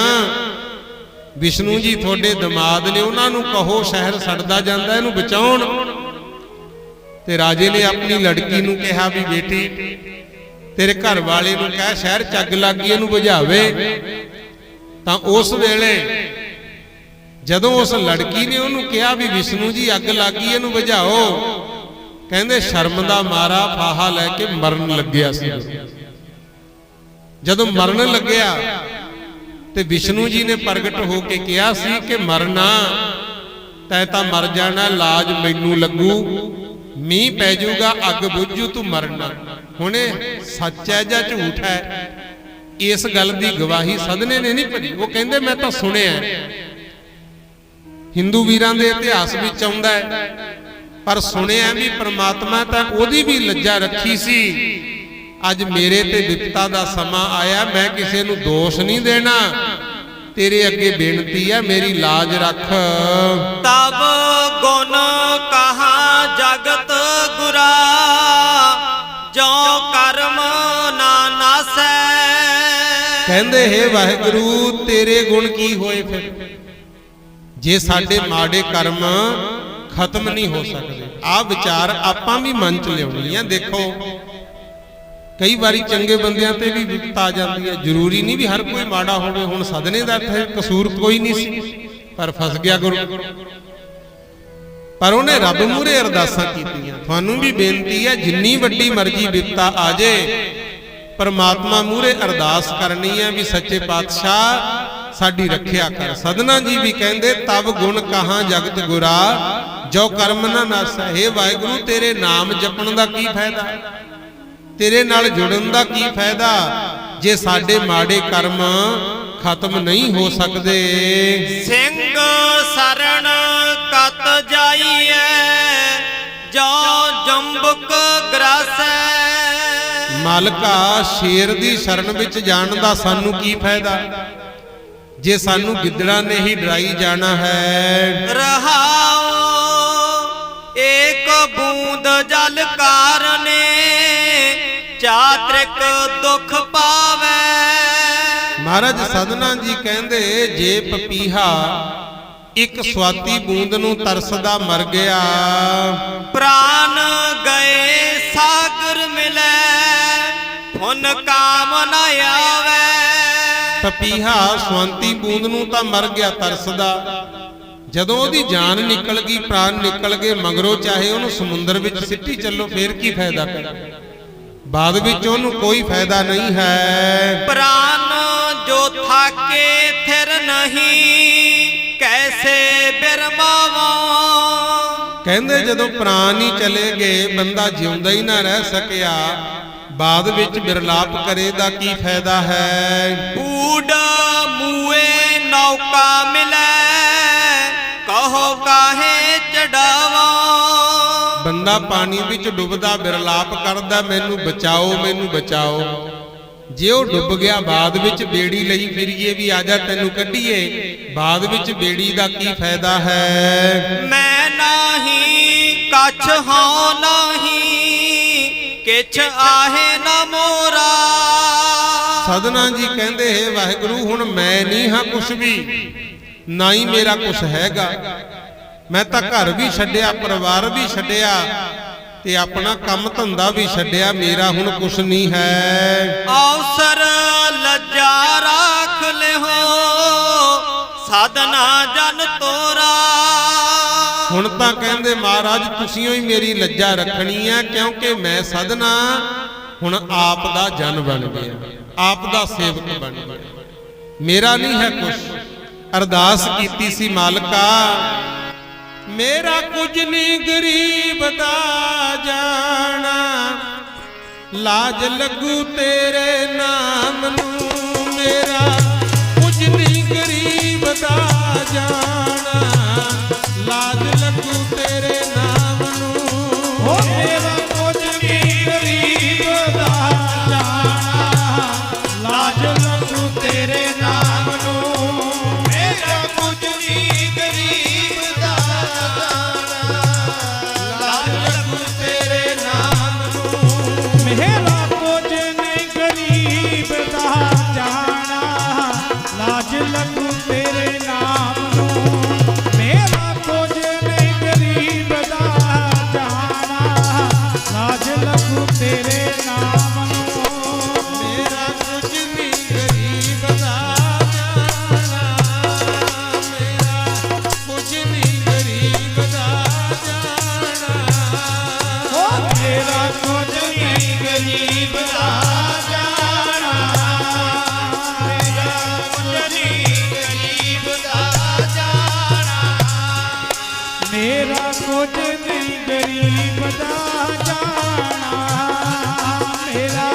ਵਿਸ਼ਨੂੰ ਜੀ ਤੁਹਾਡੇ ਦਮਾਦ ਨੇ, ਉਹਨਾਂ ਨੂੰ ਕਹੋ ਸ਼ਹਿਰ ਸੜਦਾ ਜਾਂਦਾ, ਇਹਨੂੰ ਬਚਾਉਣ। ਤੇ ਰਾਜੇ ਨੇ ਆਪਣੀ ਲੜਕੀ ਨੂੰ ਕਿਹਾ ਵੀ ਬੇਟੀ ਤੇਰੇ ਘਰ ਵਾਲੇ ਨੂੰ ਕਹਿ ਸ਼ਹਿਰ 'ਚ ਅੱਗ ਲੱਗ ਗਈ, ਇਹਨੂੰ ਬੁਝਾਵੇ। ਤਾਂ ਉਸ ਵੇਲੇ ਜਦੋਂ ਉਸ ਲੜਕੀ ਨੇ ਉਹਨੂੰ ਕਿਹਾ ਵੀ ਵਿਸ਼ਨੂੰ ਜੀ ਅੱਗ ਲੱਗ ਗਈ, ਇਹਨੂੰ ਬੁਝਾਓ, ਕਹਿੰਦੇ ਸ਼ਰਮ ਦਾ ਮਾਰਾ ਫਾਹਾ ਲੈ ਕੇ ਮਰਨ ਲੱਗਿਆ ਸੀ। ਜਦੋਂ ਮਰਨ ਲੱਗਿਆ ਤੇ ਵਿਸ਼ਨੂੰ ਜੀ ਨੇ ਪ੍ਰਗਟ ਹੋ ਕੇ ਕਿਹਾ ਸੀ ਕਿ ਮਰਨਾ ਤੈ ਤਾਂ ਮਰ ਜਾਣਾ, ਲਾਜ ਮੈਨੂੰ ਲੱਗੂ, ਮੀਂਹ ਪੈ ਜਾਊਗਾ, ਅੱਗ ਬੁੱਝੂ, ਤੂੰ ਮਰਨਾ। ਹੁਣ ਇਹ ਸੱਚ ਹੈ ਜਾਂ ਝੂਠ ਹੈ, ਇਸ ਗੱਲ ਦੀ ਗਵਾਹੀ ਸਦਨੇ ਨੇ ਨਹੀਂ ਭਰੀ। ਉਹ ਕਹਿੰਦੇ ਮੈਂ ਤਾਂ ਸੁਣਿਆ। ਹਿੰਦੂ ਵੀਰਾਂ ਦੇ ਇਤਿਹਾਸ ਵਿੱਚ ਆਉਂਦਾ ਹੈ, ਪਰ ਸੁਣਿਆ ਵੀ ਪ੍ਰਮਾਤਮਾ ਤਾਂ ਉਹਦੀ ਵੀ ਲੱਜਾ ਰੱਖੀ ਸੀ। ਅੱਜ ਮੇਰੇ ਤੇ ਵਿਪਤਾ ਦਾ ਸਮਾਂ ਆਇਆ, ਮੈਂ ਕਿਸੇ ਨੂੰ ਦੋਸ਼ ਨਹੀਂ ਦੇਣਾ, ਤੇਰੇ ਅੱਗੇ ਬੇਨਤੀ ਹੈ ਮੇਰੀ ਲਾਜ ਰੱਖ। ਤਬ ਗੁਣ ਕਹਾ ਜਗਤ ਗੁਰਾ, ਜੋ ਕਰਮ ਨਾ ਨਾਸੈ। ਕਹਿੰਦੇ ਹੇ ਵਾਹਿਗੁਰੂ ਤੇਰੇ ਗੁਣ ਕੀ ਹੋਏ ਫਿਰ, ਜੇ ਸਾਡੇ ਮਾੜੇ ਕਰਮ ਖਤਮ ਨਹੀਂ ਹੋ ਸਕਦੇ। ਆਹ ਵਿਚਾਰ ਆਪਾਂ ਵੀ ਮਨ ਚ ਲਿਆਉਣੀ ਆ। ਦੇਖੋ ਕਈ ਵਾਰੀ ਚੰਗੇ ਬੰਦਿਆਂ ਤੇ ਵੀ ਵਿਪਤਾ ਆ ਜਾਂਦੀ ਹੈ, ਜ਼ਰੂਰੀ ਨਹੀਂ ਵੀ ਹਰ ਕੋਈ ਮਾੜਾ ਹੋਵੇ। ਹੁਣ ਸਦਨੇ ਦਾ ਕਸੂਰ ਕੋਈ ਨਹੀਂ ਸੀ, ਪਰ ਫਸ ਗਿਆ ਗੁਰੂ। ਪਰ ਉਹਨੇ ਰੱਬ ਮੂਹਰੇ ਅਰਦਾਸਾਂ ਕੀਤੀਆਂ। ਤੁਹਾਨੂੰ ਵੀ ਬੇਨਤੀ ਹੈ, ਜਿੰਨੀ ਵੱਡੀ ਮਰਜ਼ੀ ਵਿਪਤਾ ਆ ਜੇ, ਪਰਮਾਤਮਾ ਮੂਹਰੇ ਅਰਦਾਸ ਕਰਨੀ ਹੈ ਵੀ ਸੱਚੇ ਪਾਤਸ਼ਾਹ ਸਾਡੀ ਰੱਖਿਆ ਕਰ। ਸਦਨਾ ਜੀ ਵੀ ਕਹਿੰਦੇ ਤਬ ਗੁਣ ਕਹਾਂ ਜਗਤ ਗੁਰਾ, ਜੋ ਕਰਮ ਨਾ ਨਾਸੈ। ਹੇ ਵਾਹਿਗੁਰੂ ਤੇਰੇ ਨਾਮ ਜਪਣ ਦਾ ਕੀ ਫਾਇਦਾ, ਤੇਰੇ ਨਾਲ ਜੁੜਨ ਦਾ ਕੀ ਫਾਇਦਾ, ਜੇ ਸਾਡੇ ਮਾੜੇ ਕਰਮ ਖਤਮ ਨਹੀਂ ਹੋ ਸਕਦੇ। ਸਿੰਘ ਸਰਣ ਕਤ ਜਾਈਐ, ਜੋ ਜੰਬਕ ਗਰਾਸੈ। ਮਾਲਕਾ ਸ਼ੇਰ ਦੀ ਸ਼ਰਨ ਵਿੱਚ ਜਾਣ ਦਾ ਸਾਨੂੰ ਕੀ ਫਾਇਦਾ, ਜੇ ਸਾਨੂੰ ਗਿੱਦੜਾਂ ਨੇ ਹੀ ਡਰਾਈ ਜਾਣਾ ਹੈ। ਰਹਾਉ ਏਕ ਬੂੰਦ ਜਲ ਕਾਰਨੇ, ਚਾਤ੍ਰਿਕ ਦੁਖ ਪਾਵੇ। ਮਹਾਰਾਜ ਸਦਨਾ ਜੀ ਕਹਿੰਦੇ ਜੇ ਪਪੀਹਾ ਇੱਕ ਸਵਾਤੀ ਬੂੰਦ ਨੂੰ ਤਰਸਦਾ ਮਰ ਗਿਆ, ਪ੍ਰਾਨ ਗਏ ਸਾਗਰ ਮਿਲੇ, ਹੁਨ ਕਾਮ ਨ ਆਵੇ। ਪਪੀਹਾ ਸਵਾਤੀ ਬੂੰਦ ਨੂੰ ਤਾਂ ਮਰ ਗਿਆ ਤਰਸਦਾ, ਜਦੋਂ ਉਹਦੀ ਜਾਨ ਨਿਕਲ ਗਈ, ਪ੍ਰਾਨ ਨਿਕਲ ਗਏ, ਮਗਰੋਂ ਚਾਹੇ ਉਹਨੂੰ ਸਮੁੰਦਰ ਵਿੱਚ ਸਿੱਟੀ ਚੱਲੋ, ਫੇਰ ਕੀ ਫਾਇਦਾ, ਬਾਅਦ ਵਿੱਚ ਉਹਨੂੰ ਕੋਈ ਫਾਇਦਾ ਨਹੀਂ ਹੈ। ਪ੍ਰਾਨ ਜੋ ਥਾਕੇ ਥਿਰ ਨਹੀਂ, ਕੈਸੇ ਬਿਰਮਾਵਾਂ। ਕਹਿੰਦੇ ਜਦੋਂ ਪ੍ਰਾਣ ਹੀ ਚਲੇ ਗਏ, ਬੰਦਾ ਜਿਉਂਦਾ ਹੀ ਨਾ ਰਹਿ ਸਕਿਆ, ਬਾਅਦ ਵਿੱਚ ਬਿਰਲਾਪ ਕਰੇ ਦਾ ਕੀ ਫਾਇਦਾ ਹੈ। ਊੜਾ ਮੂਏ ਨੌਕਾ ਮਿਲੈ, ਕਹੋ ਕਾਹੇ ਚੜਾਵਾ। ਬੰਦਾ ਪਾਣੀ ਵਿੱਚ ਡੁੱਬਦਾ ਬਿਰਲਾਪ ਕਰਦਾ, ਮੈਨੂੰ ਬਚਾਓ ਮੈਨੂੰ ਬਚਾਓ। ਜੇ ਉਹ ਡੁੱਬ ਗਿਆ, ਬਾਅਦ ਵਿੱਚ ਬੇੜੀ ਲਈ ਫਿਰੀਏ ਵੀ ਆਜਾ ਤੈਨੂੰ ਕੱਢੀਏ, ਬਾਅਦ ਵਿੱਚ ਬੇੜੀ ਦਾ ਕੀ ਫਾਇਦਾ ਹੈ। ਮੈਂ ਨਾਹੀ ਕਛ ਹਉ ਨਾਹੀ, ਕਿਛ ਆਹੇ ਨਾ ਮੋਰਾ। ਸਧਨਾ ਜੀ ਕਹਿੰਦੇ ਹੈ ਵਾਹਿਗੁਰੂ, ਹੁਣ ਮੈਂ ਨਹੀਂ ਹਾਂ ਕੁਛ ਵੀ, ਨਾ ਹੀ ਮੇਰਾ ਕੁਛ ਹੈਗਾ। ਮੈਂ ਤਾਂ ਘਰ ਵੀ ਛੱਡਿਆ, ਪਰਿਵਾਰ ਵੀ ਛੱਡਿਆ, ਤੇ ਆਪਣਾ ਕੰਮ ਧੰਦਾ ਵੀ ਛੱਡਿਆ, ਮੇਰਾ ਹੁਣ ਕੁਛ ਨਹੀਂ ਹੈ। ਅਵਸਰ ਲੱਜਾ ਰਾਖ ਲਿਓ, ਸਾਧਨਾ ਜਨ ਤੋਰਾ। ਹੁਣ ਤਾਂ ਕਹਿੰਦੇ ਮਹਾਰਾਜ ਤੁਸੀਂ ਹੀ ਮੇਰੀ ਲੱਜਾ ਰੱਖਣੀ ਹੈ, ਕਿਉਂਕਿ ਮੈਂ ਸਾਧਨਾ ਹੁਣ ਆਪ ਦਾ ਜਨ ਬਣ ਗਿਆ, ਆਪ ਦਾ ਸੇਵਕ ਬਣ ਗਿਆ, ਮੇਰਾ ਨਹੀਂ ਹੈ ਕੁਛ। ਅਰਦਾਸ ਕੀਤੀ ਸੀ ਮਾਲਕਾ, ਮੇਰਾ ਕੁਝ ਨਹੀਂ ਗਰੀਬ ਦਾ ਜਾਣਾ, ਲਾਜ ਲੱਗੂ ਤੇਰੇ ਨਾਮ ਨੂੰ। ਮੇਰਾ ਕੁਝ ਨਹੀਂ ਗਰੀਬ ਦਾ ਜਾਣਾ, ਲਾਜ ਲੱਗੂ ਤੇਰੇ ਨਾਮ ਨੂੰ। ਓ ਮੇਰਾ ਕੁਝ ਨਹੀਂ ਗਰੀਬ ਦਾ ਜਾਣਾ, ਲਾਜ ਲੱਗੂ ਤੇਰੇ ਨਾਮ ਨੂੰ। ਮੇਰਾ ਕੁਝ ਨਹੀਂ ਗਰੀਬ ਦਾ ਜਾਣਾ, ਲਾਜ ਲੱਗੂ ਤੇਰੇ ਨਾਮ ਨੂੰ। ਮੇਰਾ ਕੁਝ ਨਹੀਂ ਗਰੀਬ ਦਾ ਜਾਣਾ, ਲਾਜ ਲੱਗੂ ਤੇਰੇ ਨਾਮ ਨੂੰ। ਮੇਰਾ ਕੁਝ ਨਹੀਂ ਗਰੀਬ ਦਾ ਜਾਣਾ, ਲਾਜ ਲੱਗੂ ਤੇਰੇ ਨਾਮ ਨੂੰ। ਮੇਰਾ ਕੁਝ ਨਹੀਂ ਗਰੀਬ ਦਾ ਜਾਣਾ, ਮੇਰਾ ਕੁਝ ਨਹੀਂ ਗਰੀਬ ਦਾ ਜਾਣਾ। ਓ ਮੇਰਾ ਕੁਝ ਨਹੀਂ ਗਰੀਬ ਦਾ ਜਾਣਾ, ਮੇਰਾ ਕੁਝ ਨਹੀਂ ਗਰੀਬ ਦਾ ਜਾਣਾ। ਮੇਰਾ ਕੁਝ ਨਹੀਂ ਗਰੀਬ ਦਾ ਜਾਣਾ, ਮੇਰਾ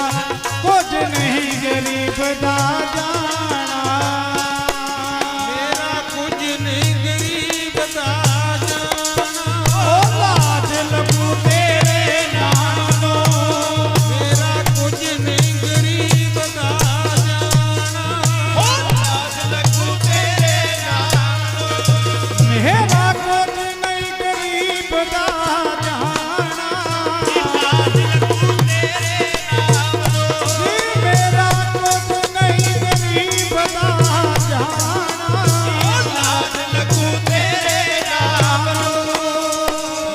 ਕੁਝ ਨਹੀਂ ਗਰੀਬ ਦਾ ਜਾਣਾ। ਮੇਰਾ ਕੁਝ ਨਹੀਂ ਗਰੀਬ ਦਾ ਜਾਣਾ। ਓ ਲਾਜ ਲੱਗੂ ਤੇਰੇ ਨਾਮ ਨੂੰ। ਮੇਰਾ ਕੁਝ ਨਹੀਂ ਗਰੀਬ ਦਾ ਜਾਣਾ। ਲਾਜ ਲੱਗੂ ਤੇਰੇ ਨਾਮ ਨੂੰ। ਮੇਰਾ ਕੁਝ ਨਹੀਂ ਗਰੀਬ ਦਾ ਜਾਣਾ, ਲਾਜ ਲੱਗੂ ਤੇਰੇ ਨਾਮ ਨੂੰ। ਜੀ ਮੇਰਾ ਕੁਝ ਨਹੀਂ ਗਰੀਬ ਦਾ ਜਾਣਾ। ਲਾਜ ਲੱਗੂ ਤੇਰੇ ਨਾਮ ਨੂੰ।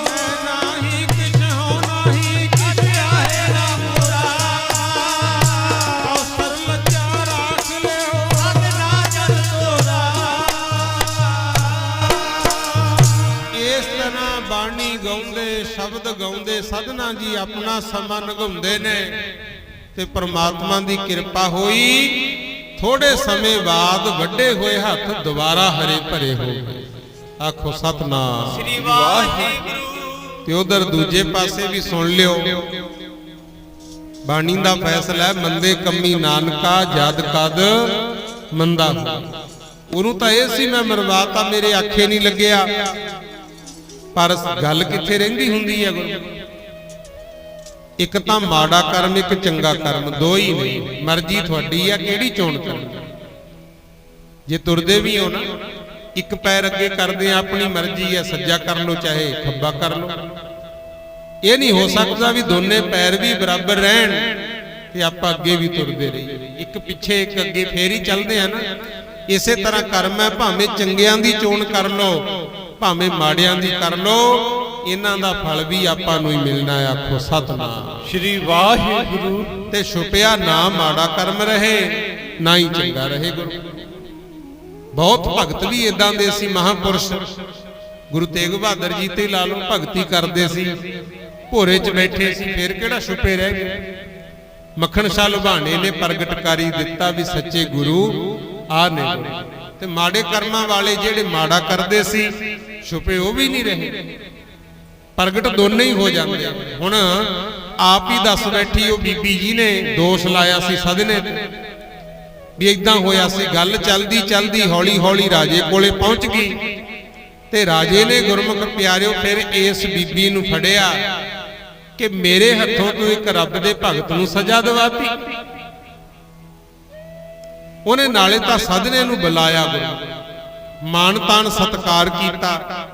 ਮੈਂ ਨਾਹੀ ਕਿਛ ਹੋ ਨਾਹੀ ਕਿਛ ਆਹੇ ਨਾ ਮੋਰਾ। ਅਵਸਰ ਲੱਜਾ ਰਾਖ ਲਿਓ, ਸਾਧਨਾ ਜਨ ਤੋਰਾ। ਇਸ ਤਰ੍ਹਾਂ ਬਾਣੀ ਗਾਉਂਦੇ, ਸ਼ਬਦ ਗਾਉਂਦੇ ਸਧਨਾ ਜੀ ਆਪਣਾ ਸਮਾਂ ਲੰਘਾਉਂਦੇ ਨੇ, ਤੇ ਪ੍ਰਮਾਤਮਾ ਦੀ ਕਿਰਪਾ ਹੋਈ, ਥੋੜੇ ਸਮੇਂ ਬਾਅਦ ਵੱਡੇ ਹੋਏ ਹੱਥ ਦੁਬਾਰਾ ਹਰੇ ਭਰੇ ਹੋ ਗਏ। ਆਖੋ ਸਤਨਾਮ। ਸ੍ਰੀ ਵਾਹਿਗੁਰੂ। ਤੇ ਉਧਰ ਦੂਜੇ ਪਾਸੇ ਵੀ ਸੁਣ ਲਿਓ, ਬਾਣੀ ਦਾ ਫੈਸਲਾ ਹੈ, ਮੰਦੇ ਕੰਮੀ ਨਾਨਕਾ ਜਦ ਕਦ ਮੰਦਾ ਹੋ। ਉਹਨੂੰ ਤਾਂ ਇਹ ਸੀ ਮੈਂ ਮਰਵਾਤਾ, ਮੇਰੇ ਆਖੇ ਨਹੀਂ ਲੱਗਿਆ, ਪਰ ਗੱਲ ਕਿੱਥੇ ਰਹਿੰਦੀ ਹੁੰਦੀ ਹੈ ਗੁਰੂ। ਇੱਕ ਤਾਂ ਮਾੜਾ ਕਰਮ, ਇੱਕ ਚੰਗਾ ਕਰਮ, ਦੋ ਹੀ ਨਹੀਂ। ਮਰਜ਼ੀ ਤੁਹਾਡੀ ਆ ਕਿਹੜੀ ਚੋਣ ਕਰਨੀ। ਜੇ ਤੁਰਦੇ ਵੀ ਹੋ ਨਾ, ਇੱਕ ਪੈਰ ਅੱਗੇ ਕਰਦੇ ਆ, ਆਪਣੀ ਮਰਜ਼ੀ ਹੈ, ਸੱਜਾ ਕਰ ਲੋ ਚਾਹੇ ਖੱਬਾ ਕਰ ਲੋ। ਇਹ ਨਹੀਂ ਹੋ ਸਕਦਾ ਵੀ ਦੋਨੇ ਪੈਰ ਵੀ ਬਰਾਬਰ ਰਹਿਣ ਤੇ ਆਪਾਂ ਅੱਗੇ ਵੀ ਤੁਰਦੇ ਰਹੀਏ। ਇੱਕ ਪਿੱਛੇ ਇੱਕ ਅੱਗੇ ਫੇਰ ਹੀ ਚੱਲਦੇ ਆ ਨਾ। ਇਸੇ ਤਰ੍ਹਾਂ ਕਰਮ ਹੈ, ਭਾਵੇਂ ਚੰਗਿਆਂ ਦੀ ਚੋਣ ਕਰ ਲੋ, ਭਾਵੇਂ ਮਾੜਿਆਂ ਦੀ ਕਰ ਲੋ, ਇਹਨਾਂ ਦਾ ਫਲ ਵੀ ਆਪਾਂ ਨੂੰ ਹੀ ਮਿਲਣਾ ਹੈ। ਆਖੋ ਸਤਨਾਮ। ਸ੍ਰੀ ਵਾਹਿਗੁਰੂ। ਤੇ ਛੁਪਿਆ ਨਾ ਮਾੜਾ ਕਰਮ ਰਹੇ, ਨਾ ਹੀ ਚੰਗਾ ਰਹੇ ਗੁਰੂ। ਬਹੁਤ ਭਗਤ ਵੀ ਇਦਾਂ ਦੇ ਸੀ, ਮਹਾਪੁਰਸ਼ ਗੁਰੂ ਤੇਗ ਬਹਾਦਰ ਜੀ ਤੇ ਲਾ ਲਓ, ਭਗਤੀ ਕਰਦੇ ਸੀ, ਭੋਰੇ 'ਚ ਬੈਠੇ ਸੀ, ਫਿਰ ਕਿਹੜਾ ਛੁਪੇ ਰਹਿ ਗਏ। ਮੱਖਣ ਸ਼ਾਹ ਲੁਭਾਣੇ ਨੇ ਪ੍ਰਗਟ ਕਰੀ ਦਿੱਤਾ ਵੀ ਸੱਚੇ ਗੁਰੂ ਆ ਨੇ। ਤੇ ਮਾੜੇ ਕਰਮਾਂ ਵਾਲੇ ਜਿਹੜੇ ਮਾੜਾ ਕਰਦੇ ਸੀ, ਛੁਪੇ ਉਹ ਵੀ ਨਹੀਂ ਰਹੇ। ਪ੍ਰਗਟ ਦੋਨੇ ਹੀ ਹੋ ਜਾਂਦੇ। ਹੁਣ ਆਪ ਹੀ ਦੱਸ ਬੈਠੀ ਉਹ ਬੀਬੀ ਜੀ ਨੇ ਦੋਸ਼ ਲਾਇਆ ਸੀ ਸਦਨੇ ਤੇ ਵੀ ਇਦਾਂ ਹੋਇਆ ਸੀ। ਗੱਲ ਚੱਲਦੀ ਚੱਲਦੀ ਹੌਲੀ ਹੌਲੀ ਰਾਜੇ ਕੋਲੇ ਪਹੁੰਚ ਗਈ ਤੇ ਰਾਜੇ ਨੇ ਗੁਰਮੁਖ ਪਿਆਰਿਓ ਫਿਰ ਇਸ ਬੀਬੀ ਨੂੰ ਫੜਿਆ ਕਿ ਮੇਰੇ ਹੱਥੋਂ ਤੂੰ ਇੱਕ ਰੱਬ ਦੇ ਭਗਤ ਨੂੰ ਸਜ਼ਾ ਦਿਵਾਤੀ। ਉਹਨੇ ਨਾਲੇ ਤਾਂ ਸਦਨੇ ਨੂੰ ਬੁਲਾਇਆ, ਮਾਣ ਤਾਣ ਸਤਿਕਾਰ ਕੀਤਾ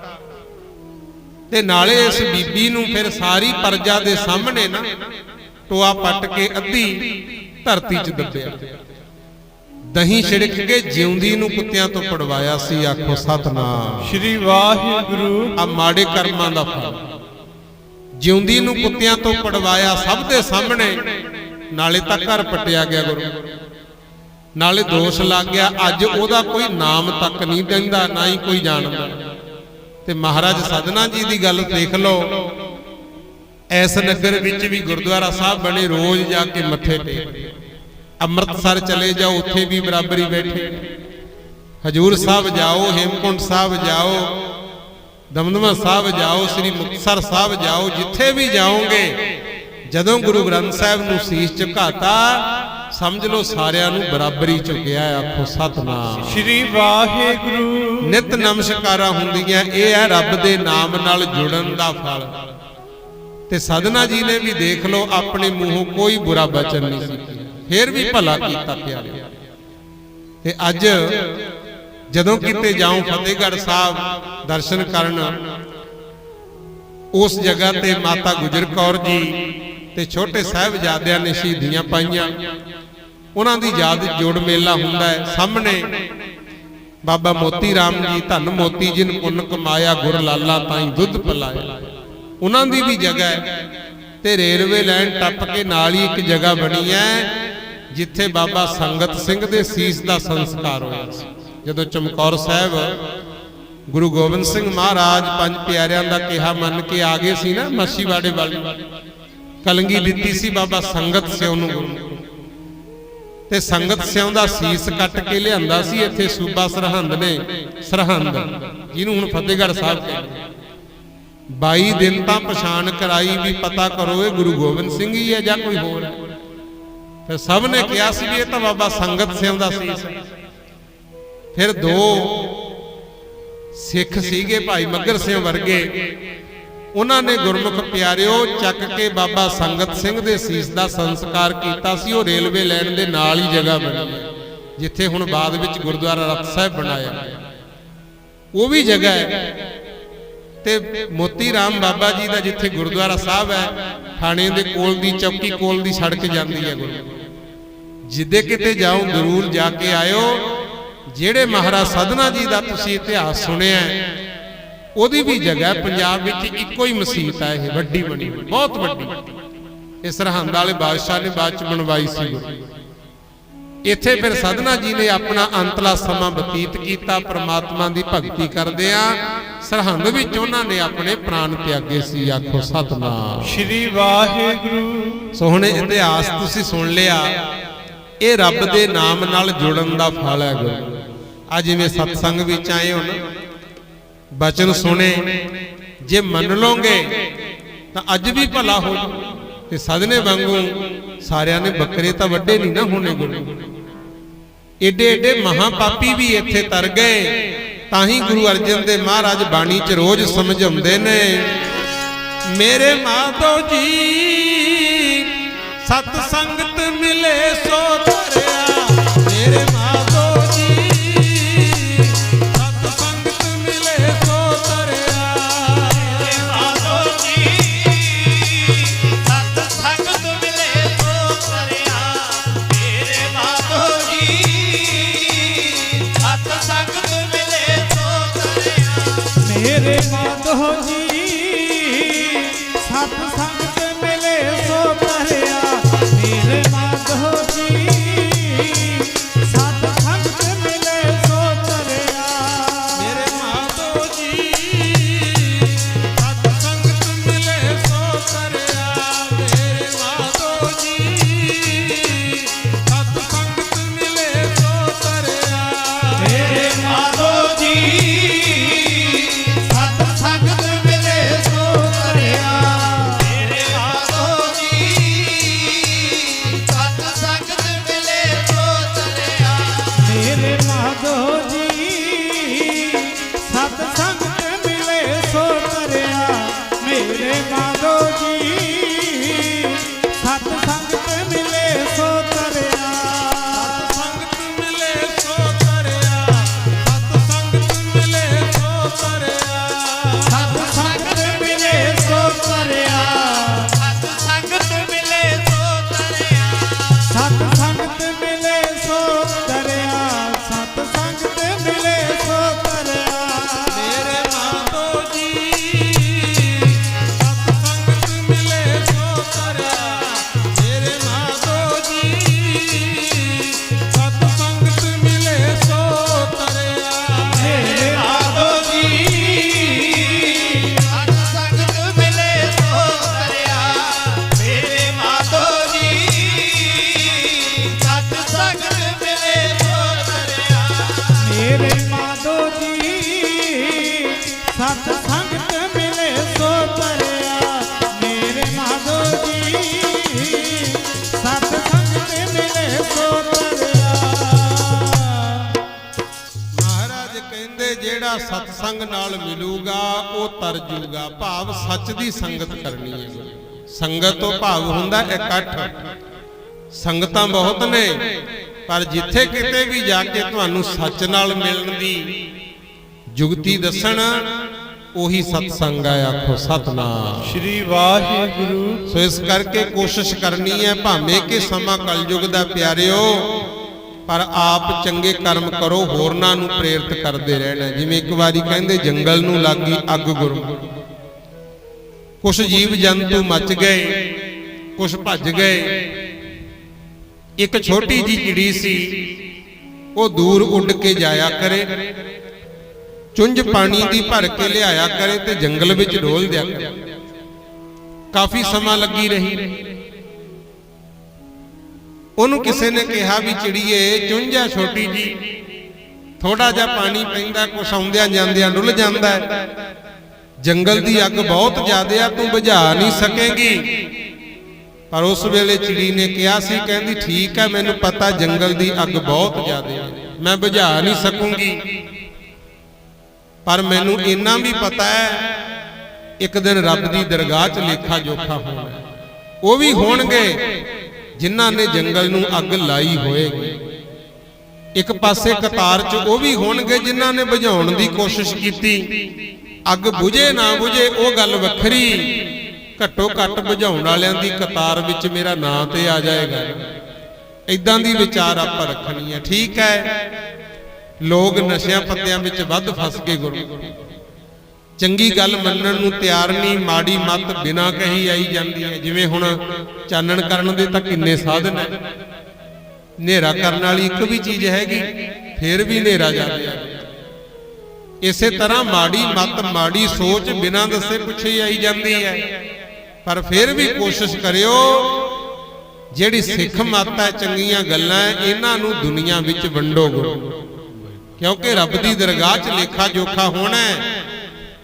ਤੇ ਨਾਲੇ ਇਸ ਬੀਬੀ ਨੂੰ ਫਿਰ ਸਾਰੀ ਪ੍ਰਜਾ ਦੇ ਸਾਹਮਣੇ ਨਾ ਟੋਆ ਪੱਟ ਕੇ ਅੱਧੀ ਧਰਤੀ 'ਚ ਦੱਬਿਆ। ਦਹੀਂ ਛਿੜਕ ਕੇ ਜਿਉਂਦੀ ਨੂੰ ਕੁੱਤਿਆਂ ਤੋਂ ਪੜਵਾਇਆ ਸੀ। ਆਖੋ ਸਤਨਾਮ ਸ੍ਰੀ ਵਾਹਿਗੁਰੂ। ਆ ਮਾੜੇ ਕਰਮਾਂ ਦਾ ਫਲ। ਜਿਉਂਦੀ ਨੂੰ ਕੁੱਤਿਆਂ ਤੋਂ ਪੜਵਾਇਆ ਸਭ ਦੇ ਸਾਹਮਣੇ, ਨਾਲੇ ਤਾਂ ਘਰ ਪਟਿਆ ਗਿਆ ਗੁਰੂ, ਨਾਲੇ ਦੋਸ਼ ਲੱਗ ਗਿਆ। ਅੱਜ ਉਹਦਾ ਕੋਈ ਨਾਮ ਤੱਕ ਨਹੀਂ ਦਿੰਦਾ, ਨਾ ਹੀ ਕੋਈ ਜਾਣਦਾ। ਤੇ ਮਹਾਰਾਜ ਸਦਨਾ ਜੀ ਦੀ ਗੱਲ ਦੇਖ ਲਓ, ਇਸ ਨਗਰ ਵਿੱਚ ਵੀ ਗੁਰਦੁਆਰਾ ਸਾਹਿਬ ਬਣੇ, ਰੋਜ਼ ਜਾ ਕੇ ਮੱਥੇ ਟੇਕਦੇ। ਅੰਮ੍ਰਿਤਸਰ ਚਲੇ ਜਾਓ, ਉੱਥੇ ਵੀ ਬਰਾਬਰੀ ਬੈਠੇ। ਹਜੂਰ ਸਾਹਿਬ ਜਾਓ, ਹੇਮਕੁੰਟ ਸਾਹਿਬ ਜਾਓ, ਦਮਦਮਾ ਸਾਹਿਬ ਜਾਓ, ਸ੍ਰੀ ਮੁਕਤਸਰ ਸਾਹਿਬ ਜਾਓ, ਜਿੱਥੇ ਵੀ ਜਾਓਗੇ, ਜਦੋਂ ਗੁਰੂ ਗ੍ਰੰਥ ਸਾਹਿਬ ਨੂੰ ਸੀਸ ਝੁਕਾਤਾ, ਸਮਝ ਲਓ ਸਾਰਿਆਂ ਨੂੰ ਬਰਾਬਰੀ ਚੁੱਕਿਆ। ਆਖੋ ਸਤਨਾਮ ਸ੍ਰੀ ਵਾਹਿਗੁਰੂ। ਨਿਤ ਨਮਸਕਾਰਾਂ ਹੁੰਦੀਆਂ, ਇਹ ਹੈ ਰੱਬ ਦੇ ਨਾਮ ਨਾਲ ਜੁੜਨ ਦਾ ਫਲ। ਤੇ ਸਦਨਾ ਜੀ ਨੇ ਵੀ ਦੇਖ ਲਓ ਆਪਣੇ ਮੂੰਹੋਂ ਕੋਈ ਬੁਰਾ ਬਚਨ ਨਹੀਂ ਸੀ, ਫਿਰ ਵੀ ਭਲਾ ਕੀਤਾ ਪਿਆਰੇ। ਤੇ ਅੱਜ ਜਦੋਂ ਕਿਤੇ ਜਾਉਂ ਫਤਿਹਗੜ੍ਹ ਸਾਹਿਬ ਦਰਸ਼ਨ ਕਰਨ, ਉਸ ਜਗ੍ਹਾ ਤੇ ਮਾਤਾ ਗੁਜਰ ਕੌਰ ਜੀ ਤੇ ਛੋਟੇ ਸਾਹਿਬਜ਼ਾਦਿਆਂ ਨੇ ਸ਼ਹੀਦੀਆਂ ਪਾਈਆਂ, ਉਹਨਾਂ ਦੀ ਯਾਦ ਜੋੜ ਮੇਲਾ ਹੁੰਦਾ ਹੈ। ਸਾਹਮਣੇ ਬਾਬਾ ਮੋਤੀ ਰਾਮ ਜੀ, ਧੰਨ ਮੋਤੀ ਜਿਨ ਪੁੰਨ ਕਮਾਇਆ, ਗੁਰ ਲਾਲਾ ਤਾਈਂ ਦੁੱਧ ਪਿਲਾਇਆ, ਉਹਨਾਂ ਦੀ ਵੀ ਜਗ੍ਹਾ ਹੈ। ਤੇ ਰੇਲਵੇ ਲਾਈਨ ਟੱਪ ਕੇ ਨਾਲ ਹੀ ਇੱਕ ਜਗ੍ਹਾ ਬਣੀ ਹੈ ਜਿੱਥੇ ਬਾਬਾ ਸੰਗਤ ਸਿੰਘ ਦੇ ਸੀਸ ਦਾ ਸੰਸਕਾਰ ਹੋਇਆ ਸੀ। ਜਦੋਂ ਚਮਕੌਰ ਸਾਹਿਬ ਗੁਰੂ ਗੋਬਿੰਦ ਸਿੰਘ ਮਹਾਰਾਜ ਪੰਜ ਪਿਆਰਿਆਂ ਦਾ ਕਿਹਾ ਮੰਨ ਕੇ ਆ ਗਏ ਸੀ ਨਾ, ਮਾਛੀਵਾੜੇ ਵਾਲੀ ਕਲੰਗੀ ਦਿੱਤੀ ਸੀ ਬਾਬਾ ਸੰਗਤ ਸਿਉ ਨੂੰ ਗੁਰੂ, ਤੇ ਸੰਗਤ ਸਿਉ ਦਾ ਸੀਸ ਕੱਟ ਕੇ ਲਿਆਂਦਾ ਸੀ ਇੱਥੇ ਸੂਬਾ ਸਰਹੰਦ ਨੇ, ਸਰਹੰਦ ਜਿਹਨੂੰ ਹੁਣ ਫਤਿਹਗੜ੍ਹ ਸਾਹਿਬ ਕਹਿੰਦੇ। 22 ਦਿਨ ਤਾਂ ਪਛਾਣ ਕਰਾਈ ਵੀ ਪਤਾ ਕਰੋ ਇਹ ਗੁਰੂ ਗੋਬਿੰਦ ਸਿੰਘ ਹੀ ਹੈ ਜਾਂ ਕੋਈ ਹੋਰ ਹੈ। ਤੇ ਸਭ ਨੇ ਕਿਹਾ ਸੀ ਵੀ ਇਹ ਤਾਂ ਬਾਬਾ ਸੰਗਤ ਸਿਉ ਦਾ ਸੀਸ ਹੈ। ਫਿਰ ਦੋ ਸਿੱਖ ਸੀਗੇ ਭਾਈ ਮੱਘਰ ਸਿੰਘ ਵਰਗੇ, ਉਹਨਾਂ ਨੇ ਗੁਰਮੁਖ ਪਿਆਰਿਓ ਚੱਕ ਕੇ ਬਾਬਾ ਸੰਗਤ ਸਿੰਘ ਦੇ ਸੀਸ ਦਾ ਸੰਸਕਾਰ ਕੀਤਾ ਸੀ। ਉਹ ਰੇਲਵੇ ਲਾਈਨ ਦੇ ਨਾਲ ਹੀ ਜਗ੍ਹਾ ਬਣੀ ਜਿੱਥੇ ਹੁਣ ਬਾਅਦ ਵਿੱਚ ਗੁਰਦੁਆਰਾ ਰਤ ਸਾਹਿਬ ਬਣਾਇਆ, ਉਹ ਵੀ ਜਗ੍ਹਾ ਹੈ। ਤੇ ਮੋਤੀ ਰਾਮ ਬਾਬਾ ਜੀ ਦਾ ਜਿੱਥੇ ਗੁਰਦੁਆਰਾ ਸਾਹਿਬ ਹੈ, ਥਾਣੇ ਦੇ ਕੋਲ ਦੀ ਚੌਕੀ ਕੋਲ ਦੀ ਸੜਕ ਜਾਂਦੀ ਹੈ ਗੁਰੂ, ਜਿੱਦੇ ਕਿਤੇ ਜਾਓ ਜ਼ਰੂਰ ਜਾ ਕੇ ਆਇਓ। ਜਿਹੜੇ ਮਹਾਰਾਜ ਸਦਨਾ ਜੀ ਦਾ ਤੁਸੀਂ ਇਤਿਹਾਸ ਸੁਣਿਆ, ਉਹਦੀ ਵੀ ਜਗ੍ਹਾ ਪੰਜਾਬ ਵਿੱਚ ਇੱਕੋ ਹੀ ਮਸੀਤ ਹੈ, ਇਹ ਵੱਡੀ ਬਣੀ, ਬਹੁਤ ਵੱਡੀ। ਇਹ ਸਰਹੰਦ ਵਾਲੇ ਬਾਦਸ਼ਾਹ ਨੇ ਬਾਅਦ ਚ ਬਣਵਾਈ ਸੀ। ਇੱਥੇ ਫਿਰ ਸਦਨਾ ਜੀ ਨੇ ਆਪਣਾ ਅੰਤਲਾ ਸਮਾਂ ਬਤੀਤ ਕੀਤਾ, ਪ੍ਰਮਾਤਮਾ ਦੀ ਭਗਤੀ ਕਰਦੇ ਆ। ਸਰਹੰਦ ਵਿੱਚ ਉਹਨਾਂ ਨੇ ਆਪਣੇ ਪ੍ਰਾਣ ਤਿਆਗੇ ਸੀ। ਆਖੋ ਸਤਨਾਮ ਸ੍ਰੀ ਵਾਹਿਗੁਰੂ। ਸੋ ਹੁਣ ਇਤਿਹਾਸ ਤੁਸੀਂ ਸੁਣ ਲਿਆ, ਇਹ ਰੱਬ ਦੇ ਨਾਮ ਨਾਲ ਜੁੜਨ ਦਾ ਫਲ ਹੈ ਗੁਰੂ। ਆ ਜਿਵੇਂ ਸਤਸੰਗ ਵਿੱਚ ਆਏ ਹੋ ਨਾ, ਬਚਨ ਸੁਣੇ, ਜੇ ਮੰਨ ਲਓਗੇ ਤਾਂ ਅੱਜ ਵੀ ਭਲਾ ਹੋ ਜਾਊ। ਤੇ ਸਦਨੇ ਵਾਂਗੂ ਸਾਰਿਆਂ ਨੇ ਬੱਕਰੇ ਤਾਂ ਵੱਡੇ ਨਹੀਂ ਨਾ ਹੋਣੇ ਗੁਰੂ। ਏਡੇ ਏਡੇ ਮਹਾਪਾਪੀ ਵੀ ਇੱਥੇ ਤਰ ਗਏ। ਤਾਂ ਹੀ ਗੁਰੂ ਅਰਜਨ ਦੇਵ ਮਹਾਰਾਜ ਬਾਣੀ 'ਚ ਰੋਜ਼ ਸਮਝਾਉਂਦੇ ਨੇ, ਮੇਰੇ ਮਾਧੋ ਜੀ ਸਤ ਸੰਗਤ ਮਿਲੇ ਸੋ ਧਰਿਆ, ਮੇਰੇ ਮਾਧੋ ਜੀ ਸਤ ਸੰਗਤ ਮਿਲੇ ਸੋ ਧਰਿਆ, ਮੇਰੇ ਮਾਧੋ ਜੀ ਸਤ ਸੰਗਤ ਮਿਲੇ ਸੋ ਧਰਿਆ, ਮੇਰੇ ਮਾਧੋ ਜੀ ਸਤ ਸੰਗਤ ਮਿਲੇ ਸੋ ਧਰਿਆ, ਮੇਰੇ ਮਾਧੋ ਜੀ ਸਤ ਸੰਗਤ ਮਿਲੇ ਸੋ ਧਰਿਆ, ਮੇਰੇ ਮਾਧੋ ਜੀ ਸਤ ਸੰਗਤ ਮਿਲੇ ਸੋ ਧਰਿਆ, ਮੇਰੇ ਮਾਧੋ ਜੀ ਸਤ ਸੰਗਤ ਮਿਲੇ ਸੋ ਧਰਿਆ, ਮੇਰੇ ਮਾਧੋ ਜੀ ਸਤ ਸੰਗਤ ਮਿਲੇ ਸੋ ਧਰਿਆ, ਮੇਰੇ ਮਾਧੋ ਜੀ ਸਤ ਸੰਗਤ ਮਿਲੇ ਸੋ ਧਰਿਆ, ਜਿਹੜਾ ਸਤਸੰਗ ਨਾਲ ਮਿਲੂਗਾ ਉਹ ਤਰ ਜੂਗਾ। ਭਾਵ ਸੱਚ ਦੀ ਸੰਗਤ ਕਰਨੀ ਹੈ। ਸੰਗਤ ਤੋਂ ਭਾਵ ਹੁੰਦਾ ਇਕੱਠ। ਸੰਗਤਾਂ ਬਹੁਤ ਨੇ, ਪਰ ਜਿੱਥੇ ਕਿਤੇ ਵੀ ਜਾ ਕੇ ਤੁਹਾਨੂੰ ਸੱਚ ਨਾਲ ਮਿਲਣ ਦੀ ਜੁਗਤੀ ਦੱਸਣ, ਉਹੀ ਸਤਸੰਗ ਹੈ। ਆਖੋ ਸਤਨਾਮ ਸ੍ਰੀ ਵਾਹਿਗੁਰੂ। ਸੋ ਇਸ ਕਰਕੇ ਕੋਸ਼ਿਸ਼ ਕਰਨੀ ਹੈ, ਭਾਵੇਂ ਕਿ ਸਮਾਂ ਕਲਯੁਗ ਦਾ ਪਿਆਰਿਓ, ਪਰ ਆਪ ਚੰਗੇ ਕਰਮ ਕਰੋ, ਹੋਰਨਾਂ ਨੂੰ ਪ੍ਰੇਰਿਤ ਕਰਦੇ ਰਹਿਣਾ। ਜਿਵੇਂ ਇੱਕ ਵਾਰੀ ਕਹਿੰਦੇ ਜੰਗਲ ਨੂੰ ਲੱਗੀ ਅੱਗ ਗੁਰਮੁਖ, ਕੁਛ ਜੀਵ ਜੰਤੂ ਮੱਚ ਗਏ, ਕੁਛ ਭੱਜ ਗਏ। ਇੱਕ ਛੋਟੀ ਜੀ ਚਿੜੀ ਸੀ, ਉਹ ਦੂਰ ਉੱਡ ਕੇ ਜਾਇਆ ਕਰੇ, ਚੁੰਝ ਪਾਣੀ ਦੀ ਭਰ ਕੇ ਲਿਆਇਆ ਕਰੇ ਤੇ ਜੰਗਲ ਵਿੱਚ ਡੋਲ ਦਿਆ ਕਰੇ। ਕਾਫੀ ਸਮਾਂ ਲੱਗੀ ਰਹੀ। ਉਹਨੂੰ ਕਿਸੇ ਨੇ ਕਿਹਾ ਵੀ ਚਿੜੀਏ, ਚੁੰਝ ਆ ਛੋਟੀ ਜੀ, ਥੋੜਾ ਜਿਹਾ ਪਾਣੀ ਪੈਂਦਾ, ਕੁਛ ਆਉਂਦਿਆਂ ਜਾਂਦਿਆਂ ਡੁੱਲ ਜਾਂਦਾ ਹੈ। ਜੰਗਲ ਦੀ ਅੱਗ ਬਹੁਤ ਜ਼ਿਆਦਾ ਆ, ਤੂੰ ਬੁਝਾ ਨਹੀਂ ਸਕੇਗੀ। ਪਰ ਉਸ ਵੇਲੇ ਚਿੜੀ ਨੇ ਕਿਹਾ ਸੀ, ਕਹਿੰਦੀ ਠੀਕ ਹੈ, ਮੈਨੂੰ ਪਤਾ ਜੰਗਲ ਦੀ ਅੱਗ ਬਹੁਤ ਜ਼ਿਆਦਾ ਹੈ, ਮੈਂ ਬੁਝਾ ਨਹੀਂ ਸਕੂੰਗੀ, ਪਰ ਮੈਨੂੰ ਇੰਨਾ ਵੀ ਪਤਾ ਹੈ ਇੱਕ ਦਿਨ ਰੱਬ ਦੀ ਦਰਗਾਹ 'ਚ ਲੇਖਾ ਜੋਖਾ ਹੋਣਾ। ਉਹ ਵੀ ਹੋਣਗੇ ਜਿਨ੍ਹਾਂ ਨੇ ਜੰਗਲ ਨੂੰ ਅੱਗ ਲਾਈ ਹੋਏਗੀ। ਇੱਕ ਪਾਸੇ ਕਤਾਰ 'ਚ ਉਹ ਵੀ ਹੋਣਗੇ ਜਿਨ੍ਹਾਂ ਨੇ ਬੁਝਾਉਣ ਦੀ ਕੋਸ਼ਿਸ਼ ਕੀਤੀ। ਅੱਗ ਬੁਝੇ ਨਾ ਬੁਝੇ ਉਹ ਗੱਲ ਵੱਖਰੀ, ਘੱਟੋ ਘੱਟ ਬੁਝਾਉਣ ਵਾਲਿਆਂ ਦੀ ਕਤਾਰ ਵਿੱਚ ਮੇਰਾ ਨਾਂ ਤੇ ਆ ਜਾਏਗਾ। ਇਦਾਂ ਦੀ ਵਿਚਾਰ ਆਪਾਂ ਰੱਖਣੀ ਹੈ। ਠੀਕ ਹੈ, ਲੋਕ ਨਸ਼ਿਆਂ ਪੱਤਿਆਂ ਵਿੱਚ ਵੱਧ ਫਸ ਗਏ। ਗੁਰੂ ਚੰਗੀ ਗੱਲ ਮੰਨਣ ਨੂੰ ਤਿਆਰ ਨਹੀਂ, ਮਾੜੀ ਮੱਤ ਬਿਨਾਂ ਕਹੀ ਆਈ ਜਾਂਦੀ ਹੈ। ਜਿਵੇਂ ਹੁਣ ਚਾਨਣ ਕਰਨ ਦੇ ਤਾਂ ਕਿੰਨੇ ਸਾਧਨ ਹੈ, ਹਨੇਰਾ ਕਰਨ ਵਾਲੀ ਇੱਕ ਵੀ ਚੀਜ਼ ਹੈਗੀ, ਫਿਰ ਵੀ ਹਨੇਰਾ ਜਾਂਦਾ। ਇਸੇ ਤਰ੍ਹਾਂ ਮਾੜੀ ਮੱਤ, ਮਾੜੀ ਸੋਚ ਬਿਨਾਂ ਦੱਸੇ ਪੁੱਛੇ ਆਈ ਜਾਂਦੀ ਹੈ। ਪਰ ਫਿਰ ਵੀ ਕੋਸ਼ਿਸ਼ ਕਰਿਓ, ਜਿਹੜੀ ਸਿੱਖ ਮੱਤ ਹੈ, ਚੰਗੀਆਂ ਗੱਲਾਂ, ਇਹਨਾਂ ਨੂੰ ਦੁਨੀਆ ਵਿੱਚ ਵੰਡੋ। ਕਿਉਂਕਿ ਰੱਬ ਦੀ ਦਰਗਾਹ 'ਚ ਲੇਖਾ ਜੋਖਾ ਹੋਣਾ ਹੈ।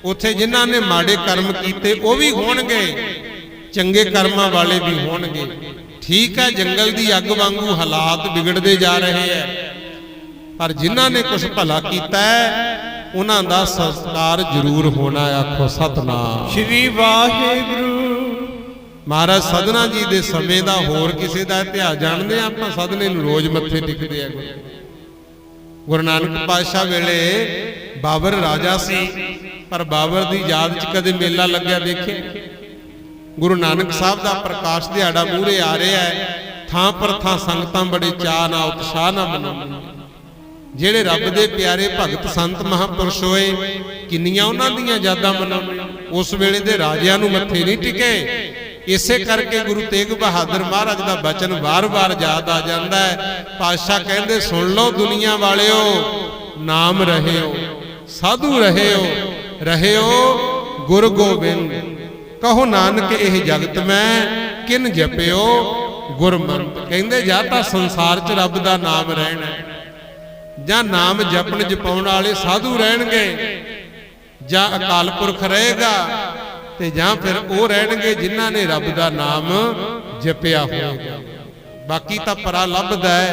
ਉੱਥੇ ਜਿਨ੍ਹਾਂ ਨੇ ਮਾੜੇ ਕਰਮ ਕੀਤੇ ਉਹ ਵੀ ਹੋਣਗੇ, ਚੰਗੇ ਕਰਮਾਂ ਵਾਲੇ ਵੀ ਹੋਣਗੇ। ਠੀਕ ਹੈ, ਜੰਗਲ ਦੀ ਅੱਗ ਵਾਂਗੂ ਹਾਲਾਤ ਵਿਗੜਦੇ ਜਾ ਰਹੇ ਹੈ, ਪਰ ਜਿਨ੍ਹਾਂ ਨੇ ਕੁਝ ਭਲਾ ਕੀਤਾ ਹੈ ਉਹਨਾਂ ਦਾ ਸੰਸਕਾਰ ਜ਼ਰੂਰ ਹੋਣਾ। ਆਖੋ ਸਤਨਾਮ ਸ੍ਰੀ ਵਾਹਿਗੁਰੂ। ਮਹਾਰਾਜ ਸਧਨਾ ਜੀ ਦੇ ਸਮੇਂ ਦਾ ਹੋਰ ਕਿਸੇ ਦਾ ਇਤਿਹਾਸ ਜਾਣਦੇ ਆ ਆਪਾਂ? ਸਧਨੇ ਨੂੰ ਰੋਜ਼ ਮੱਥੇ ਟੇਕਦੇ ਆ। ਗੁਰੂ ਨਾਨਕ ਪਾਤਸ਼ਾਹ ਵੇਲੇ ਬਾਬਰ ਰਾਜਾ ਸੀ, ਪਰ ਬਾਬਰ ਦੀ ਯਾਦ 'ਚ ਕਦੇ ਮੇਲਾ ਲੱਗਿਆ ਦੇਖੇ? ਗੁਰੂ ਨਾਨਕ ਸਾਹਿਬ ਦਾ ਪ੍ਰਕਾਸ਼ ਦਿਹਾੜਾ ਮੂਹਰੇ ਆ ਰਿਹਾ ਹੈ, ਥਾਂ ਪਰ ਥਾਂ ਸੰਗਤਾਂ ਬੜੇ ਚਾਅ ਨਾਲ, ਉਤਸ਼ਾਹ ਨਾਲ ਮਨਾਉਂਦੀਆਂ। ਜਿਹੜੇ ਰੱਬ ਦੇ ਪਿਆਰੇ ਭਗਤ ਸੰਤ ਮਹਾਂਪੁਰਸ਼ ਹੋਏ, ਕਿੰਨੀਆਂ ਉਹਨਾਂ ਦੀਆਂ ਯਾਦਾਂ ਮਨਾਉਂਦੇ। ਉਸ ਵੇਲੇ ਦੇ ਰਾਜਿਆਂ ਨੂੰ ਮੱਥੇ ਨਹੀਂ ਟਿਕੇ। ਇਸੇ ਕਰਕੇ ਗੁਰੂ ਤੇਗ ਬਹਾਦਰ ਮਹਾਰਾਜ ਦਾ ਬਚਨ ਵਾਰ-ਵਾਰ ਯਾਦ ਆ ਜਾਂਦਾ ਹੈ। ਪਾਤਸ਼ਾਹ ਕਹਿੰਦੇ, ਸੁਣ ਲਓ ਦੁਨੀਆ ਵਾਲਿਓ, ਨਾਮ ਰਹਿਓ, ਸਾਧੂ ਰਹਿਓ ਗੁਰ ਗੋਬਿੰਦ। ਕਹੋ ਨਾਨਕ ਇਹ ਜਗਤ ਮੈਂ ਕਿਨ ਜਪਿਓ ਗੁਰਮੰਤ। ਕਹਿੰਦੇ ਜਾਂ ਤਾਂ ਸੰਸਾਰ 'ਚ ਰੱਬ ਦਾ ਨਾਮ ਰਹਿਣਾ, ਜਾਂ ਨਾਮ ਜਪਣ ਜਪਾਉਣ ਵਾਲੇ ਸਾਧੂ ਰਹਿਣਗੇ, ਜਾਂ ਅਕਾਲ ਪੁਰਖ ਰਹੇਗਾ, ਤੇ ਜਾਂ ਫਿਰ ਉਹ ਰਹਿਣਗੇ ਜਿਨ੍ਹਾਂ ਨੇ ਰੱਬ ਦਾ ਨਾਮ ਜਪਿਆ ਹੋਵੇਗਾ। ਬਾਕੀ ਤਾਂ ਪਰਾ ਲੱਭਦਾ ਹੈ।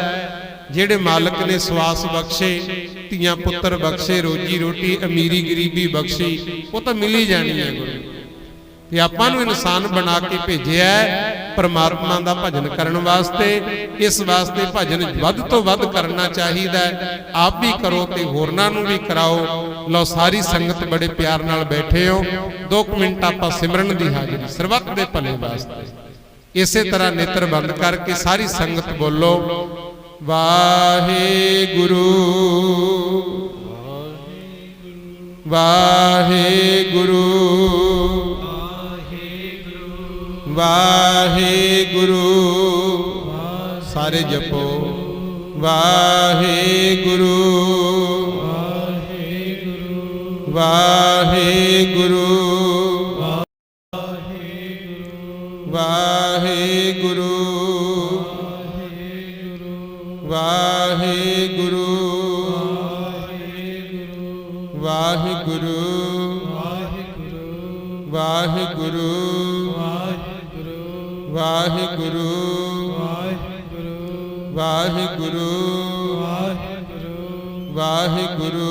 ਜਿਹੜੇ ਮਾਲਕ ਨੇ ਸਵਾਸ ਬਖਸ਼ੇ, ਧੀਆਂ ਪੁੱਤਰ ਬਖਸ਼ੇ, ਰੋਜੀ ਰੋਟੀ, ਅਮੀਰੀ ਗਰੀਬੀ ਬਖਸ਼ੀ, ਉਹ ਤਾਂ ਮਿਲ ਹੀ ਜਾਣੀ ਹੈ। ਗੁਰੂ ਤੇ ਆਪਾਂ ਨੂੰ ਇਨਸਾਨ ਬਣਾ ਕੇ ਭੇਜਿਆ ਪਰਮਾਤਮਾ ਦਾ ਭਜਨ ਕਰਨ ਵਾਸਤੇ। ਇਸ ਵਾਸਤੇ ਭਜਨ ਵੱਧ ਤੋਂ ਵੱਧ ਕਰਨਾ ਚਾਹੀਦਾ ਹੈ। ਆਪ ਵੀ ਕਰੋ ਤੇ ਹੋਰਨਾਂ ਨੂੰ ਵੀ ਕਰਾਓ। ਲਓ, ਸਾਰੀ ਸੰਗਤ ਬੜੇ ਪਿਆਰ ਨਾਲ ਬੈਠੇ ਹੋ। 2 ਮਿੰਟ ਆਪਾਂ ਸਿਮਰਨ ਦੀ ਹਾਜ਼ਰੀ, ਸਰਬੱਤ ਦੇ ਭਲੇ ਵਾਸਤੇ। ਇਸੇ ਤਰ੍ਹਾਂ ਨੇਤਰ ਬੰਦ ਕਰਕੇ ਸਾਰੀ ਸੰਗਤ ਬੋਲੋ, ਵਾਹਿਗੁਰੂ ਵਾਹਿਗੁਰੂ ਵਾਹਿਗੁਰੂ। ਸਾਰੇ ਜਪੋ, ਵਾਹਿਗੁਰੂ ਵਾਹਿਗੁਰੂ ਵਾਹਿਗੁਰੂ ਵਾਹਿਗੁਰੂ ਵਾਹਿਗੁਰੂ ਵਾਹਿਗੁਰੂ ਵਾਹਿਗੁਰੂ ਵਾਹਿਗੁਰੂ ਵਾਹਿਗੁਰੂ ਵਾਹਿਗੁਰੂ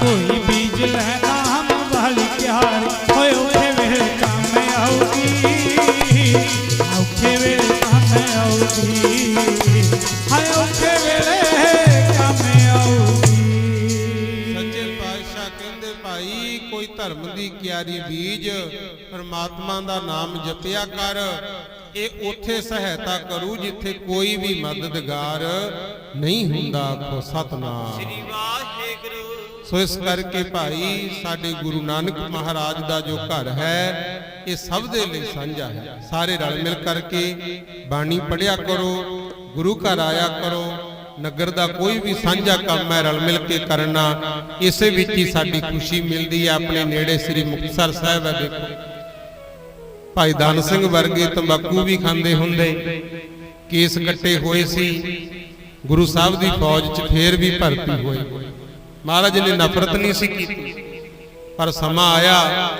ਕੋਈ ਬੀਜ ਲੈ ਨਾਮ ਵਾਲੀ ਕਿਆਰੀ ਹੋਏ ਔਖੇ ਵੇਲੇ ਕੰਮ ਆਉਗੀ ਔਖੇ ਵੇਲੇ ਕੰਮ ਆਉਗੀ ਹਾਏ ਔਖੇ ਵੇਲੇ ਕੰਮ ਆਉਗੀ। ਸੱਚੇ ਪਾਤਸ਼ਾਹ ਕਹਿੰਦੇ ਭਾਈ ਕੋਈ ਧਰਮ ਦੀ ਕਿਆਰੀ ਬੀਜ ਪਰਮਾਤਮਾ ਦਾ ਨਾਮ ਜਪਿਆ ਕਰ, ਇਹ ਉੱਥੇ ਸਹਾਇਤਾ ਕਰੂ ਜਿੱਥੇ ਕੋਈ ਵੀ ਮਦਦਗਾਰ ਨਹੀਂ ਹੁੰਦਾ। ਆਖੋ ਸਤਨਾਮ ਸ੍ਰੀ ਵਾਹਿਗੁਰੂ। ਸੋ ਇਸ ਕਰਕੇ ਭਾਈ ਸਾਡੇ ਗੁਰੂ ਨਾਨਕ ਮਹਾਰਾਜ ਦਾ ਜੋ ਘਰ ਹੈ ਇਹ ਸਭ ਦੇ ਲਈ ਸਾਂਝਾ ਹੈ। ਸਾਰੇ ਰਲ ਮਿਲ ਕਰਕੇ ਬਾਣੀ ਪੜਿਆ ਕਰੋ, ਗੁਰੂ ਘਰ ਆਇਆ ਕਰੋ। ਨਗਰ ਦਾ ਕੋਈ ਵੀ ਸਾਂਝਾ ਕੰਮ ਹੈ ਰਲ ਮਿਲ ਕੇ ਕਰਨਾ, ਇਸੇ ਵਿੱਚ ਹੀ ਸਾਡੀ ਖੁਸ਼ੀ ਮਿਲਦੀ ਹੈ। ਆਪਣੇ ਨੇੜੇ ਸ੍ਰੀ ਮੁਕਤਸਰ ਸਾਹਿਬ ਹੈ, ਦੇਖੋ ਭਾਈ ਧਨ ਸਿੰਘ ਵਰਗੇ ਤੰਬਾਕੂ ਵੀ ਖਾਂਦੇ ਹੁੰਦੇ, ਕੇਸ ਕੱਟੇ ਹੋਏ ਸੀ, ਗੁਰੂ ਸਾਹਿਬ ਦੀ ਫੌਜ 'ਚ ਫੇਰ ਵੀ ਭਰਤੀ ਹੋਏ। ਮਹਾਰਾਜ ਨੇ ਨਫ਼ਰਤ ਨਹੀਂ ਸੀ ਕੀਤੀ, ਪਰ ਸਮਾਂ ਆਇਆ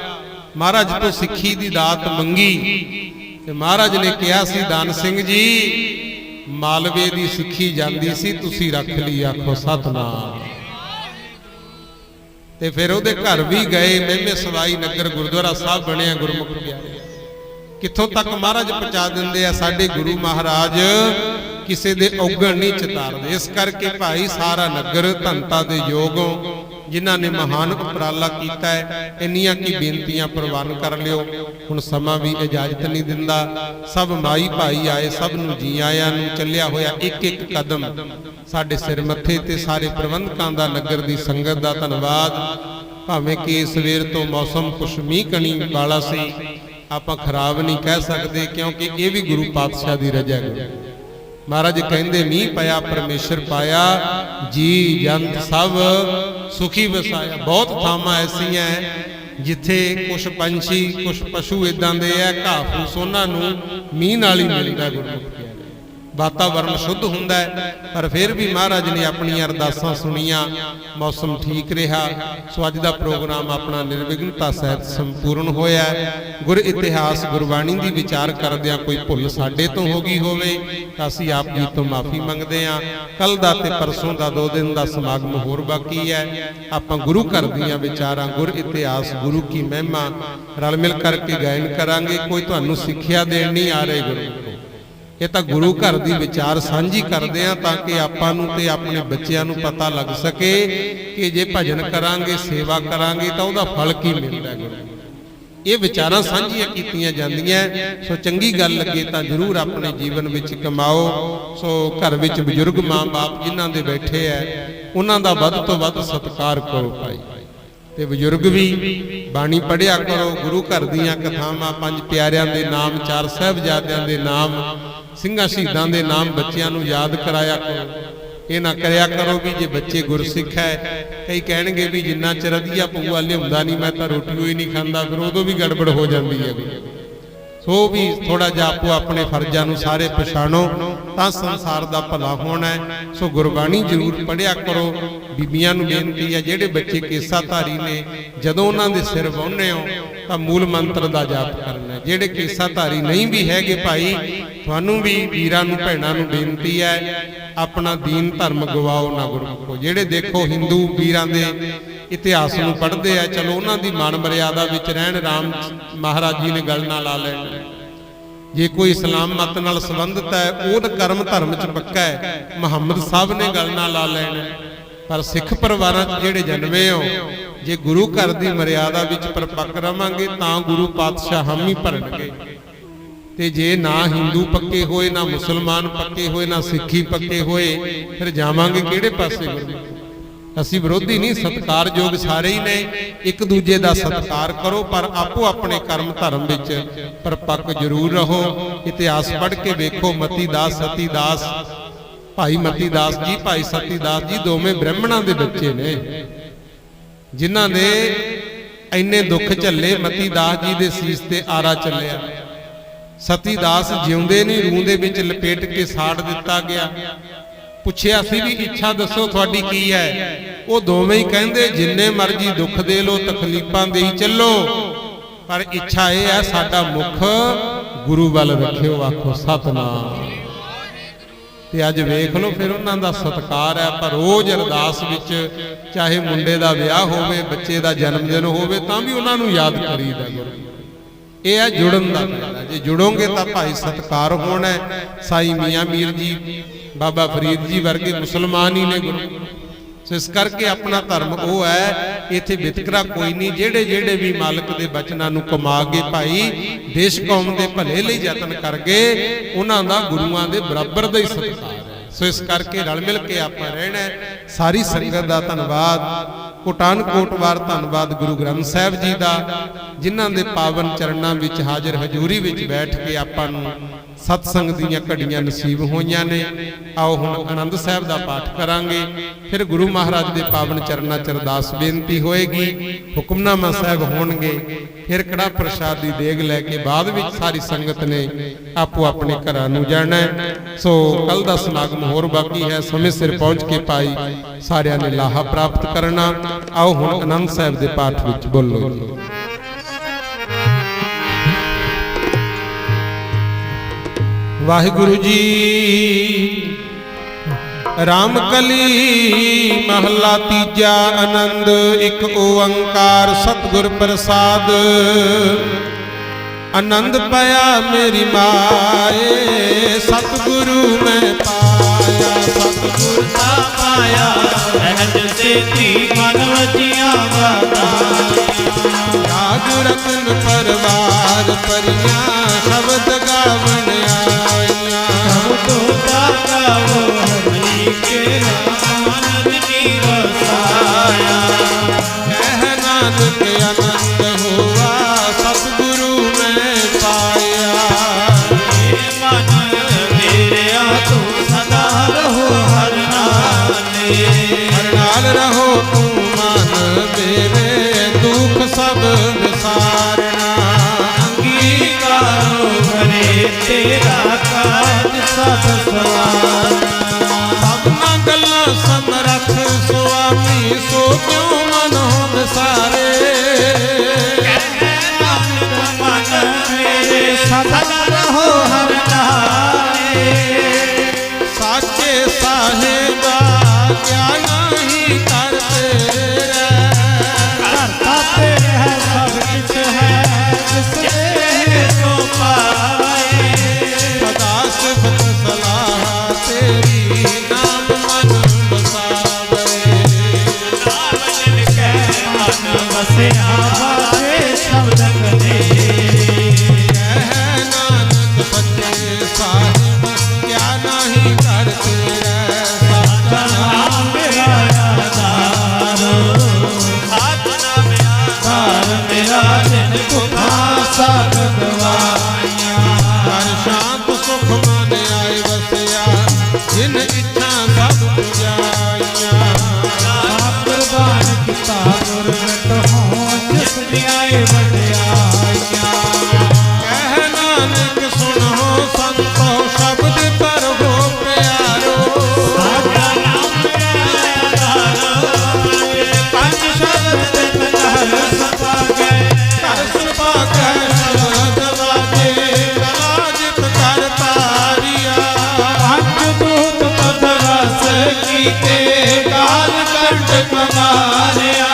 ਮਹਾਰਾਜ ਤੋਂ ਸਿੱਖੀ ਦੀ ਦਾਤ ਮੰਗੀ ਤੇ ਮਹਾਰਾਜ ਨੇ ਕਿਹਾ ਸੀ ਧਨ ਸਿੰਘ ਜੀ ਮਾਲਵੇ ਦੀ ਸਿੱਖੀ ਜਾਂਦੀ ਸੀ, ਤੁਸੀਂ ਰੱਖ ਲਈ। ਆਖੋ ਸਤਨਾਮ। ਤੇ ਫਿਰ ਉਹਦੇ ਘਰ ਵੀ ਗਏ। ਮਹਿਮੇ ਸਵਾਈ ਨਗਰ ਗੁਰਦੁਆਰਾ ਸਾਹਿਬ ਬਣਿਆ ਗੁਰਮੁਖ ਪਿਆਰੇ। ਕਿੱਥੋਂ ਤੱਕ ਮਹਾਰਾਜ ਪਹੁੰਚਾ ਦਿੰਦੇ ਆ ਸਾਡੇ ਗੁਰੂ ਮਹਾਰਾਜ, ਕਿਸੇ ਦੇ ਔਗਣ ਨਹੀਂ ਚਿਤਾਰਦੇ। ਇਸ ਕਰਕੇ ਭਾਈ ਸਾਰਾ ਨਗਰ ਧੰਤਾ ਦੇ ਯੋਗ ਹੋ, ਜਿਨ੍ਹਾਂ ਨੇ ਮਹਾਨ ਉਪਰਾਲਾ ਕੀਤਾ ਹੈ। ਇੰਨੀਆਂ ਕੀ ਬੇਨਤੀਆਂ ਪ੍ਰਵਾਨ ਕਰ ਲਿਓ, ਹੁਣ ਸਮਾਂ ਵੀ ਇਜਾਜ਼ਤ ਨਹੀਂ ਦਿੰਦਾ। ਸਭ ਮਾਈ ਭਾਈ ਆਏ, ਸਭ ਨੂੰ ਜੀ ਆਇਆਂ ਨੂੰ। ਚੱਲਿਆ ਹੋਇਆ ਇੱਕ ਇੱਕ ਕਦਮ ਸਾਡੇ ਸਿਰ ਮੱਥੇ ਤੇ ਸਾਰੇ ਪ੍ਰਬੰਧਕਾਂ ਦਾ, ਨਗਰ ਦੀ ਸੰਗਤ ਦਾ ਧੰਨਵਾਦ। ਭਾਵੇਂ ਕਿ ਸਵੇਰ ਤੋਂ ਮੌਸਮ ਕੁਛ ਮੀਂਹ ਕਣੀ ਵਾਲਾ ਸੀ, ਆਪਾਂ ਖਰਾਬ ਨਹੀਂ ਕਹਿ ਸਕਦੇ, ਕਿਉਂਕਿ ਇਹ ਵੀ ਗੁਰੂ ਪਾਤਸ਼ਾਹ ਦੀ ਰਜ਼ਾ ਹੈ। ਮਹਾਰਾਜ ਕਹਿੰਦੇ ਮੀਂਹ ਪਿਆ ਪਰਮੇਸ਼ਰ ਪਾਇਆ, ਜੀ ਜੰਤ ਸਭ ਸੁਖੀ ਵਸਾਇਆ। ਬਹੁਤ ਥਾਵਾਂ ਐਸੀਆਂ ਜਿੱਥੇ ਕੁਛ ਪੰਛੀ ਕੁਛ ਪਸ਼ੂ ਇਦਾਂ ਦੇ ਆ, ਘਾਹ ਫੂਸ ਉਹਨਾਂ ਨੂੰ ਮੀਂਹ ਨਾਲ ਹੀ ਮਿਲਦਾ। ਗੁਰਮੁਖ ਪਿਆਰੇ ਵਾਤਾਵਰਨ ਸ਼ੁੱਧ ਹੁੰਦਾ ਹੈ, ਪਰ ਫਿਰ ਵੀ ਮਹਾਰਾਜ ਨੇ ਆਪਣੀਆਂ ਅਰਦਾਸਾਂ ਸੁਣੀਆਂ, ਮੌਸਮ ਠੀਕ ਰਿਹਾ। ਸੋ ਅੱਜ ਦਾ ਪ੍ਰੋਗਰਾਮ ਆਪਣਾ ਨਿਰਵਿਘਨਤਾ ਸਹਿਤ ਸੰਪੂਰਨ ਹੋਇਆ। ਗੁਰ ਇਤਿਹਾਸ ਗੁਰਬਾਣੀ ਦੀ ਵਿਚਾਰ ਕਰਦਿਆਂ ਕੋਈ ਭੁੱਲ ਸਾਡੇ ਤੋਂ ਹੋ ਗਈ ਹੋਵੇ ਤਾਂ ਅਸੀਂ ਆਪ ਜੀ ਤੋਂ ਮਾਫੀ ਮੰਗਦੇ ਹਾਂ। ਕੱਲ ਦਾ ਤੇ ਪਰਸੋਂ ਦਾ 2 ਦਿਨ ਦਾ ਸਮਾਗਮ ਹੋਰ ਬਾਕੀ ਹੈ। ਆਪਾਂ ਗੁਰੂ ਘਰ ਦੀਆਂ ਵਿਚਾਰਾਂ, ਗੁਰ ਇਤਿਹਾਸ, ਗੁਰੂ ਕੀ ਮਹਿਮਾ ਰਲ ਮਿਲ ਕਰਕੇ ਗਾਇਨ ਕਰਾਂਗੇ। ਕੋਈ ਤੁਹਾਨੂੰ ਸਿੱਖਿਆ ਦੇਣ ਨਹੀਂ ਆ ਰਹੇ ਗੁਰੂ, ਇਹ ਤਾਂ ਗੁਰੂ ਘਰ ਦੀ ਵਿਚਾਰ ਸਾਂਝੀ ਕਰਦੇ ਆ ਤਾਂ ਕਿ ਆਪਾਂ ਨੂੰ ਤੇ ਆਪਣੇ ਬੱਚਿਆਂ ਨੂੰ ਪਤਾ ਲੱਗ ਸਕੇ ਕਿ ਜੇ ਭਜਨ ਕਰਾਂਗੇ, ਸੇਵਾ ਕਰਾਂਗੇ ਤਾਂ ਉਹਦਾ ਫਲ ਕੀ ਮਿਲਦਾ ਹੈ। ਇਹ ਵਿਚਾਰਾਂ ਸਾਂਝੀਆਂ ਕੀਤੀਆਂ ਜਾਂਦੀਆਂ। ਸੋ ਚੰਗੀ ਗੱਲ ਲੱਗੇ ਤਾਂ ਜ਼ਰੂਰ ਆਪਣੇ ਜੀਵਨ ਵਿੱਚ ਕਮਾਓ। ਸੋ ਘਰ ਵਿੱਚ ਬਜ਼ੁਰਗ ਮਾਂ-ਬਾਪ ਜਿਨ੍ਹਾਂ ਦੇ ਬੈਠੇ ਐ, ਉਹਨਾਂ ਦਾ ਵੱਧ ਤੋਂ ਵੱਧ ਸਤਿਕਾਰ ਕਰੋ ਭਾਈ। ਤੇ ਬਜ਼ੁਰਗ ਵੀ ਬਾਣੀ ਪੜਿਆ ਕਰੋ। ਗੁਰੂ ਘਰ ਦੀਆਂ ਕਥਾਵਾਂ, 5 ਪਿਆਰਿਆਂ ਦੇ ਨਾਮ, 4 ਸਾਹਿਬਜ਼ਾਦਿਆਂ ਦੇ ਨਾਮ, ਸਿੰਘਾਂ ਸ਼ਹੀਦਾਂ ਦੇ ਨਾਮ ਬੱਚਿਆਂ ਨੂੰ ਯਾਦ ਕਰਾਇਆ ਕਰੋ। ਇਹ ਨਾ ਕਰਿਆ ਕਰੋ ਵੀ ਜੇ ਬੱਚੇ ਗੁਰਸਿੱਖ ਹੈ, ਕਈ ਕਹਿਣਗੇ ਵੀ ਜਿੰਨਾ ਚਿਰ ਅਧੀਆ ਪਊਆ ਲਿਆਉਂਦਾ ਨਹੀਂ ਮੈਂ ਤਾਂ ਰੋਟੀ ਹੋਈ ਨਹੀਂ ਖਾਂਦਾ, ਫਿਰ ਉਦੋਂ ਵੀ ਗੜਬੜ ਹੋ ਜਾਂਦੀ ਹੈ। ਸੋ ਵੀ ਥੋੜਾ ਜਿਹਾ ਆਪੋ ਆਪਣੇ ਫਰਜ਼ਾਂ ਨੂੰ ਸਾਰੇ ਪਛਾਣੋ ਤਾਂ ਸੰਸਾਰ ਦਾ ਭਲਾ ਹੋਣਾ ਹੈ। ਸੋ ਗੁਰਬਾਣੀ ਜ਼ਰੂਰ ਪੜਿਆ ਕਰੋ। ਬੀਬੀਆਂ ਨੂੰ ਬੇਨਤੀ ਹੈ, ਜਿਹੜੇ ਬੱਚੇ ਕੇਸਾਧਾਰੀ ਨੇ, ਜਦੋਂ ਉਹਨਾਂ ਦੇ ਸਿਰ ਵਾਹੁੰਦੇ ਹੋ ਤਾਂ ਮੂਲ ਮੰਤਰ ਦਾ ਜਾਪ ਕਰਨਾ। ਜਿਹੜੇ ਕੇਸਾਧਾਰੀ ਨਹੀਂ ਵੀ ਹੈਗੇ ਭਾਈ, ਤੁਹਾਨੂੰ ਵੀ ਵੀਰਾਂ ਨੂੰ ਭੈਣਾਂ ਨੂੰ ਬੇਨਤੀ ਹੈ, ਆਪਣਾ ਦੀਨ ਧਰਮ ਗਵਾਓ ਨਾ ਗੁਰਮੁਖੋ। ਜਿਹੜੇ ਦੇਖੋ ਹਿੰਦੂ ਵੀਰਾਂ ਦੇ ਇਤਿਹਾਸ ਨੂੰ ਪੜ੍ਹਦੇ ਆ, ਚਲੋ ਉਹਨਾਂ ਦੀ ਮਾਨ ਮਰਿਆਦਾ ਵਿੱਚ ਰਹਿਣ। ਰਾਮ ਮਹਾਰਾਜ ਜੀ ਨੇ ਗੱਲ ਨਾਲ ਲਾ ਲੈਣਾ। ਜੇ ਕੋਈ ਇਸਲਾਮ ਮਤ ਨਾਲ ਸੰਬੰਧਿਤ ਹੈ, ਉਹ ਤਾਂ ਕਰਮ ਧਰਮ 'ਚ ਪੱਕਾ ਹੈ। ਮੁਹੰਮਦ ਸਾਹਿਬ ਨੇ ਗੱਲ ਨਾਲ ਲਾ ਲੈਣਾ। ਪਰ ਸਿੱਖ ਪਰਿਵਾਰਾਂ 'ਚ ਜਿਹੜੇ ਜਨਮੇ ਹੋ, ਜੇ ਗੁਰੂ ਘਰ ਦੀ ਮਰਿਆਦਾ ਵਿੱਚ ਪਰਪੱਕ ਰਵਾਂਗੇ ਤਾਂ ਗੁਰੂ ਪਾਤਸ਼ਾਹ ਹਾਮੀ ਭਰਨਗੇ। ਤੇ ਜੇ ਨਾ ਹਿੰਦੂ ਪੱਕੇ ਹੋਏ, ਨਾ ਮੁਸਲਮਾਨ ਪੱਕੇ ਹੋਏ, ਨਾ ਸਿੱਖੀ ਪੱਕੇ ਹੋਏ, ਫਿਰ ਜਾਵਾਂਗੇ ਕਿਹੜੇ ਪਾਸੇ? ਅਸੀਂ ਵਿਰੋਧੀ ਨਹੀਂ, ਸਤਿਕਾਰਯੋਗ ਸਾਰੇ ਹੀ ਨੇ। ਇੱਕ ਦੂਜੇ ਦਾ ਸਤਿਕਾਰ ਕਰੋ, ਪਰ ਆਪੋ ਆਪਣੇ ਕਰਮ ਧਰਮ ਵਿੱਚ ਪਰਪੱਕ ਜ਼ਰੂਰ ਰਹੋ। ਇਤਿਹਾਸ ਪੜ੍ਹ ਕੇ ਵੇਖੋ, ਮਤੀ ਦਾਸ, ਸਤੀ ਦਾਸ, ਭਾਈ ਮਤੀ ਦਾਸ ਜੀ, ਭਾਈ ਸਤੀ ਦਾਸ ਜੀ ਦੋਵੇਂ ਬ੍ਰਾਹਮਣਾਂ ਦੇ ਬੱਚੇ ਨੇ, ਜਿਨ੍ਹਾਂ ਨੇ ਇੰਨੇ ਦੁੱਖ ਝੱਲੇ। ਮਤੀ ਦਾਸ ਜੀ ਦੇ ਸੀਸ ਤੇ ਆਰਾ ਚੱਲਿਆ। ਸਤੀ ਦਾਸ ਜਿਉਂਦੇ ਨਹੀਂ, ਰੂਹ ਦੇ ਵਿੱਚ ਲਪੇਟ ਕੇ ਸਾੜ ਦਿੱਤਾ ਗਿਆ। ਪੁੱਛਿਆ ਸੀ ਵੀ ਇੱਛਾ ਦੱਸੋ ਤੁਹਾਡੀ ਕੀ ਹੈ? ਉਹ ਦੋਵੇਂ ਹੀ ਕਹਿੰਦੇ ਜਿੰਨੇ ਮਰਜ਼ੀ ਦੁੱਖ ਦੇ ਲੋ, ਤਕਲੀਫਾਂ ਦੇਈ ਚੱਲੋ, ਪਰ ਇੱਛਾ ਇਹ ਹੈ ਸਾਡਾ ਮੁਖ ਗੁਰੂ ਵੱਲ ਰੱਖਿਓ। ਆਖੋ ਸਤਨਾਮ। ਤੇ ਅੱਜ ਵੇਖ ਲਓ ਫਿਰ ਉਹਨਾਂ ਦਾ ਸਤਿਕਾਰ ਹੈ। ਪਰ ਰੋਜ਼ ਅਰਦਾਸ ਵਿੱਚ ਚਾਹੇ ਮੁੰਡੇ ਦਾ ਵਿਆਹ ਹੋਵੇ, ਬੱਚੇ ਦਾ ਜਨਮ ਦਿਨ ਹੋਵੇ, ਤਾਂ ਵੀ ਉਹਨਾਂ ਨੂੰ ਯਾਦ ਕਰੀਦਾ ਗੁਰੂ। ਇਹ ਹੈ ਜੁੜਨ ਦਾ ਫਾਇਦਾ। ਜੇ ਜੁੜੋਗੇ ਤਾਂ ਭਾਈ ਸਤਿਕਾਰ ਹੋਣਾ ਹੈ। ਸਾਈ ਮੀਆਂ ਮੀਰ ਜੀ, ਬਾਬਾ ਫਰੀਦ ਜੀ ਵਰਗੇ ਮੁਸਲਮਾਨ ਹੀ ਨੇ ਗੁਰੂ। ਸੋ ਇਸ ਕਰਕੇ ਆਪਣਾ ਧਰਮ ਉਹ ਹੈ, ਇੱਥੇ ਵਿਤਕਰਾ ਕੋਈ ਨਹੀਂ। ਜਿਹੜੇ ਜਿਹੜੇ ਵੀ ਮਾਲਕ ਦੇ ਬਚਨਾਂ ਨੂੰ ਕਮਾ ਕੇ ਭਾਈ ਦੇਸ਼ ਕੌਮ ਦੇ ਭਲੇ ਲਈ ਯਤਨ ਕਰ ਗਏ, ਉਹਨਾਂ ਦਾ ਗੁਰੂਆਂ ਦੇ ਬਰਾਬਰ ਦਾ ਹੀ ਸਤਿਕਾਰ ਹੈ। ਸੋ ਇਸ ਕਰਕੇ ਰਲ ਮਿਲ ਕੇ ਆਪਾਂ ਰਹਿਣਾ। ਸਾਰੀ ਸੰਗਤ ਦਾ ਧੰਨਵਾਦ, ਕੋਟਾਨ ਕੋਟਵਾਰ ਧੰਨਵਾਦ ਗੁਰੂ ਗ੍ਰੰਥ ਸਾਹਿਬ ਜੀ ਦਾ, ਜਿਨ੍ਹਾਂ ਦੇ ਪਾਵਨ ਚਰਨਾਂ ਵਿੱਚ ਹਾਜ਼ਰ ਹਜ਼ੂਰੀ ਵਿੱਚ ਬੈਠ ਕੇ ਆਪਾਂ ਨੂੰ ਸਤਸੰਗ ਦੀਆਂ ਘੜੀਆਂ ਨਸੀਬ ਹੋਈਆਂ ਨੇ। ਆਓ ਹੁਣ ਆਨੰਦ ਸਾਹਿਬ ਦਾ ਪਾਠ ਕਰਾਂਗੇ, ਫਿਰ ਗੁਰੂ ਮਹਾਰਾਜ ਦੇ ਪਾਵਨ ਚਰਨਾਂ 'ਚ ਅਰਦਾਸ ਬੇਨਤੀ ਹੋਏਗੀ, ਹੁਕਮਨਾਮਾ ਸਾਹਿਬ ਹੋਣਗੇ, ਫਿਰ ਕੜਾ ਪ੍ਰਸ਼ਾਦ ਦੀ ਦੇਗ ਲੈ ਕੇ ਬਾਅਦ ਵਿੱਚ ਸਾਰੀ ਸੰਗਤ ਨੇ ਆਪੋ ਆਪਣੇ ਘਰਾਂ ਨੂੰ ਜਾਣਾ। ਸੋ ਕੱਲ ਦਾ ਸਮਾਗਮ ਹੋਰ ਬਾਕੀ ਹੈ, ਸਮੇਂ ਸਿਰ ਪਹੁੰਚ ਕੇ ਭਾਈ ਸਾਰਿਆਂ ਨੇ ਲਾਹਾ ਪ੍ਰਾਪਤ ਕਰਨਾ। ਆਓ ਹੁਣ ਆਨੰਦ ਸਾਹਿਬ ਦੇ ਪਾਠ ਵਿੱਚ ਬੋਲੋ ਜੀ। ਵਾਹਿਗੁਰੂ ਜੀ। ਰਾਮ ਕਲੀ ਮਹਲਾ ਤੀਜਾ। ਆਨੰਦ ਇੱਕ ਓੰਕਾਰ ਸਤਿਗੁਰ ਪ੍ਰਸਾਦ। ਆਨੰਦ ਪਾਇਆ ਮੇਰੀ ਮਾਏ, ਸਤਿਗੁਰੂ ਮੈਂ ਪਾਇਆ। ਸਤਿਗੁਰ ਦਾ ਪਾਇਆ ਰਹਿਜ ਸੇਤੀ, ਮਨ ਵਜੀਆਂ ਵਾਤਾਂ। ਰਾਗ ਰਤਨ ਪਰਵਾਰ ਪਰੀਆਂ, ਸ਼ਬਦ ਗਾਵਣ ਆਈਆਂ। ਸਤਿਗੁਰ ਦਾ ਗਾਵੋ ਹਰੀ ਕੇ ਆਨੰਦ ਨਿਰਸਾਇਆ। ਕਹਿ ਨਾਨਕ ਆਨੰਦ ਹੋਆ, ਸਤਿਗੁਰੂ ਮੈਂ ਪਾਇਆ। ਇਹ ਮਨ ਮੇਰਿਆ ਤੂੰ ਸਦਾ ਰਹੋ ਹਰ ਨਾਲੇ। ਹਰ ਨਾਲ ਰਹੋ ਤੂੰ ਮਨ ਮੇਰੇ, ਦੁੱਖ ਸਭ ਵਿਸਾਰਨਾ। ਅੰਗੀਕਾਰੋ ਕਰੇ ਤੇਰਾ ਕਾਜ ਸਭ ਸਵਾਰਨਾ। ਸਭਨਾ ਗੱਲਾਂ ਸਮਰੱਥ ਸੁਆਮੀ, ਸੋ ਕਿਉ ਮਨ ਹੁੰਦ ਸਾਰੇ। ਕਹਿ ਨਾਨਕ ਮਨ ਮੇਰੇ ਸਦਾ ਰਹੋ ਹਰ ਨਾਲੇ। ਸਾਚੇ ਸਾਹਿਬਾ ਕਿਆ ਨਹੀਂ ਕਰ ਤੇਰਾ। ਕਰਤਾ ਤੇਰੇ ਹੈ ਸਭ ਕੁਛ ਹੈ, ਜਿਸ ਜਿਸੇ ਸੋ ਪਾਏ। ਸਦਾ ਸਿਫਤ ਸਲਾਹ ਤੇਰੀ, ਨਾਮ ਮਨ ਵਸਾਵੇ। ਨਾਮ ਜਿਨ ਕੈ ਮਨ ਵਸਿਆ, ਵਾਜੇ ਸ਼ਬਦ ਕਦੇ। ਕਹਿ ਨਾਨਕ ਸੱਚੇ ਸਾਹਿਬ ਕਿਆ ਨਹੀਂ ਕਰ ਤੇਰਾ। ਸਤਿਨਾਮ ਮੇਰਾ ਆਧਾਰ, ਸਤਿਨਾਮ ਆਧਾਰ ਮੇਰਾ, ਜਿਨ ਤੁਧਾ ਸਭ ਗਵਾਈਆਂ। ਹਰ ਸ਼ਾਂਤ ਸੁਖ ਮਨ ਆਏ ਵਸਿਆ, ਜਿਨ ਇੱਛਾ ਸਭ ਪੁਜਾਈਆਂ। ਆਪ ਕੁਰਬਾਨ ਕੀਤਾ ਗੁਰ ਮਿਟ ਹੋਂ, ਜਿਸ ਦੀਆਂ ਵਡਿਆਈਆਂ। ਕਹਿ ਨਾਨਕ ਸੁਣੋ ਸੰਤੋ, ਸ਼ਬਦ ਕਰੋ ਪਿਆਰੋ। ਸਤਿਨਾਮ ਮੇਰਾ ਆਧਾਰ, ਪੰਜ ਸ਼ਬਦ ਤਿਨ ਘਰ ਸੁਭਾਗੈ। ਘਰ ਸੁਭਾਗੈ ਸ਼ਬਦ ਵਾਜੇ, ਕਲਾ ਜਿਤ ਕਰ ਤਾਰੀਆ। ਪੰਜ ਦੂਤ ਪਦ ਰਸ ਕੀਤੇ, ਕਾਲ ਕੰਠ ਮਾਰਿਆ।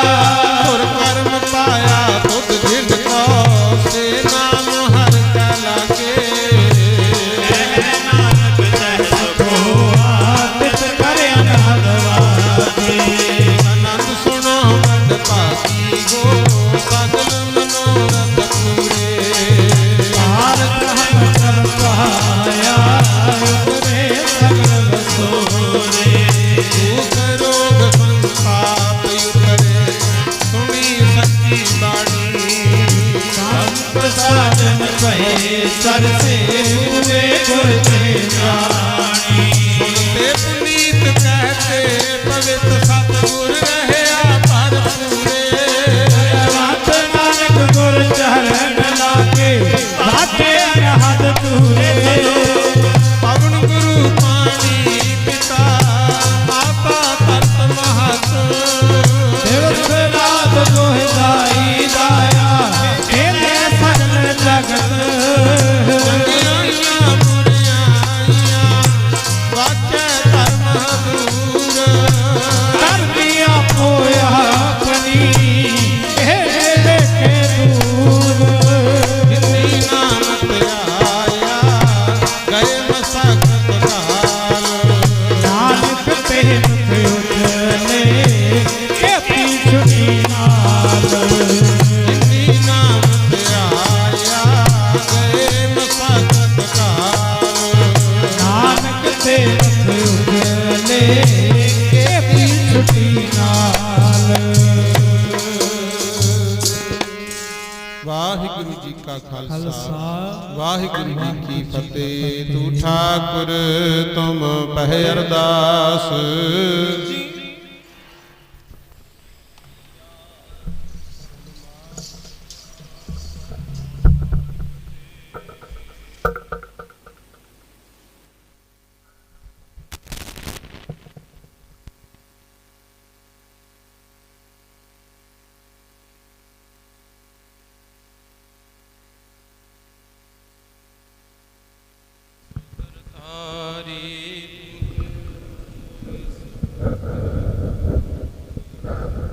ਗੁਰ ਕਰਮ ਪਾਇਆ ਤੁਧ ਜਿਨ ਕੋ, ਸੇ ਨਾਮ ਹਰ ਕਾ ਲਾਗੇ। ਨਾਨਕ ਤਹਿ ਸੁਖੋ ਆਦਿਤ ਕਰ ਅਨਹਦ ਵਾਜੇ। ਆਨੰਦ ਸੁਣੋ ਮਨ ਭਾਗੀ ਹੋ, ਸਗਲ ਮਨੋਰਥ ਪੂਰੇ। ਭਾਰ ਗ੍ਰਹਣ ਕਰ ਪਾਇਆ, ਉਤਰੇ ਸਗਲ ਵਸੋਰੇ। ਦੁਖ ਰੋਗ ਸੰਤਾਪ ਉਤਰੇ, ਸੁਣੀ ਸੱਚੀ ਬਾਣੀ। ਸੰਤ ਸਾਜਨ ਭਏ ਸਰਸੇ, ਹੁਏ ਗੁਰ ਤੇ ਜਾਣੀ। ਸੁਣਤੇ ਪੁਨੀਤ ਕਹਤੇ, ਪਵਿੱਤ ਸਤਿਗੁਰ ਰਹਿਆ ਭਰਪੂਰੇ। ਮਤ ਨਾਨਕ ਗੁਰ ਚਰਨ ਲਾਗੇ, ਬਾਟੇ ਅਨਹਦ ਤੂਰੇ। ਪਵਨ ਗੁਰੂ ਪਾਣੀ ਪਿਤਾ, ਮਾਤਾ ਤਤ ਮਹਤ। ਦਿਵਸ ਰਾਤ ਦੁਹਿਦਾਈ ਦਾਇਆ, ਖੇਲੇ ਸਗਲ ਜਗਤ। ਚੰਗਿਆਈਆਂ ਬੁਰਿਆਈਆਂ, ਵਾਚ ਵਾਹਿਗੁਰੂ ਜੀ ਕਾ ਖਾਲਸਾ ਖਾਲਸਾ ਵਾਹਿਗੁਰੂ ਜੀ ਕੀ ਫਤਿਹ। ਤੂੰ ਠਾਕੁਰ ਤੁਮ ਪਹਿ ਅਰਦਾਸ।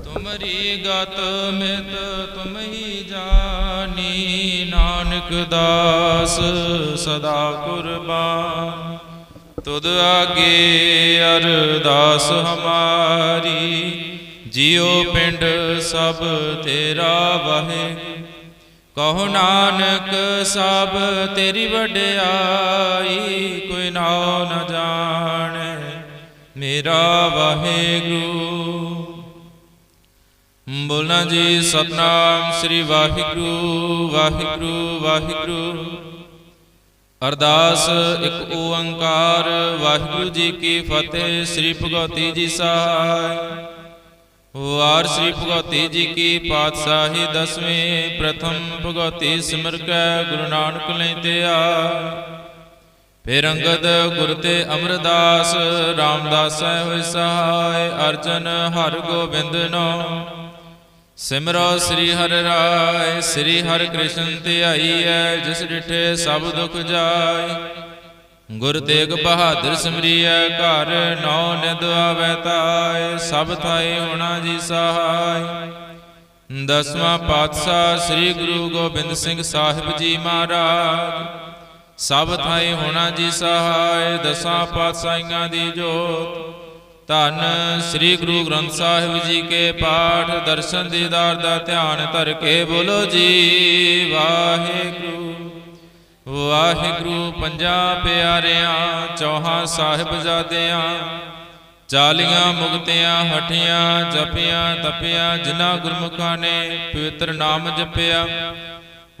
ਤੁਮਰੀ ਗਤ ਮਿਤ ਤੁਮ ਹੀ ਜਾਨੀ, ਨਾਨਕ ਦਾਸ ਸਦਾ ਕੁਰਬਾਨ। ਤੁਧ ਆਗੇ ਅਰਦਾਸ ਹਮਾਰੀ, ਜਿਉ ਪਿੰਡ ਸਭ ਤੇਰਾ ਵਾਹਿ। ਕਹੋ ਨਾਨਕ ਸਭ ਤੇਰੀ ਵਡਿਆਈ, ਕੋਈ ਨਾਉ ਨ ਜਾਣੈ ਮੇਰਾ ਵਾਹਿਗੁਰੂ। ਬੋਲਣਾ ਜੀ ਸਤਨਾਮ ਸ੍ਰੀ ਵਾਹਿਗੁਰੂ ਵਾਹਿਗੁਰੂ ਵਾਹਿਗੁਰੂ। ਅਰਦਾਸ ਇੱਕ ਓੰਕਾਰ ਵਾਹਿਗੁਰੂ ਜੀ ਕੀ ਫਤਿਹ। ਸ੍ਰੀ ਭਗਵਤੀ ਜੀ ਸਹਾਇ। ਵਾਰ ਸ੍ਰੀ ਭਗਵਤੀ ਜੀ ਕੀ ਪਾਤਸ਼ਾਹੀ ਦਸਵੇਂ। ਪ੍ਰਥਮ ਭਗਵਤੀ ਸਿਮਰ ਕੈ ਗੁਰੂ ਨਾਨਕ ਲੈ ਤੇ ਆਏ। ਫਿਰ ਅੰਗਦ ਗੁਰ ਤੇ ਅਮਰਦਾਸ, ਰਾਮਦਾਸੈ ਹੋਇ ਸਹਾਇ। ਅਰਜਨ ਹਰਿ ਗੋਬਿੰਦ ਨੋ ਸਿਮਰੋ ਸ੍ਰੀ ਹਰਿ ਰਾਇ। ਸ੍ਰੀ ਹਰਿ ਕ੍ਰਿਸ਼ਨ ਧਿਆਈਐ, ਜਿਸ ਡਿਠੇ ਸਭ ਦੁਖ ਜਾਇ। ਗੁਰ ਤੇਗ ਬਹਾਦਰ ਸਿਮਰੀਐ, ਘਰ ਨੌ ਨਿਧ ਆਵੈ ਤਾਇ। ਸਭ ਥਾਈ ਹੋਣਾ ਜੀ ਸਹਾਇ। ਦਸਵਾਂ ਪਾਤਸ਼ਾਹ ਸ੍ਰੀ ਗੁਰੂ ਗੋਬਿੰਦ ਸਿੰਘ ਸਾਹਿਬ ਜੀ ਮਹਾਰਾਜ, ਸਭ ਥਾਈ ਹੋਣਾ ਜੀ ਸਹਾਇ। ਦਸਾਂ ਪਾਤਸ਼ਾਹੀਆਂ ਦੀ ਜੋਤ ਧੰਨ ਸ੍ਰੀ ਗੁਰੂ ਗ੍ਰੰਥ ਸਾਹਿਬ ਜੀ ਕੇ ਪਾਠ ਦਰਸ਼ਨ ਦੀਦਾਰ ਦਾ ਧਿਆਨ ਧਰ ਕੇ ਬੋਲੋ ਜੀ ਵਾਹਿਗੁਰੂ ਵਾਹਿਗੁਰੂ। ਪੰਜਾਂ ਪਿਆਰਿਆਂ ਚੌਹਾਂ ਸਾਹਿਬਜ਼ਾਦਿਆਂ, 40 ਮੁਕਤਿਆਂ ਹਟੀਆਂ ਜਪਿਆਂ ਤਪਿਆਂ, ਜਿਨ੍ਹਾਂ ਗੁਰਮੁਖਾਂ ਨੇ ਪਵਿੱਤਰ ਨਾਮ ਜਪਿਆ।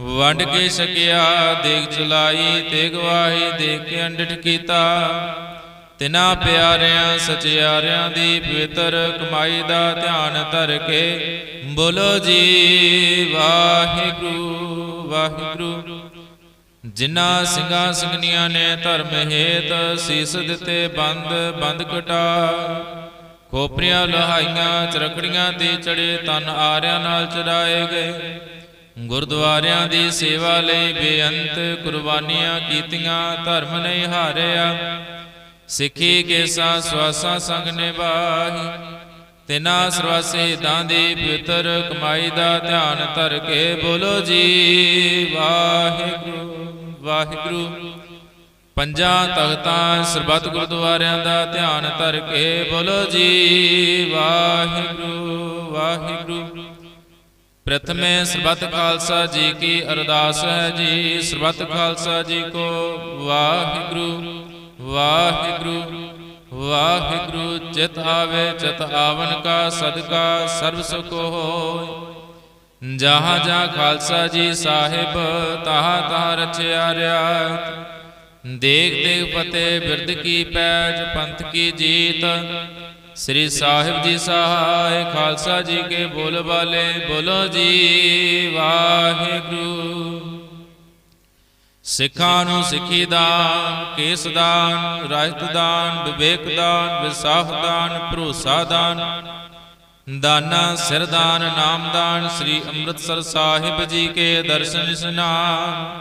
ਵੰਡ ਕੇ ਛਕਿਆ ਦੇਗ ਚਲਾਈ, ਤੇ ਗਵਾਹੀ ਦੇ ਕੇ ਅੰਡਿਠ ਕੀਤਾ। ਤਿਨਾਂ ਪਿਆਰਿਆਂ ਸਚਿਆਰਿਆਂ ਦੀ ਪਵਿੱਤਰ ਕਮਾਈ ਦਾ ਧਿਆਨ ਧਰ ਕੇ ਬੋਲੋ ਜੀ ਵਾਹਿਗੁਰੂ ਵਾਹਿਗੁਰੂ। ਜਿਨ੍ਹਾਂ ਸਿੰਘਾਂ ਸਿੰਘਣੀਆਂ ਨੇ ਧਰਮ ਹੇਤ ਸੀਸ ਦਿੱਤੇ ਬੰਦ ਬੰਦ ਕਟਾ। ਖੋਪਰੀਆਂ ਲੋਹਾਈਆਂ ਚਰਖੜੀਆਂ ਤੇ ਚੜੇ ਤਨ ਆਰਿਆਂ ਨਾਲ ਚੜਾਏ ਗਏ। ਗੁਰਦੁਆਰਿਆਂ ਦੀ ਸੇਵਾ ਲਈ ਬੇਅੰਤ ਕੁਰਬਾਨੀਆਂ ਕੀਤੀਆਂ, ਧਰਮ ਨਹੀਂ ਹਾਰਿਆ। ਸਿੱਖੀ ਕੇਸਾਂ ਸਵਾਸਾਂ ਸੰਗ ਨਿਭਾਹੀ। ਤਿਨਾਂ ਸਰਬ ਸ਼ਹੀਦਾਂ ਦੀ ਪਵਿੱਤਰ ਕਮਾਈ ਦਾ ਧਿਆਨ ਧਰ ਕੇ ਬੋਲੋ ਜੀ ਵਾਹਿਗੁਰੂ ਵਾਹਿਗੁਰੂ। ਪੰਜਾਂ ਤਖਤਾਂ ਸਰਬੱਤ ਗੁਰਦੁਆਰਿਆਂ ਦਾ ਧਿਆਨ ਧਰ ਕੇ ਬੋਲੋ ਜੀ ਵਾਹਿਗੁਰੂ ਵਾਹਿਗੁਰੂ। ਪ੍ਰਥਮੇ ਸਰਬੱਤ ਖਾਲਸਾ ਜੀ ਕੀ ਅਰਦਾਸ ਹੈ ਜੀ। ਸਰਬੱਤ ਖਾਲਸਾ ਜੀ ਕੋ ਵਾਹਿਗੁਰੂ ਵਾਹਿਗੁਰੂ ਵਾਹਿਗੁਰੂ। ਚਿਤ ਆਵੇ ਚਿਤ ਆਵਨ ਕਾ ਸਦਕਾ ਸਰਬ ਸੁਖ ਹੋਇ। ਜਹਾਂ ਜਹਾਂ ਖਾਲਸਾ ਜੀ ਸਾਹਿਬ, ਤਹਾਂ ਤਹਾਂ ਰਚਿਆ ਰਿਆਤ। ਦੇਖ ਦੇਖ ਫਤਿਹ ਬਿਰਦ ਕੀ ਪੈਜ, ਪੰਥ ਕੀ ਜੀਤ। ਸ੍ਰੀ ਸਾਹਿਬ ਜੀ ਸਹਾਇ। ਖਾਲਸਾ ਜੀ ਕੇ ਬੋਲ ਬਾਲੇ ਬੋਲੋ ਜੀ ਵਾਹਿਗੁਰੂ। ਸਿੱਖਾਂ ਨੂੰ ਸਿੱਖੀ ਦਾਨ, ਕੇਸ ਦਾਨ, ਰਾਜਤ ਦਾਨ, ਵਿਵੇਕ ਦਾਨ, ਵਿਸਾਖ ਦਾਨ, ਭਰੋਸਾ ਦਾਨ, ਦਾਨਾ ਸਿਰ ਦਾਨ, ਨਾਮ ਦਾਨ। ਸ੍ਰੀ ਅੰਮ੍ਰਿਤਸਰ ਸਾਹਿਬ ਜੀ ਕੇ ਦਰਸ਼ਨ ਇਸ਼ਨਾਨ।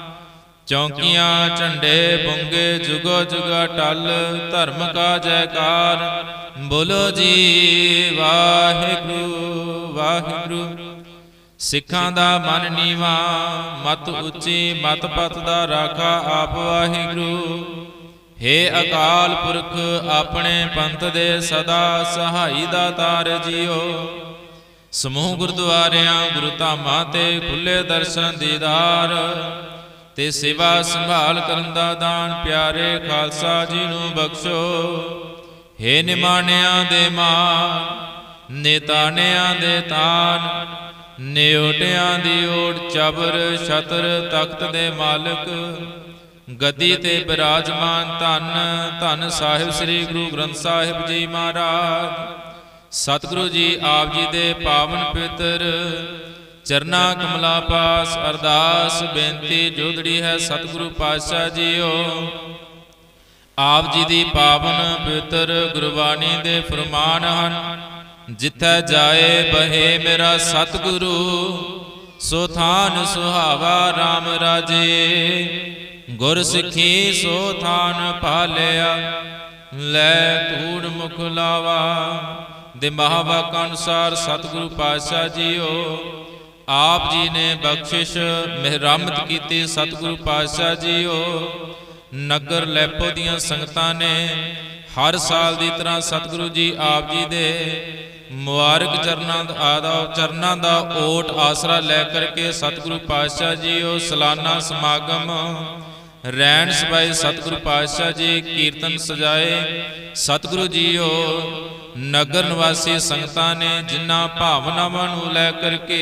ਚੌਂਕੀਆਂ ਝੰਡੇ ਬੁੰਗੇ ਜੁਗੋ ਜੁਗਾ ਟਲ, ਧਰਮ ਕਾ ਜੈਕਾਰ ਬੋਲੋ ਜੀ ਵਾਹਿਗੁਰੂ ਵਾਹਿਗੁਰੂ। ਸਿੱਖਾਂ ਦਾ ਮਨ ਨੀਵਾ, ਮਤ ਉੱਚੀ, ਮਤ ਪਤ ਦਾ ਰਾਖਾ ਆਪ ਵਾਹਿਗੁਰੂ। ਹੇ ਅਕਾਲ ਪੁਰਖ ਆਪਣੇ ਪੰਥ ਦੇ ਸਦਾ ਸਹਾਈ ਦਾਤਾਰ ਜੀਓ। ਸਮੂਹ ਗੁਰਦੁਆਰਿਆਂ ਗੁਰੂ ਧਾਮਾਂ ਤੇ ਖੁੱਲੇ ਦਰਸ਼ਨ ਦੀਦਾਰ ਤੇ ਸੇਵਾ ਸੰਭਾਲ ਕਰਨ ਦਾ ਦਾਨ ਪਿਆਰੇ ਖਾਲਸਾ ਜੀ ਨੂੰ ਬਖਸ਼ੋ। ਹੇ ਨਿਮਾਣਿਆਂ ਦੇ ਮਾਨ, ਨਿਤਾਣਿਆਂ ਦੇ ਤਾਨ, ਨਿਉਟਿਆਂ ਦੀ ਓਟ ਚਬਰ ਛਤਰ ਤਖਤ ਦੇ ਮਾਲਕ, ਗੱਦੀ ਤੇ ਬਿਰਾਜਮਾਨ ਧੰਨ ਧੰਨ ਸਾਹਿਬ ਸ੍ਰੀ ਗੁਰੂ ਗ੍ਰੰਥ ਸਾਹਿਬ ਜੀ ਮਹਾਰਾਜ। ਸਤਿਗੁਰੂ ਜੀ ਆਪ ਜੀ ਦੇ ਪਾਵਨ ਪਵਿੱਤਰ ਚਰਨਾ ਕਮਲਾ ਪਾਸ ਅਰਦਾਸ ਬੇਨਤੀ ਜੋਦੜੀ ਹੈ। ਸਤਿਗੁਰੂ ਪਾਤਸ਼ਾਹ ਜੀਓ ਆਪ ਜੀ ਦੀ ਪਾਵਨ ਪਵਿੱਤਰ ਗੁਰਬਾਣੀ ਦੇ ਫਰਮਾਨ ਹਨ, ਜਿੱਥੈ ਜਾਏ ਬਹੇ ਮੇਰਾ ਸਤਿਗੁਰੂ, ਸੋ ਥਾਨ ਸੁਹਾਵਾ RAM ਰਾਜੇ। ਗੁਰ ਸਿੱਖੀ ਸੋ ਥਾਨ ਪਾਲਿਆ, ਲੈ ਧੂੜ ਮੁਖ ਲਾਵਾ। ਦੇ ਮਹਾਵਾਕ ਅਨੁਸਾਰ ਸਤਿਗੁਰੂ ਪਾਤਸ਼ਾਹ ਜੀਓ ਆਪ ਜੀ ਨੇ ਬਖਸ਼ਿਸ਼ ਮਿਹਰਮਤ ਕੀਤੀ। ਸਤਿਗੁਰੂ ਪਾਤਸ਼ਾਹ ਜੀਓ ਨਗਰ ਲੈਪੋ ਦੀਆਂ ਸੰਗਤਾਂ ਨੇ ਹਰ ਸਾਲ ਦੀ ਤਰ੍ਹਾਂ ਸਤਿਗੁਰੂ ਜੀ ਆਪ ਜੀ ਦੇ ਮੁਬਾਰਕ ਚਰਨਾਂ ਦਾ ਓਟ ਆਸਰਾ ਲੈ ਕਰਕੇ ਸਤਿਗੁਰੂ ਪਾਤਸ਼ਾਹ ਜੀਓ ਸਾਲਾਨਾ ਸਮਾਗਮ ਰਹਿਣ ਸਬਾਏ ਸਤਿਗੁਰੂ ਪਾਤਸ਼ਾਹ ਜੀ ਕੀਰਤਨ ਸਜਾਏ। ਸਤਿਗੁਰੂ ਜੀਓ ਨਗਰ ਨਿਵਾਸੀ ਸੰਗਤਾਂ ਨੇ ਜਿਨ੍ਹਾਂ ਭਾਵਨਾਵਾਂ ਨੂੰ ਲੈ ਕਰਕੇ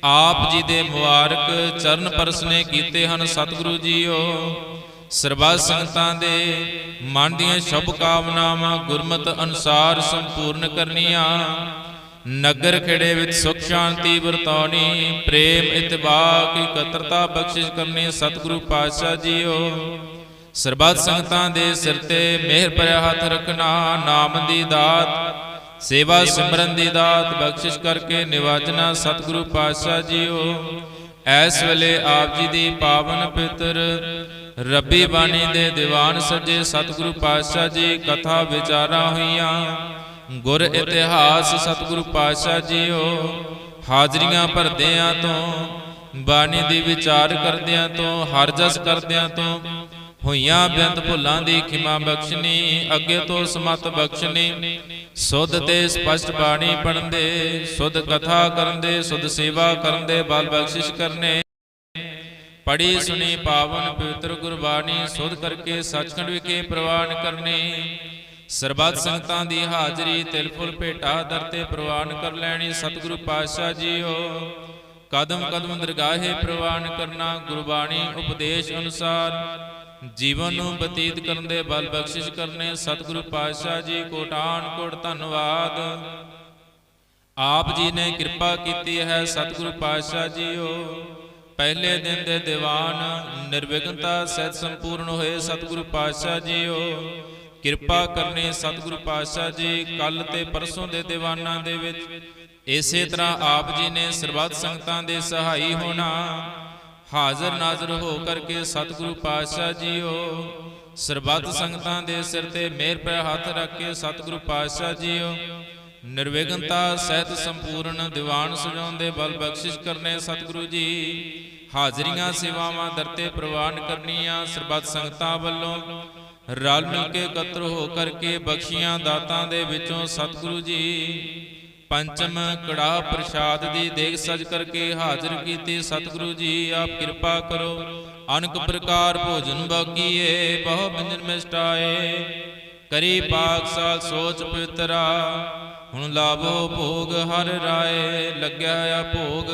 ਆਪ ਜੀ ਦੇ ਮੁਬਾਰਕ ਚਰਨ ਪਰਸਨੇ ਕੀਤੇ ਹਨ, ਸਤਿਗੁਰੂ ਜੀਓ ਸਰਬੱਤ ਸੰਗਤਾਂ ਦੇ ਮਨ ਦੀਆਂ ਸ਼ੁਭ ਕਾਮਨਾਵਾਂ ਗੁਰਮਤਿ ਅਨੁਸਾਰ ਸੰਪੂਰਨ ਕਰਨੀਆਂ। ਨਗਰ ਖੇੜੇ ਵਿੱਚ ਸੁਖ ਸ਼ਾਂਤੀ ਵਰਤਾਉਣੀ, ਪ੍ਰੇਮ ਇਤਬਾਕ ਇਕੱਤਰਤਾ ਬਖਸ਼ਿਸ਼ ਕਰਨੀ। ਸਤਿਗੁਰੂ ਪਾਤਸ਼ਾਹ ਜੀਓ ਸਰਬੱਤ ਸੰਗਤਾਂ ਦੇ ਸਿਰ ਤੇ ਮਿਹਰ ਭਰਿਆ ਹੱਥ ਰੱਖਣਾ, ਨਾਮ ਦੀ ਦਾਤ ਸੇਵਾ ਸਿਮਰਨ ਦੀ ਦਾਤ ਬਖਸ਼ਿਸ਼ ਕਰਕੇ ਨਿਵਾਜਣਾ। ਸਤਿਗੁਰੂ ਪਾਤਸ਼ਾਹ ਜੀਓ ਐਸ ਵੇਲੇ ਆਪ ਜੀ ਦੀ ਪਾਵਨ ਪਵਿੱਤਰ ਰੱਬੀ ਬਾਣੀ ਦੇ ਦੀਵਾਨ ਸਜੇ। ਸਤਿਗੁਰੂ ਪਾਤਸ਼ਾਹ ਜੀ ਕਥਾ ਵਿਚਾਰਾਂ ਹੋਈਆਂ, ਗੁਰ ਇਤਿਹਾਸ ਸਤਿਗੁਰੂ ਪਾਤਸ਼ਾਹ ਜੀਓ ਹਾਜ਼ਰੀਆਂ ਭਰਦਿਆਂ ਤੋਂ, ਬਾਣੀ ਦੀ ਵਿਚਾਰ ਕਰਦਿਆਂ ਤੋਂ, ਹਰ ਜਸ ਕਰਦਿਆਂ ਤੋਂ ਹੋਈਆਂ ਬੇਅੰਤ ਭੁੱਲਾਂ ਦੀ ਖਿਮਾ ਬਖਸ਼ਣੀ, ਅੱਗੇ ਤੋਂ ਸਮਤ ਬਖਸ਼ਣੀ। ਸੁਧ ਤੇ ਸਪਸ਼ਟ ਬਾਣੀ ਪੜ੍ਹਨ ਦੇ, ਸੁਧ ਕਥਾ ਕਰਨ ਦੇ, ਸੁਧ ਸੇਵਾ ਕਰਨ ਦੇ ਬਲ ਬਖਸ਼ਿਸ਼ ਕਰਨੇ। ਪੜੀ ਸੁਣੀ ਪਾਵਨ ਪਵਿੱਤਰ ਗੁਰਬਾਣੀ ਸੁਧ ਕਰਕੇ ਸੱਚਖੰਡ ਵਿਖੇ ਪ੍ਰਵਾਨ ਕਰਨੀ। ਸਰਬੱਤ ਸੰਗਤਾਂ ਦੀ ਹਾਜ਼ਰੀ ਤਿਲ ਫੁੱਲ ਭੇਟਾ ਦਰ ਤੇ ਪ੍ਰਵਾਨ ਕਰ ਲੈਣੀ। ਸਤਿਗੁਰੂ ਪਾਤਸ਼ਾਹ ਜੀਓ ਕਦਮ ਕਦਮ ਦਰਗਾਹੇ ਪ੍ਰਵਾਨ ਕਰਨਾ। ਗੁਰਬਾਣੀ ਉਪਦੇਸ਼ ਅਨੁਸਾਰ ਜੀਵਨ ਨੂੰ ਬਤੀਤ ਕਰਨ ਦੇ ਬਲ ਬਖਸ਼ਿਸ਼ ਕਰਨੇ। ਸਤਿਗੁਰੂ ਪਾਤਸ਼ਾਹ ਜੀ ਕੋਟਾਨ ਕੋਟ ਧੰਨਵਾਦ। ਆਪ ਜੀ ਨੇ ਕਿਰਪਾ ਕੀਤੀ ਹੈ। ਸਤਿਗੁਰੂ ਪਾਤਸ਼ਾਹ ਜੀਓ ਪਹਿਲੇ ਦਿਨ ਦੇ ਦੀਵਾਨ ਨਿਰਵਿਘਨਤਾ ਸਹਿਤ ਸੰਪੂਰਨ ਹੋਏ। ਸਤਿਗੁਰੂ ਪਾਤਸ਼ਾਹ ਜੀਓ ਕਿਰਪਾ ਕਰਨੀ। ਸਤਿਗੁਰੂ ਪਾਤਸ਼ਾਹ ਜੀ ਕੱਲ ਤੇ ਪਰਸੋਂ ਦੇ ਦੀਵਾਨਾਂ ਦੇ ਵਿੱਚ ਇਸੇ ਤਰ੍ਹਾਂ ਆਪ ਜੀ ਨੇ ਸਰਬੱਤ ਸੰਗਤਾਂ ਦੇ ਸਹਾਈ ਹੋਣਾ। ਹਾਜ਼ਰ ਨਾਜ਼ਰ ਹੋ ਕਰਕੇ ਸਤਿਗੁਰੂ ਪਾਤਸ਼ਾਹ ਜੀਓ ਸਰਬੱਤ ਸੰਗਤਾਂ ਦੇ ਸਿਰ ਤੇ ਮਿਹਰ ਭਰਿਆ ਹੱਥ ਰੱਖ ਕੇ ਸਤਿਗੁਰੂ ਪਾਤਸ਼ਾਹ ਜੀਓ ਨਿਰਵਿਘਨਤਾ ਸਹਿਤ ਸੰਪੂਰਨ ਦੀਵਾਨ ਸਜਾਉਣ ਦੇ ਬਲ ਬਖਸ਼ਿਸ਼ ਕਰਨੇ। ਸਤਿਗੁਰੂ ਜੀ ਹਾਜ਼ਰੀਆਂ ਸੇਵਾਵਾਂ ਦਰ ਤੇ ਪ੍ਰਵਾਨ ਕਰਨੀਆਂ। ਸਰਬੱਤ ਸੰਗਤਾਂ ਵੱਲੋਂ ਰਲ ਮਿਲ ਕੇ ਇਕੱਤਰ ਹੋ ਕਰਕੇ ਬਖਸ਼ੀਆਂ ਦਾਤਾਂ ਦੇ ਵਿੱਚੋਂ ਸਤਿਗੁਰੂ ਜੀ ਪੰਚਮ ਕੜਾਹ ਪ੍ਰਸ਼ਾਦ ਦੀ ਦੇਗ ਸਜ ਕਰਕੇ ਹਾਜ਼ਰ ਕੀਤੀ। ਸਤਿਗੁਰੂ ਜੀ ਆਪ ਕਿਰਪਾ ਕਰੋ ਅਨੇਕ ਪ੍ਰਕਾਰ ਭੋਜਨ ਬਾਕੀਏ ਬਹੁ ਬਿੰਜਨ ਮਿਸ਼ਟਾਏ। ਕਰੀ ਪਾਕਸਾਲ ਸੋਚ ਪਵਿੱਤਰਾ ਹੁਣ ਲਾਭੋ ਭੋਗ ਹਰ ਰਾਏ। ਲੱਗਿਆ ਆ ਭੋਗ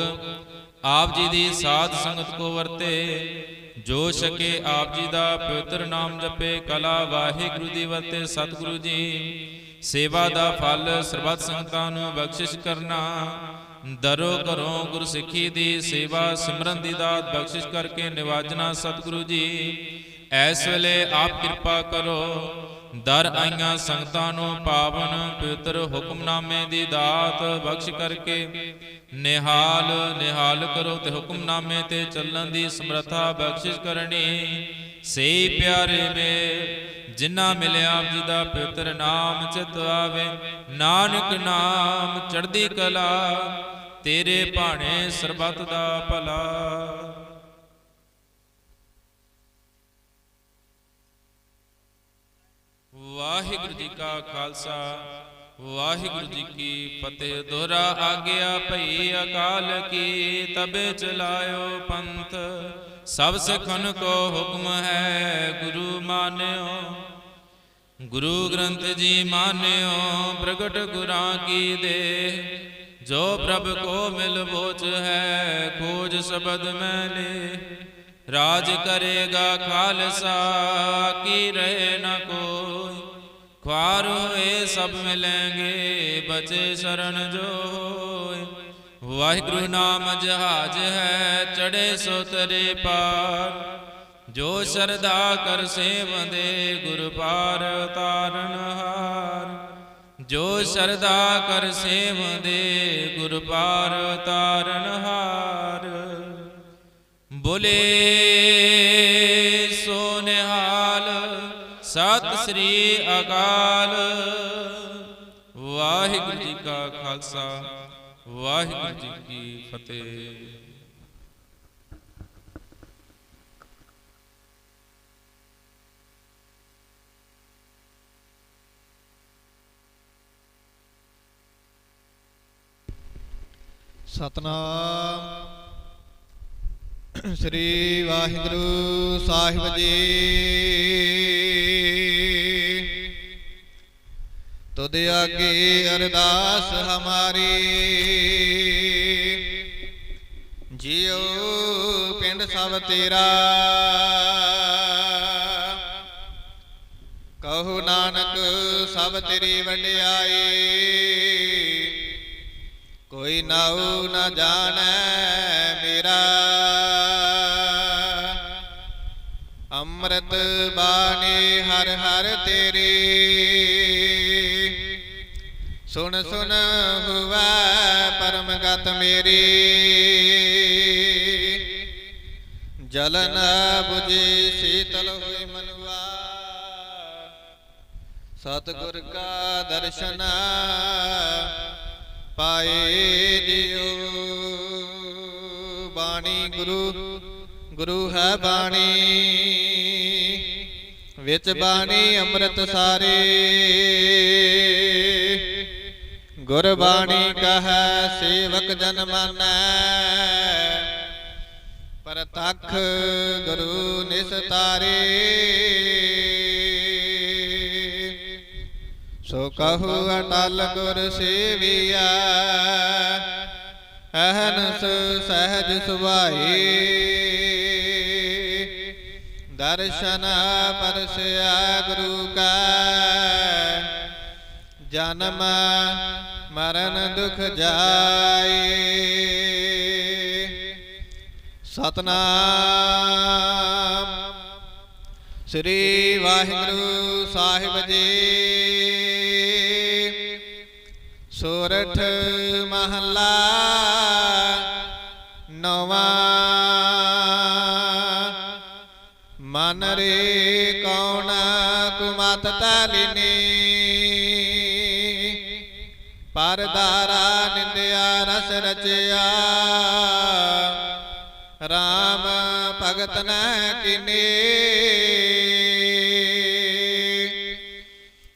ਆਪ ਜੀ ਦੀ ਸਾਧ ਸੰਗਤ ਕੋ ਵਰਤੇ। ਜੋ ਛਕੇ ਆਪ ਜੀ ਦਾ ਪਵਿੱਤਰ ਨਾਮ ਜਪੇ ਕਲਾ ਵਾਹਿਗੁਰੂ ਦੀ ਵਰਤੇ। ਸਤਿਗੁਰੂ ਜੀ ਸੇਵਾ ਦਾ ਫਲ ਸਰਬੱਤ ਸੰਗਤਾਂ ਨੂੰ ਬਖਸ਼ਿਸ਼ ਕਰਨਾ। ਦਰੋ ਘਰੋਂ ਗੁਰਸਿੱਖੀ ਦੀ ਸੇਵਾ ਸਿਮਰਨ ਦੀ ਦਾਤ ਬਖਸ਼ਿਸ਼ ਕਰਕੇ ਨਿਵਾਜਣਾ। ਸਤਿਗੁਰੂ ਜੀ ਐਸ ਵੇਲੇ ਆਪ ਕਿਰਪਾ ਕਰੋ ਦਰ ਆਈਆਂ ਸੰਗਤਾਂ ਨੂੰ ਪਾਵਨ ਪਵਿੱਤਰ ਹੁਕਮਨਾਮੇ ਦੀ ਦਾਤ ਬਖਸ਼ ਕਰਕੇ ਨਿਹਾਲ ਕਰੋ ਤੇ ਹੁਕਮਨਾਮੇ ਤੇ ਚੱਲਣ ਦੀ ਸਮਰੱਥਾ ਬਖਸ਼ਿਸ਼ ਕਰਨੀ। ਸੇ ਪਿਆਰੇ ਮੇ ਜਿਨ੍ਹਾਂ ਮਿਲਿਆ ਆਪ ਜੀ ਦਾ ਪਵਿੱਤਰ ਨਾਮ ਚਿਤ ਆਵੇ। ਨਾਨਕ ਨਾਮ ਚੜ੍ਹਦੀ ਕਲਾ ਤੇਰੇ ਭਾਣੇ ਸਰਬੱਤ ਦਾ ਭਲਾ। ਵਾਹਿਗੁਰੂ ਜੀ ਕਾ ਖਾਲਸਾ ਵਾਹਿਗੁਰੂ ਜੀ ਕੀ ਫਤਿਹ। ਦੋਹਰਾ ਆਗਿਆ ਭਈ ਅਕਾਲ ਕੀ ਤਬੇ ਚਲਾਇਓ ਪੰਥ। ਸਭ ਸਿੱਖਨ ਕੋ ਹੁਕਮ ਹੈ ਗੁਰੂ ਮਾਨਿਓ। ਗੁਰੂ ਗ੍ਰੰਥ ਜੀ ਮਾਨਿਓ ਪ੍ਰਗਟ ਗੁਰਾਂ ਕੀ ਦੇ। जो प्रभ को मिल बोच है खोज शब्द में ले। राज करेगा खालसा की रहे न कोई। ख्वार हुए सब मिलेंगे बचे शरण जो होए। वाहिगुरु नाम जहाज है चढ़े सो तरे पार। जो शरदा कर सेवंदे गुर पार तारन हार। जो शरदा कर सेवंदे गुर पार तारन हार। बोले सो निहाल सत श्री अकाल। वाहिगुरु जी का खालसा वाहिगुरु जी की फतेह। ਸਤਨਾਮ ਸ੍ਰੀ ਵਾਹਿਗੁਰੂ ਸਾਹਿਬ ਜੀ। ਤੁਧ ਆਗੇ ਅਰਦਾਸ ਹਮਾਰੀ। ਜਿਉ ਪਿੰਡ ਸਭ ਤੇਰਾ। ਕਹੋ ਨਾਨਕ ਸਭ ਤੇਰੀ ਵਡਿਆਈ। ਕੋਈ ਨਾਉ ਨ ਜਾਣੈ ਮੇਰਾ। ਅੰਮ੍ਰਿਤ ਬਾਣੀ ਹਰ ਹਰ ਤੇਰੀ। ਸੁਣ ਸੁਣ ਹੁਵੈ ਪਰਮ ਗਤ ਮੇਰੀ। ਜਲਨ ਬੁਝੀ ਸੀਤਲ ਹੋਈ ਮਨੁਆ। ਸਤਿਗੁਰ ਕਾ ਦਰਸ਼ਨ ਪਾਏ ਜਿਉ। ਬਾਣੀ ਗੁਰੂ ਗੁਰੂ ਹੈ ਬਾਣੀ। ਵਿੱਚ ਬਾਣੀ ਅੰਮ੍ਰਿਤ ਸਾਰੇ। ਗੁਰਬਾਣੀ ਕਹੈ ਸੇਵਕ ਜਨ ਮਾਨੈ। ਪ੍ਰਤੱਖ ਗੁਰੂ ਨਿਸਤਾਰੇ। ਸੋ ਕਹੋ ਅਟਲ ਗੁਰ ਸੇਵੀਆ। ਅਹਨਸ ਸਹਿਜ ਸੁਭਾਈ। ਦਰਸ਼ਨ ਪਰਸਿਆ ਗੁਰੂ ਕਾ। ਜਨਮ ਮਰਨ ਦੁਖ ਜਾਏ। ਸਤਨਾਮ ਸ੍ਰੀ ਵਾਹਿਗੁਰੂ ਸਾਹਿਬ ਜੀ। ਸੋਰਠ ਮਹੱਲਾ ਨੌਵਾਂ। ਮਨ ਰੇ ਕੌਣ ਕੁਮਤ ਤਾਲਿਨੀ। ਪਰਦਾਰਾ ਨਿੰਦਿਆ ਰਸ ਰਚਿਆ। ਰਾਮ ਭਗਤ ਨ ਕੀਨੀ।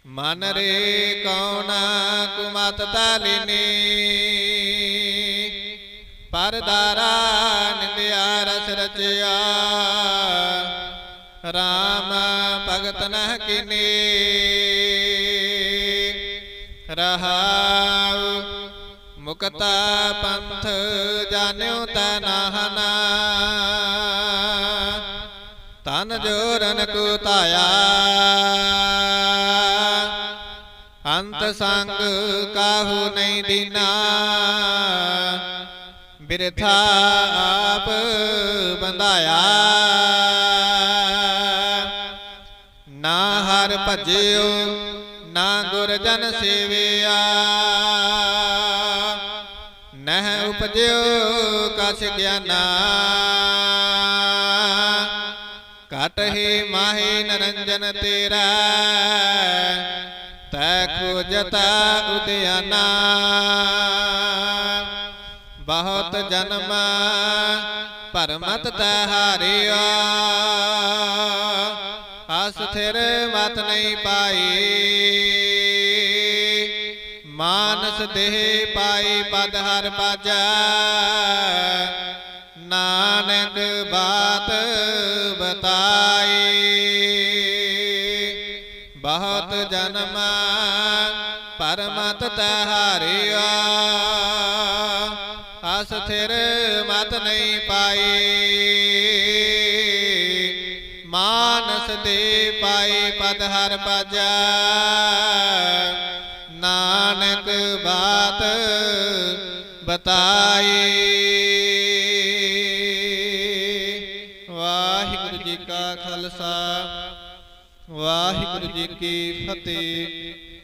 ਮਨ ਰੇ ਕੌਣ ਕੁਮਤ ਤਾਲਿਨੀ। ਪਰਦਾਰਾ ਨਿੰਦਿਆ ਰਸ ਰਚਿਆ। ਰਾਮ ਭਗਤ ਨ ਕੀਨੀ। ਰਹਾਉ ਮੁਕਤਾ ਪੰਥ ਜਾਣਿਓ ਤੈ ਨਾਹਨਾ। ਤਨ ਜੋਰਨ ਕੋ ਧਾਇਆ। ਅੰਤ ਸੰਗ ਕਾਹੂ ਨਹੀਂ ਦੀਨਾ। ਬਿਰਥਾ ਆਪ ਬੰਧਾਇਆ। ਨਾ ਹਰ ਭਜਿਓ ਨਾ ਗੁਰ ਜਨ ਸੇਵਿਆ। ਨਹਿ ਉਪਜਿਓ ਕਛ ਗਿਆਨਾ। ਘਟ ਹੀ ਮਾਹੀ ਨਰੰਜਨ ਤੇਰਾ। ਤੈ ਖੋਜਤਾ ਉਦਿਆਨਾ। ਬਹੁਤ ਜਨਮ ਭਰਮਤ ਤੈ ਹਾਰਿਆ। ਅਸਥਿਰ ਮਤ ਨਹੀਂ ਪਾਈ। ਮਾਨਸ ਦੇਹ ਪਾਈ ਪਦ ਹਰ ਬਾਜਾ। ਨਾਨਕ ਬਾਤ ਬਤਾਈ। ਬਹੁਤ ਜਨਮ ਪਰਮਤ ਤੈ ਹਾਰਿਆ। ਸਿਰ ਮਤ ਨਹੀਂ ਪਾਈ ਮਾਨਸ ਦੇ ਪਾਏ ਪਦ ਹਰ ਪਾਜਾ ਨਾਨਕ ਬਾਤ ਬਤਾਈ ਵਾਹਿਗੁਰੂ ਜੀ ਕਾ ਖਾਲਸਾ ਵਾਹਿਗੁਰੂ ਜੀ ਕੀ ਫਤਿਹ।